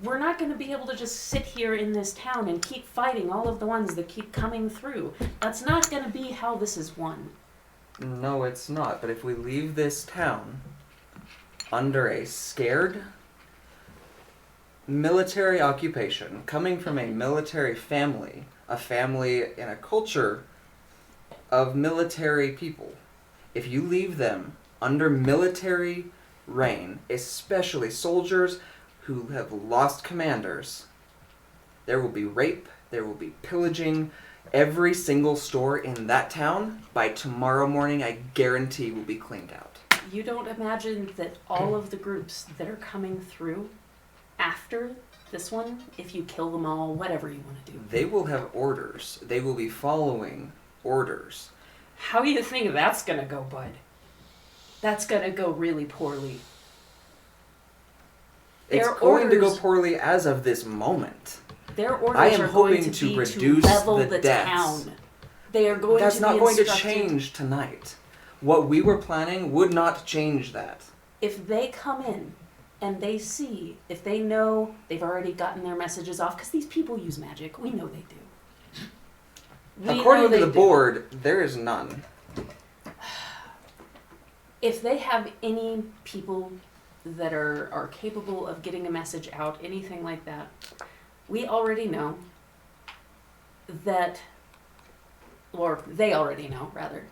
We're not going to be able to just sit here in this town and keep fighting all of the ones that keep coming through. That's not going to be how this is won. No, it's not. But if we leave this town under a scared military occupation, coming from a military family, a family in a culture of military people, if you leave them under military reign, especially soldiers who have lost commanders, there will be rape, there will be pillaging. Every single store in that town, by tomorrow morning, I guarantee will be cleaned out. You don't imagine that all of the groups that are coming through after this one, if you kill them all, whatever you want to do. They will have orders. They will be following orders. How do you think that's gonna go, bud? That's gonna go really poorly. It's Their going to go orders- poorly as of this moment. Their orders I am are going hoping to to be reduce to level the the deaths. town. They are going That's to not be going to instructed- change tonight. What we were planning would not change that. If they come in and they see, if they know they've already gotten their messages off, because these people use magic, we know they do. We According know to they the do. board, there is none. If they have any people that are capable of getting a message out, anything like that, we already know that, or they already know, rather,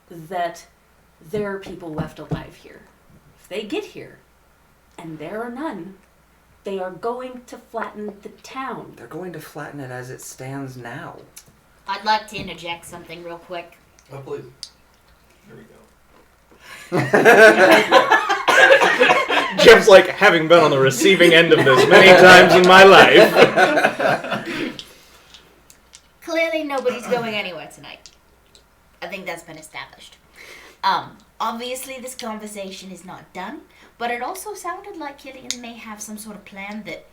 that there are people left alive here. If they get here, and there are none, they are going to flatten the town. They're going to flatten it as it stands now. I'd like to interject something real quick. Oh, please. Here we go. Jeff's like, having been on the receiving end of this many times in my life. Clearly, nobody's going anywhere tonight. I think that's been established. Obviously, this conversation is not done, but it also sounded like Killian may have some sort of plan that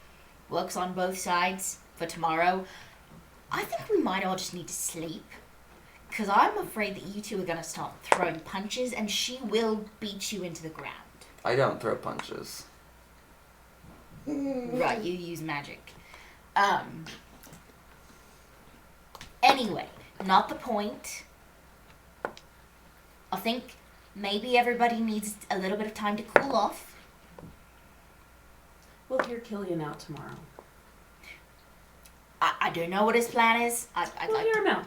works on both sides for tomorrow. I think we might all just need to sleep, because I'm afraid that you two are going to start throwing punches, and she will beat you into the ground. I don't throw punches. Right, you use magic. Anyway, not the point. I think maybe everybody needs a little bit of time to cool off. We'll hear Killian out tomorrow. I don't know what his plan is. I'd We'll like hear to, him out.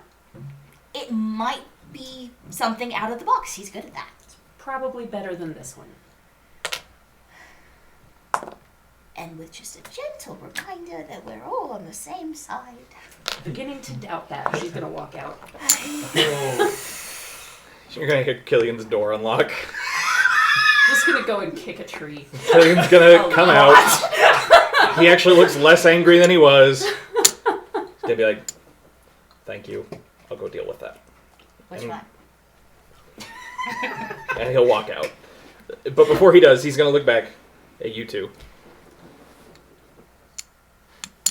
it might be something out of the box. He's good at that. Probably better than this one. And with just a gentle reminder that we're all on the same side. Beginning to doubt that. She's gonna walk out. You're gonna hear Killian's door unlock. Just gonna go and kick a tree. Killian's gonna come out. He actually looks less angry than he was. He's gonna be like, thank you. I'll go deal with that. Which one? And he'll walk out. But before he does, he's gonna look back at you two.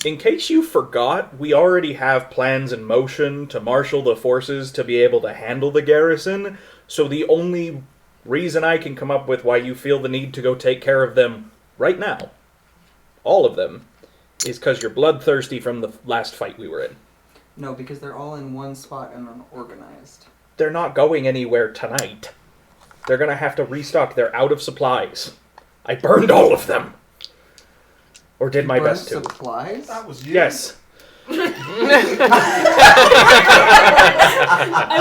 In case you forgot, we already have plans in motion to marshal the forces to be able to handle the garrison, so the only reason I can come up with why you feel the need to go take care of them right now, all of them, is because you're bloodthirsty from the last fight we were in. No, because they're all in one spot and unorganized. They're not going anywhere tonight. They're gonna have to restock. They're out of supplies. I burned all of them. Or did my best to. Supplies? That was you. Yes. I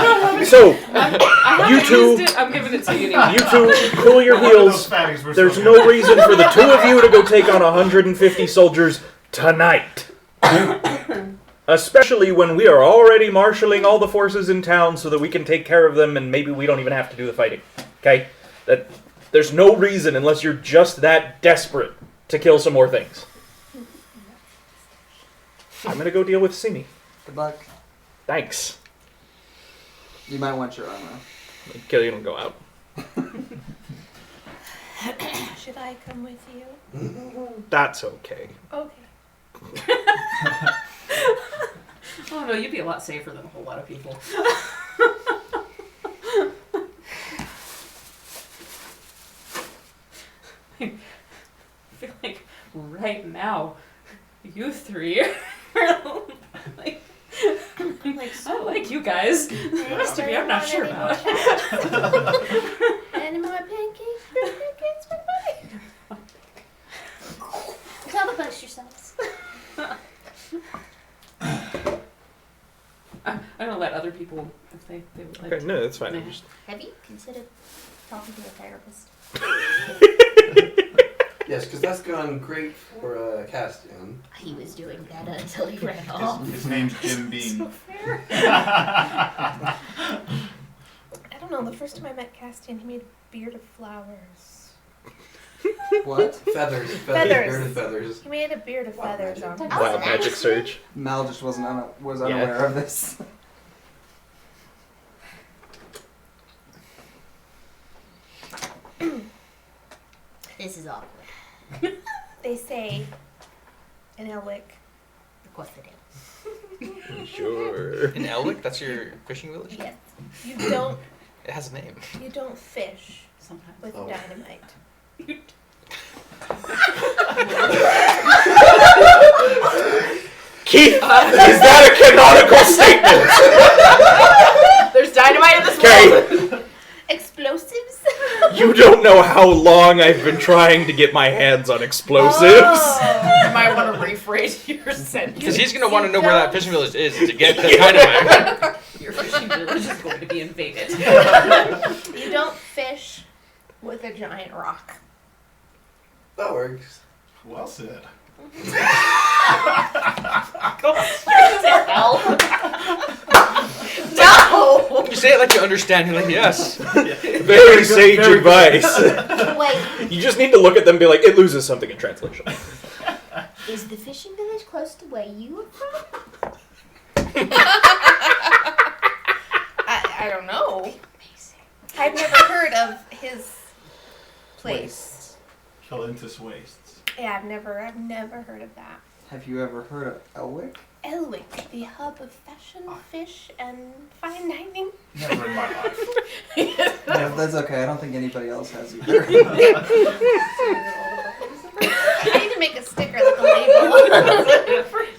don't have it. So, I you haven't two- used it. I'm giving it to you now. you two, cool your One of those heels. fatties were There's so no good. reason for the two of you to go take on 150 soldiers tonight. Especially when we are already marshaling all the forces in town so that we can take care of them and maybe we don't even have to do the fighting. Okay? There's no reason unless you're just that desperate to kill some more things. I'm gonna go deal with Simi. Good luck. Thanks. You might want your armor. Killian will go out. Should I come with you? That's okay. Okay. Oh no, you'd be a lot safer than a whole lot of people. I feel like right now, you three are like, I like you guys. The rest of you, I'm not sure about. And my pancakes, my buddy. Compose yourselves. I'm gonna let other people people if they would like Okay, to. no, that's fine. Yeah. I'm just- Have you considered talking to a therapist? Yes, because that's gone great for Castian. He was doing better until he ran off. His name's Jim Beam. I don't know. The first time I met Castian, he made a beard of flowers. What? Feathers. Feathers. Beard of feathers. He made a beard of Wild feathers magic. on. Wild magic surge. Mal just was Yeah. unaware of this. This is awkward. They say in Elwick. Of course they do. Sure. In Elwick, that's your fishing village? Yes. You don't. It has a name. You don't fish Sometimes. with Oh. dynamite. Keith, is that a canonical statement? There's dynamite in this Okay, world. Explosives. you don't know how long I've been trying to get my hands on explosives. You might want to rephrase your sentence. Because he's going to want to know where that fishing village is to get the dynamite. Your fishing village is going to be invaded. You don't fish with a giant rock. That works. Well said. No! You say it like you understand. You're like, yes. Very sage advice. Wait, You just need to look at them and be like, it loses something in translation. is the fishing village close to where you are from? I don't know. I've never heard of his place. Calentus Wastes. Yeah, I've never heard of that. Have you ever heard of Elwick? Elwick, the hub of fashion, fish, and fine dining. Never in my life. No, that's okay. I don't think anybody else has either. I need to make a sticker like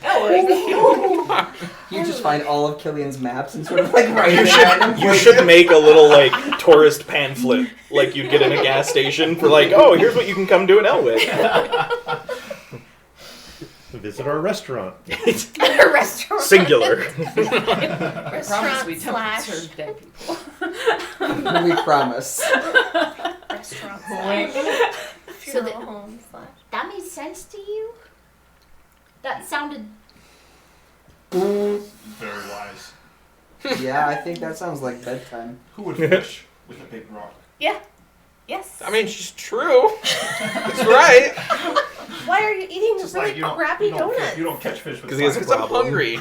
a label. You just find all of Killian's maps and sort of like write it random You places. should make a little like tourist pamphlet like you'd get in a gas station for like, oh, here's what you can come do in Elwick. Visit our restaurant. A restaurant. Singular. I promise we don't slash serve dead people. We promise. restaurant Boing. slash So the- funeral home slash. That made sense to you? That sounded. Very wise. Yeah, I think that sounds like bedtime. Who would fish with a big rock? Yes. I mean, she's true. It's right. Why are you eating Just really like you don't, crappy you don't, donuts? you don't catch fish with 'Cause he has a Because I'm problem. hungry.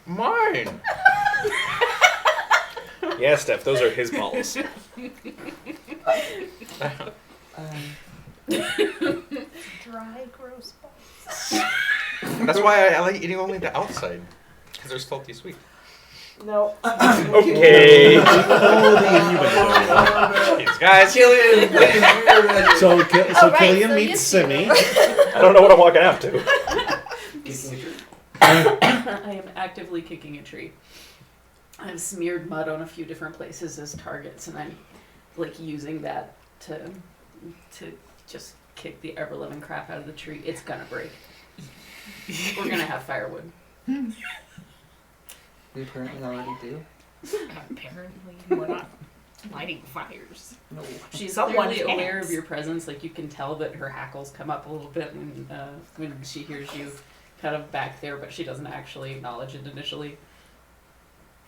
Mine. Yeah, Steph, those are his balls. Dry, gross balls. That's why I like eating only the outside. Because they're salty sweet. No. Okay. Thanks, guys. Killian! So Oh, right, Killian so meets you- Simi. I don't know what I'm walking out to. I am actively kicking a tree. I've smeared mud on a few different places as targets, and I'm like using that to just kick the ever living crap out of the tree. It's gonna break. We're gonna have firewood. We apparently already do. Apparently, we're not lighting fires. No. She's Someone clearly aware has. of your presence. Like you can tell that her hackles come up a little bit when she hears you kind of back there, but she doesn't actually acknowledge it initially.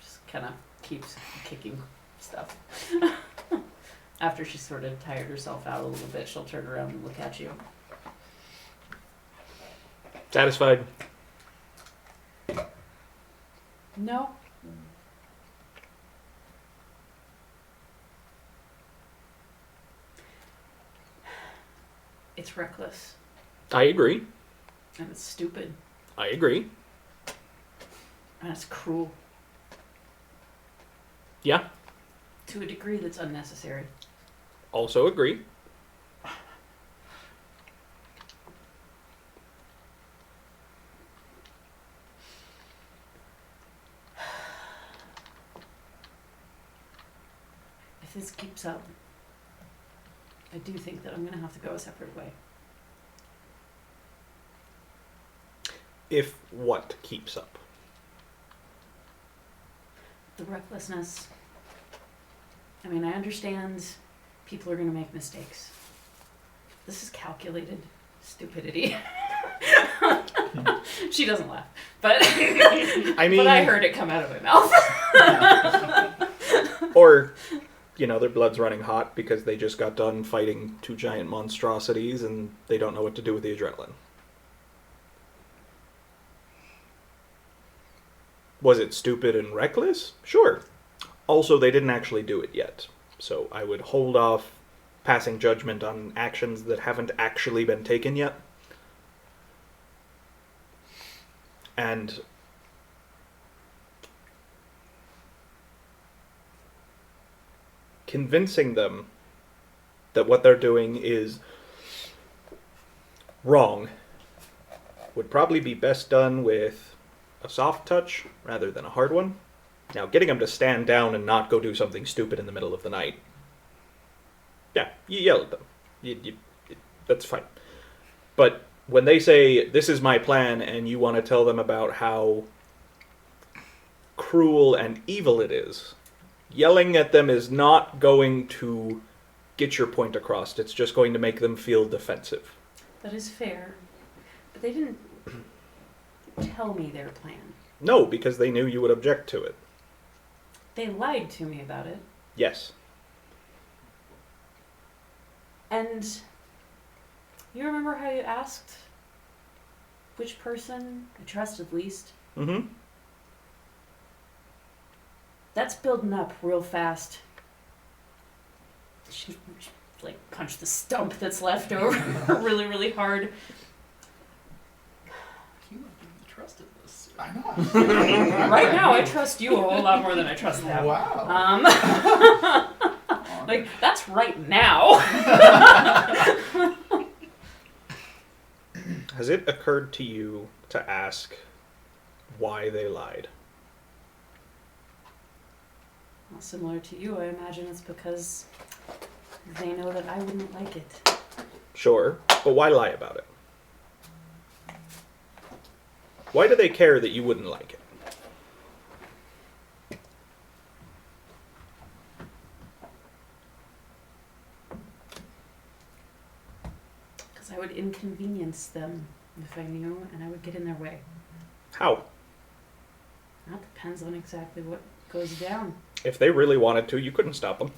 Just kind of keeps kicking stuff. After she's sort of tired herself out a little bit, she'll turn around and look at you. Satisfied. No. It's reckless I agree. and it's stupid I agree. and it's cruel Yeah. to a degree that's unnecessary. Also agree. If this keeps up, I do think that I'm going to have to go a separate way. If what keeps up? The recklessness. I mean, I understand people are going to make mistakes. This is calculated stupidity. She doesn't laugh, but I mean, but I heard it come out of my mouth. or, their blood's running hot because they just got done fighting 2 giant monstrosities and they don't know what to do with the adrenaline. Was it stupid and reckless? Sure. Also, they didn't actually do it yet, so I would hold off passing judgment on actions that haven't actually been taken yet. And convincing them that what they're doing is wrong would probably be best done with a soft touch rather than a hard one. Now, getting them to stand down and not go do something stupid in the middle of the night, yeah, you yell at them. That's fine. But when they say, this is my plan, and you want to tell them about how cruel and evil it is, yelling at them is not going to get your point across. It's just going to make them feel defensive. That is fair, but they didn't tell me their plan. No, because they knew you would object to it. They lied to me about it. Yes. And you remember how you asked which person I trusted least? Mm-hmm. That's building up real fast. She punched the stump that's left over really, really hard. You trusted this. I know. Right now, I trust you a whole lot more than I trust them. Wow. That's right now. Has it occurred to you to ask why they lied? Well, similar to you, I imagine it's because they know that I wouldn't like it. Sure, but why lie about it? Why do they care that you wouldn't like it? Because I would inconvenience them if I knew, and I would get in their way. How? That depends on exactly what goes down. If they really wanted to, you couldn't stop them.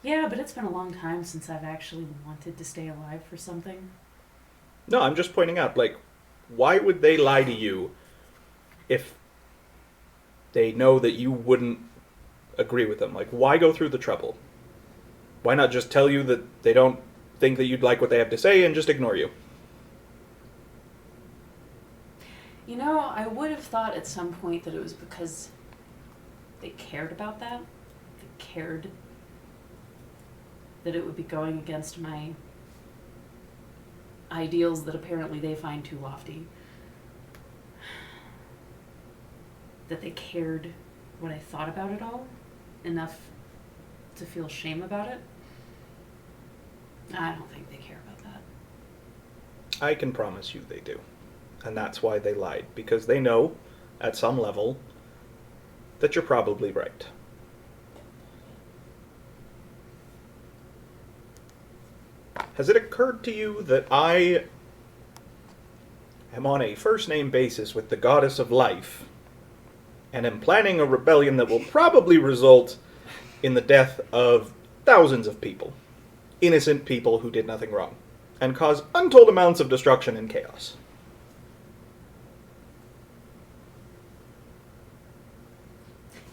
Yeah, but it's been a long time since I've actually wanted to stay alive for something. No, I'm just pointing out, why would they lie to you if they know that you wouldn't agree with them? Why go through the trouble? Why not just tell you that they don't think that you'd like what they have to say and just ignore you? You know, I would have thought at some point that it was because they cared about that. They cared that it would be going against my ideals that apparently they find too lofty. That they cared what I thought about it all enough to feel shame about it. I don't think they care about that. I can promise you they do. And that's why they lied, because they know, at some level, that you're probably right. Has it occurred to you that I am on a first-name basis with the goddess of life, and am planning a rebellion that will probably result in the death of thousands of people, innocent people who did nothing wrong, and cause untold amounts of destruction and chaos?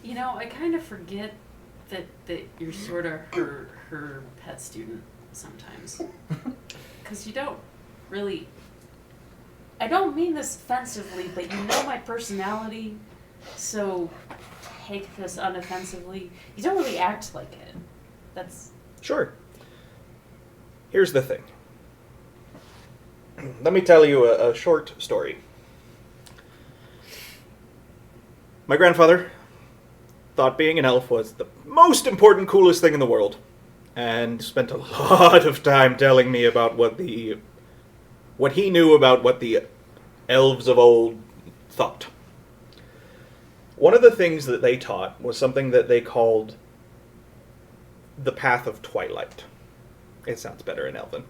You know, I kind of forget that you're sort of her pet student sometimes. Because you don't really... I don't mean this offensively, but you know my personality, so take this unoffensively. You don't really act like it. That's... Sure. Here's the thing. Let me tell you a short story. My grandfather thought being an elf was the most important, coolest thing in the world, and spent a lot of time telling me about what the what he knew about what the elves of old thought. One of the things that they taught was something that they called the Path of Twilight. It sounds better in Elven.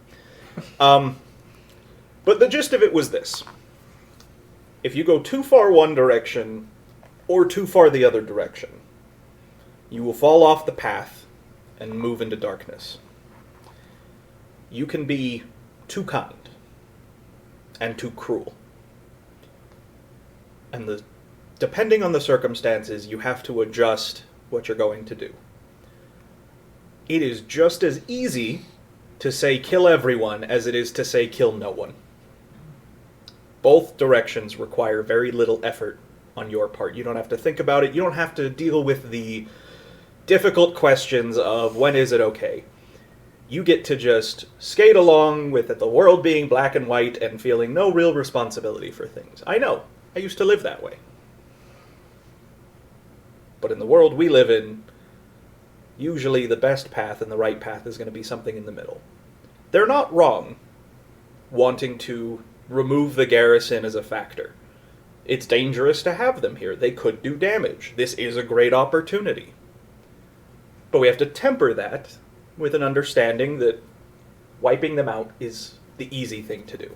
But the gist of it was this. If you go too far one direction or too far the other direction, you will fall off the path and move into darkness. You can be too kind and too cruel. And depending on the circumstances, you have to adjust what you're going to do. It is just as easy to say kill everyone as it is to say kill no one. Both directions require very little effort on your part. You don't have to think about it. You don't have to deal with the difficult questions of when is it okay. You get to just skate along with the world being black and white and feeling no real responsibility for things. I know. I used to live that way. But in the world we live in, usually the best path and the right path is going to be something in the middle. They're not wrong wanting to remove the garrison as a factor. It's dangerous to have them here. They could do damage. This is a great opportunity. But we have to temper that with an understanding that wiping them out is the easy thing to do.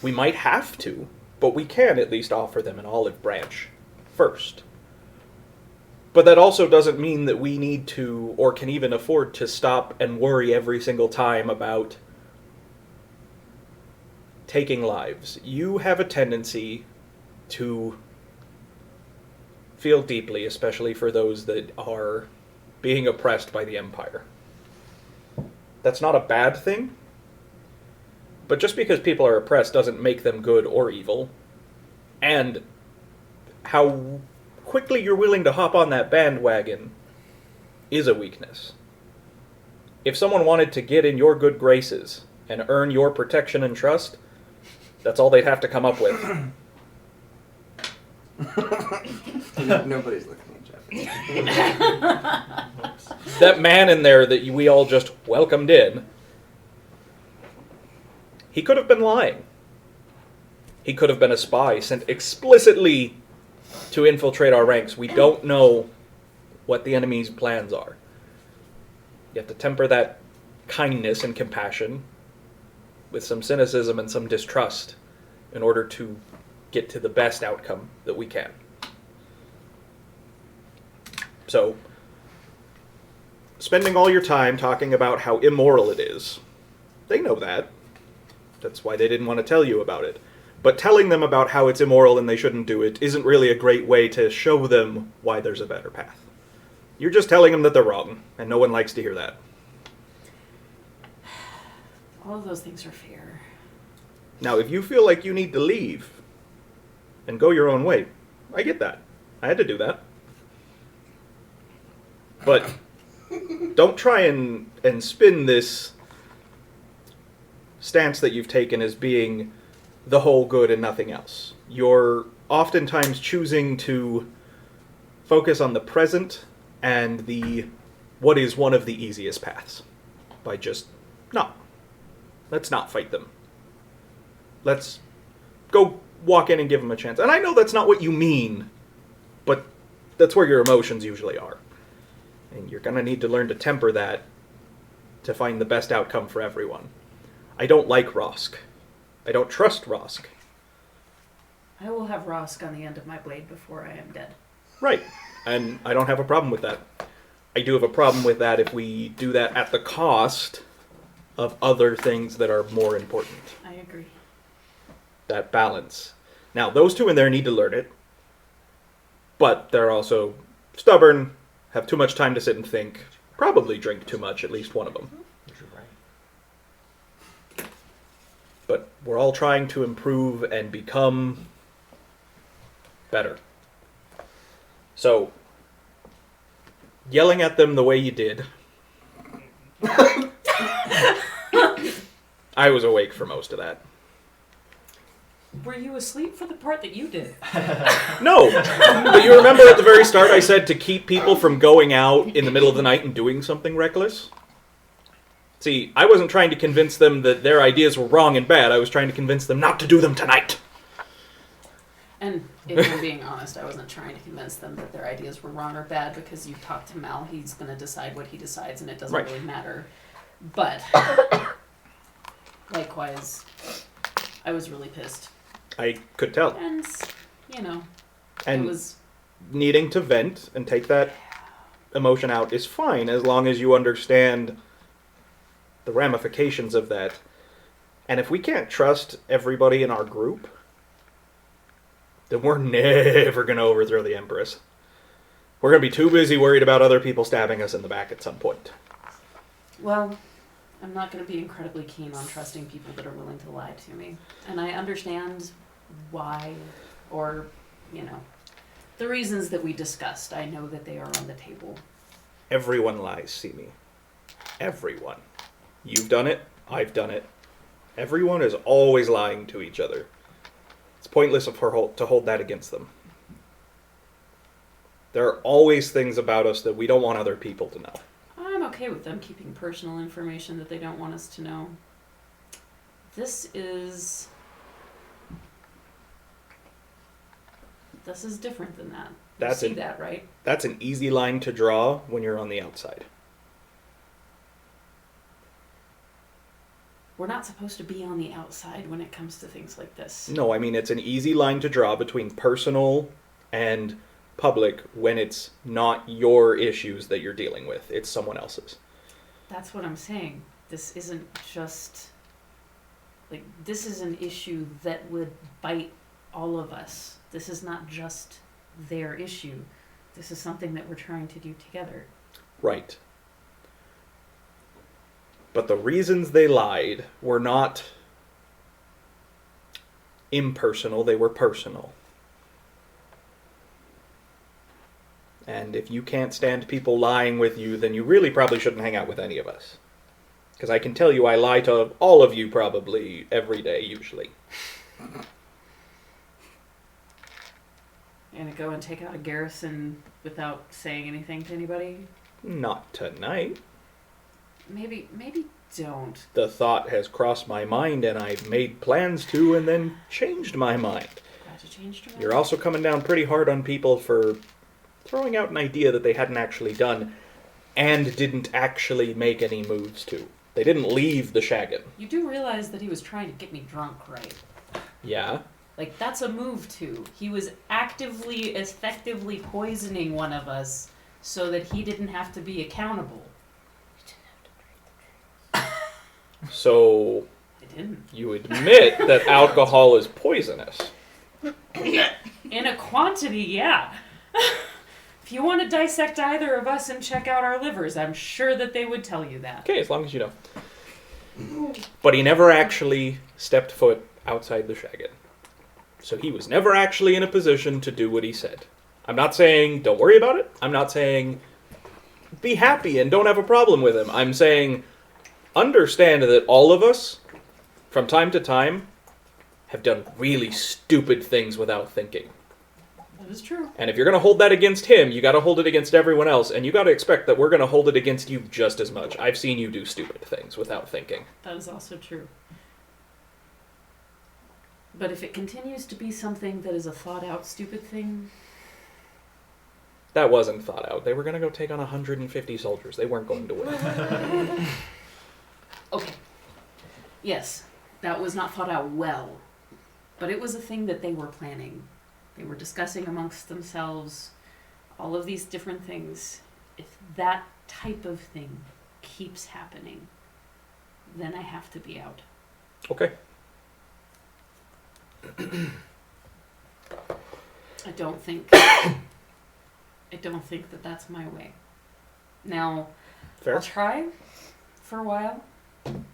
We might have to, but we can at least offer them an olive branch first. But that also doesn't mean that we need to, or can even afford to, stop and worry every single time about taking lives. You have a tendency to feel deeply, especially for those that are being oppressed by the Empire. That's not a bad thing, but just because people are oppressed doesn't make them good or evil. And how quickly you're willing to hop on that bandwagon is a weakness. If someone wanted to get in your good graces and earn your protection and trust, that's all they'd have to come up with. Nobody's looking at Jeff. That man in there that we all just welcomed in, he could have been lying. He could have been a spy sent explicitly to infiltrate our ranks. We don't know what the enemy's plans are. You have to temper that kindness and compassion with some cynicism and some distrust in order to get to the best outcome that we can. So, spending all your time talking about how immoral it is, they know that. That's why they didn't want to tell you about it. But telling them about how it's immoral and they shouldn't do it isn't really a great way to show them why there's a better path. You're just telling them that they're wrong, and no one likes to hear that. All of those things are fair. Now, if you feel like you need to leave and go your own way, I get that. I had to do that. But don't try and spin this stance that you've taken as being the whole good and nothing else. You're oftentimes choosing to focus on the present and the what is one of the easiest paths by just, no, let's not fight them. Let's go walk in and give them a chance. And I know that's not what you mean, but that's where your emotions usually are. And you're going to need to learn to temper that to find the best outcome for everyone. I don't like Rosk. I don't trust Rosk. I will have Rosk on the end of my blade before I am dead. Right. And I don't have a problem with that. I do have a problem with that if we do that at the cost of other things that are more important. I agree. That balance. Now, those two in there need to learn it. But they're also stubborn, have too much time to sit and think, probably drink too much, at least one of them. But we're all trying to improve and become better. So, yelling at them the way you did. I was awake for most of that. Were you asleep for the part that you did? No! But you remember at the very start I said to keep people from going out in the middle of the night and doing something reckless? See, I wasn't trying to convince them that their ideas were wrong and bad. I was trying to convince them not to do them tonight. And if I'm being honest, I wasn't trying to convince them that their ideas were wrong or bad because you talked to Mal. He's going to decide what he decides, and it doesn't Right. really matter. But likewise, I was really pissed, I could tell. and you know, And it was needing to vent and take that emotion out is fine as long as you understand the ramifications of that. And if we can't trust everybody in our group, then we're never going to overthrow the Empress. We're going to be too busy worried about other people stabbing us in the back at some point. well. I'm not going to be incredibly keen on trusting people that are willing to lie to me, and I understand why, or you know, the reasons that we discussed. I know that they are on the table. Everyone lies, see me. Everyone. You've done it. I've done it. Everyone is always lying to each other. It's pointless to hold that against them. There are always things about us that we don't want other people to know. I'm okay with them keeping personal information that they don't want us to know. This is different than that. You see that, right? That's an easy line to draw when you're on the outside. We're not supposed to be on the outside when it comes to things like this. No, I mean, it's an easy line to draw between personal and public when it's not your issues that you're dealing with. It's someone else's. That's what I'm saying. This isn't just like this is an issue that would bite all of us. This is not just their issue. This is something that we're trying to do together. Right. But the reasons they lied were not impersonal, they were personal. And if you can't stand people lying with you, then you really probably shouldn't hang out with any of us. Because I can tell you I lie to all of you probably every day, usually. You're gonna go and take out a garrison without saying anything to anybody? Not tonight. Maybe don't. The thought has crossed my mind and I've made plans to and then changed my mind. Glad you changed your mind. You're also coming down pretty hard on people for throwing out an idea that they hadn't actually done and didn't actually make any moves to. They didn't leave the Shaggin. You do realize that he was trying to get me drunk, right? Yeah. Like, that's a move, too. He was actively, effectively poisoning one of us so that he didn't have to be accountable. So, I didn't. you admit that alcohol is poisonous. In a quantity, yeah. If you want to dissect either of us and check out our livers, I'm sure that they would tell you that. Okay, as long as you know. But he never actually stepped foot outside the Shaggin. So he was never actually in a position to do what he said. I'm not saying don't worry about it. I'm not saying be happy and don't have a problem with him. I'm saying understand that all of us, from time to time, have done really stupid things without thinking. That is true. And if you're going to hold that against him, you got to hold it against everyone else. And you got to expect that we're going to hold it against you just as much. I've seen you do stupid things without thinking. That is also true. But if it continues to be something that is a thought-out stupid thing, That wasn't thought out. They were going to go take on 150 soldiers. They weren't going to win. okay. Yes, that was not thought out well, but it was a thing that they were planning. They were discussing amongst themselves all of these different things. If that type of thing keeps happening, then I have to be out. Okay. I don't think that that's my way. Now, Fair. I'll try for a while.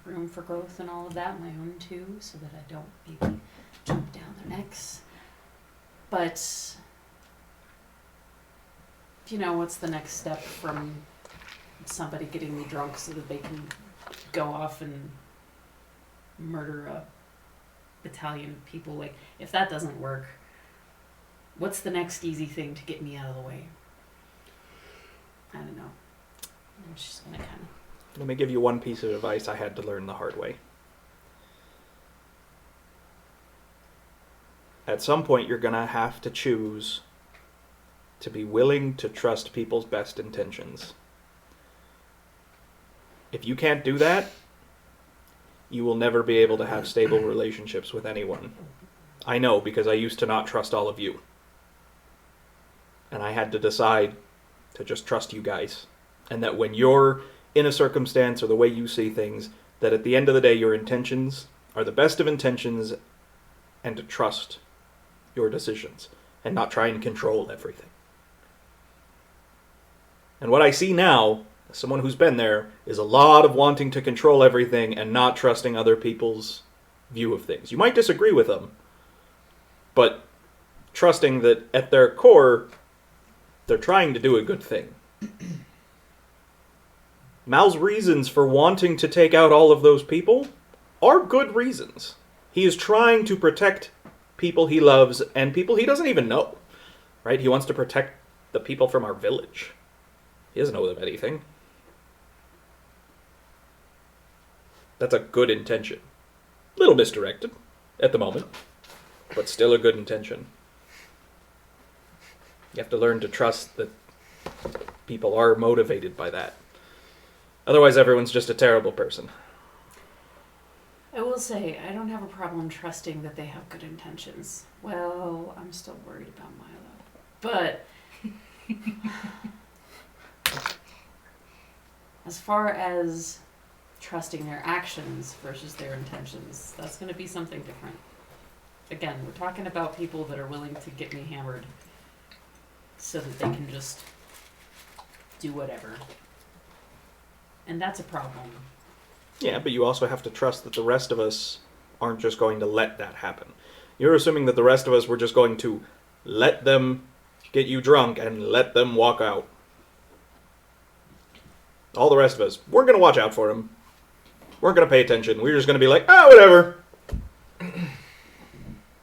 Room for growth and all of that, my own too, so that I don't maybe jump down their necks. But, you know, what's the next step from somebody getting me drunk so that they can go off and murder a battalion of people? Like, if that doesn't work, what's the next easy thing to get me out of the way? I don't know. I'm just gonna kind of Let me give you one piece of advice I had to learn the hard way. At some point, you're going to have to choose to be willing to trust people's best intentions. If you can't do that, you will never be able to have stable relationships with anyone. I know, because I used to not trust all of you. And I had to decide to just trust you guys. And that when you're in a circumstance or the way you see things, that at the end of the day, your intentions are the best of intentions, and to trust your decisions and not try and control everything. And what I see now, as someone who's been there, is a lot of wanting to control everything and not trusting other people's view of things. You might disagree with them, but trusting that at their core, they're trying to do a good thing. Mal's reasons for wanting to take out all of those people are good reasons. He is trying to protect people he loves and people he doesn't even know, right? He wants to protect the people from our village. He doesn't know them anything. That's a good intention. Little misdirected at the moment, but still a good intention. You have to learn to trust that people are motivated by that. Otherwise, everyone's just a terrible person. I will say, I don't have a problem trusting that they have good intentions. Well, I'm still worried about Milo. But as far as trusting their actions versus their intentions, that's going to be something different. Again, we're talking about people that are willing to get me hammered so that they can just do whatever. And that's a problem. Yeah, but you also have to trust that the rest of us aren't just going to let that happen. You're assuming that the rest of us were just going to let them get you drunk and let them walk out. All the rest of us, we're going to watch out for them. We're going to pay attention. We're just going to be like, oh, whatever.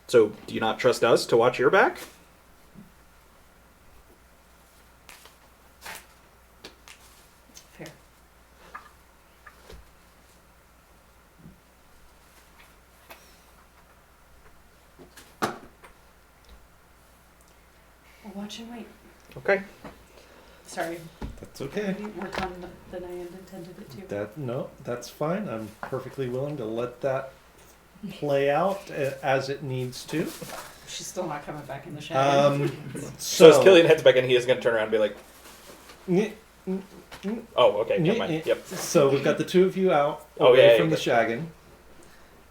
So, do you not trust us to watch your back? Fair. We'll watch and wait. Okay. Sorry. That's I okay. didn't work on than I intended it to. That's fine. I'm perfectly willing to let that play out as it needs to. She's still not coming back in the shadow. So as Killian heads back in, he is going to turn around and be like, N- oh, okay, never mind. Yep. So we've got the two of you out Oh, away yeah, from the okay. shaggin.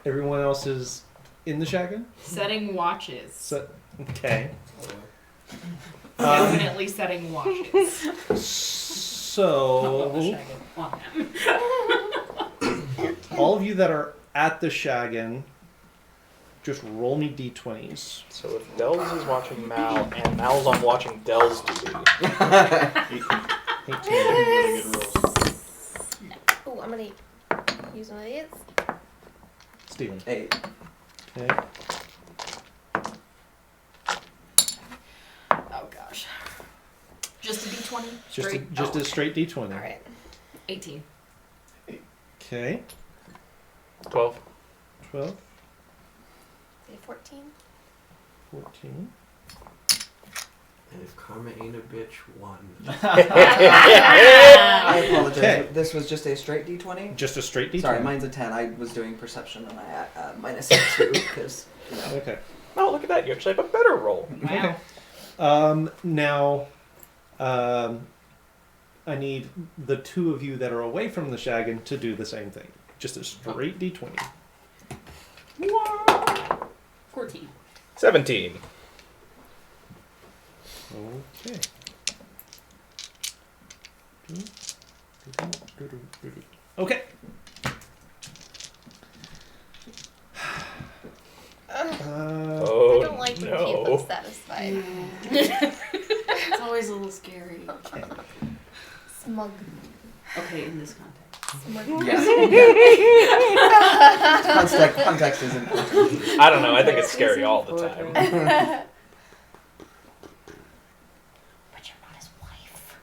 Everyone else is in the shaggin. Setting watches. So okay. Definitely setting watches. Not on the So shaggin. On him. all of you that are at the shaggin, just roll me d20s. So if Dells is watching Mal and Mal's on watching Dells duty, 18. Oh, I'm gonna use one of these. Steven. 8. Okay. Oh gosh. Just a d20? Just a straight d20. All right. 18. Okay. 12. 12, Say 14. 14. And if karma ain't a bitch, 1. I apologize. Okay. This was just a straight d20? Just a straight d20. Sorry, mine's a 10. I was doing perception and I minus 2 because, you know. Okay. Oh, look at that. You actually have a better roll. Wow. Now, I need the two of you that are away from the shaggin to do the same thing. Just a straight d20. 14. 17. Okay. Okay. Oh, I don't like when no. Keith looks satisfied. It's always a little scary. Smug. Okay, in this context. Smug. Context is important. I don't know. I think it's scary all the time. But you're not his wife.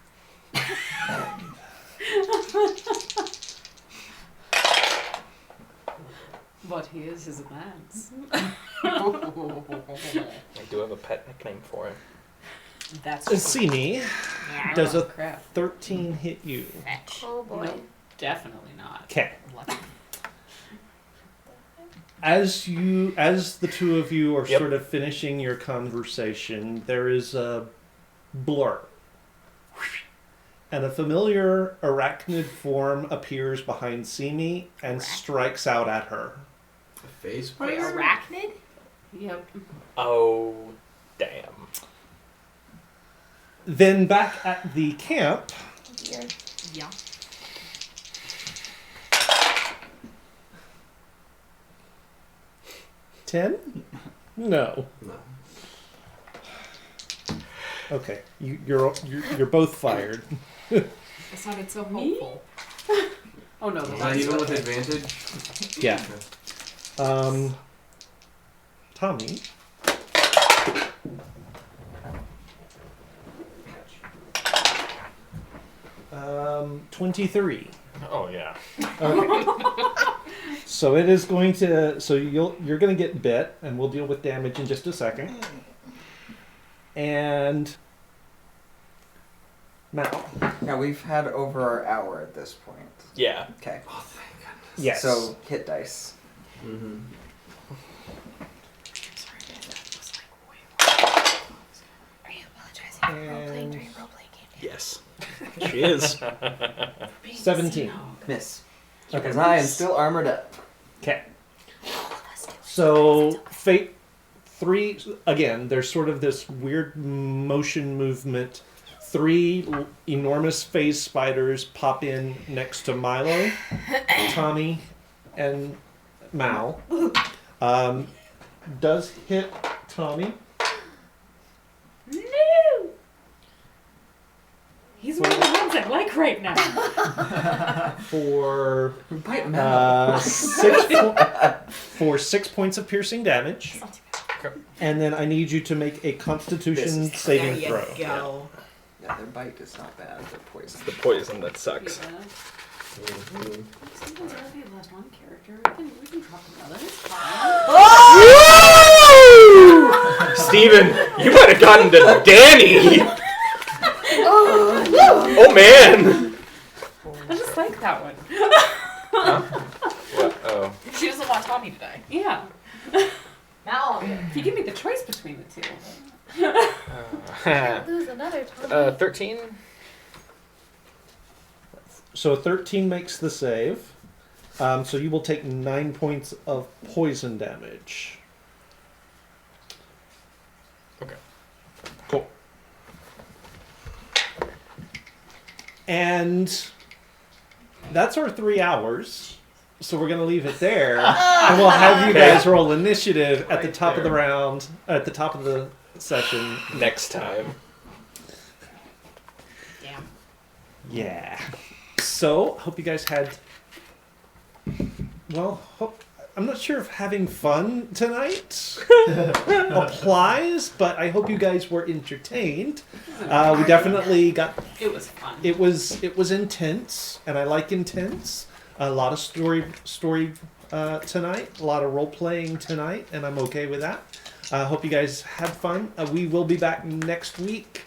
But he is his advance. I do have a pet nickname for him. That's See me. Does a crap. 13 hit you? Oh boy. No, definitely not. Okay. Lucky. As the two of you are Yep. sort of finishing your conversation, there is a blur. And a familiar arachnid form appears behind Simi and strikes out at her. A face Wait, spider? arachnid? Yep. Oh, damn. Then back at the camp, Dear. Yeah. ten? No. No. Okay, you're both fired. It sounded so Me? hopeful. Oh no, Is that that's even with okay. advantage? Yeah. Tommy. Um, 23. Oh, yeah. Okay. So it is going to. So you're going to get bit, and we'll deal with damage in just a second. And Mal. Now we've had over our hour at this point. Yeah. Okay. Oh, thank goodness. Yes. So hit dice. Mm-hmm. Are you apologizing for role-playing during role-playing game? Yes. She is. 17. Miss. Okay. Because I am still armored up. Okay. So fate 3 again. There's sort of this weird motion movement. 3 enormous phase spiders pop in next to Milo, Tommy, and Mal. Does hit Tommy. No! He's one of the ones I like right now. For Bite him out. 6 points of piercing damage, and then I need you to make a Constitution This. saving There you throw. go. Yeah, their bite is not bad. They're poison. The poison that sucks. Sometimes I've lost one character. We can talk about it. It's fine. Steven, you might have gotten to Danny. Oh man. I just like that one. What? Oh. She doesn't want Tommy to die. Yeah. Mal. If you give me the choice between the two. Lose another time. 13? So 13 makes the save. So you will take 9 points of poison damage. Okay. Cool. And that's our 3 hours. So we're going to leave it there. And we'll have you guys roll initiative at the Right top of the there. round, at the top of the session. Next time. Damn. Yeah. So, hope you guys had. Well, I'm not sure if having fun tonight applies, but I hope you guys were entertained. We definitely got. It was fun. It was intense, and I like intense. A lot of story tonight, a lot of role playing tonight, and I'm okay with that. I hope you guys had fun. We will be back next week.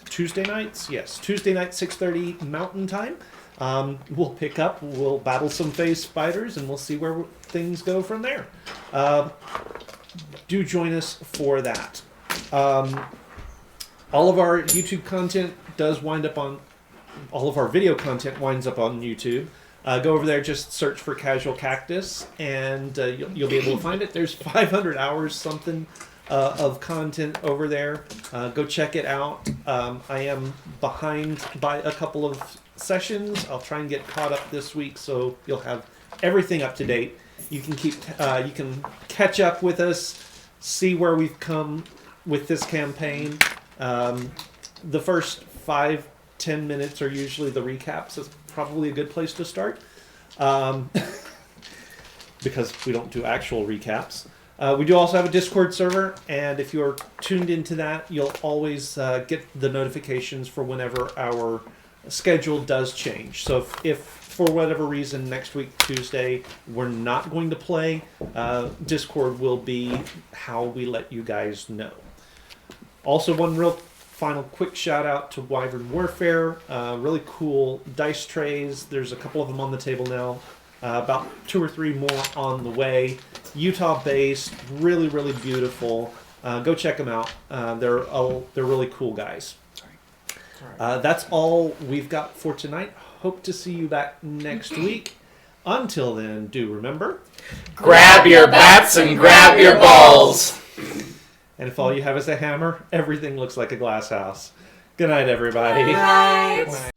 Tuesday nights, yes. Tuesday night, 6:30 Mountain Time. We'll pick up. We'll battle some phase spiders, and we'll see where things go from there. Do join us for that. All of our YouTube content does wind up on. All of our video content winds up on YouTube. Go over there, just search for Casual Cactus, and you'll be able to find it. There's 500 hours something of content over there. Go check it out. I am behind by a couple of sessions. I'll try and get caught up this week, so you'll have everything up to date. You can you can catch up with us, see where we've come with this campaign. The first 5-10 minutes are usually the recaps. It's probably a good place to start, because we don't do actual recaps. We do also have a Discord server, and if you're tuned into that, you'll always get the notifications for whenever our schedule does change. So if for whatever reason, next week, Tuesday, we're not going to play, Discord will be how we let you guys know. Also, one real final quick shout out to Wyvern Warfare. Really cool dice trays. There's a couple of them on the table now. About 2 or 3 more on the way. Utah based, really, really beautiful. Go check them out. They're really cool guys. That's all we've got for tonight. Hope to see you back next week. Until then, do remember, Grab your bats and grab your balls. and if all you have is a hammer, everything looks like a glass house. Good night, everybody. Right.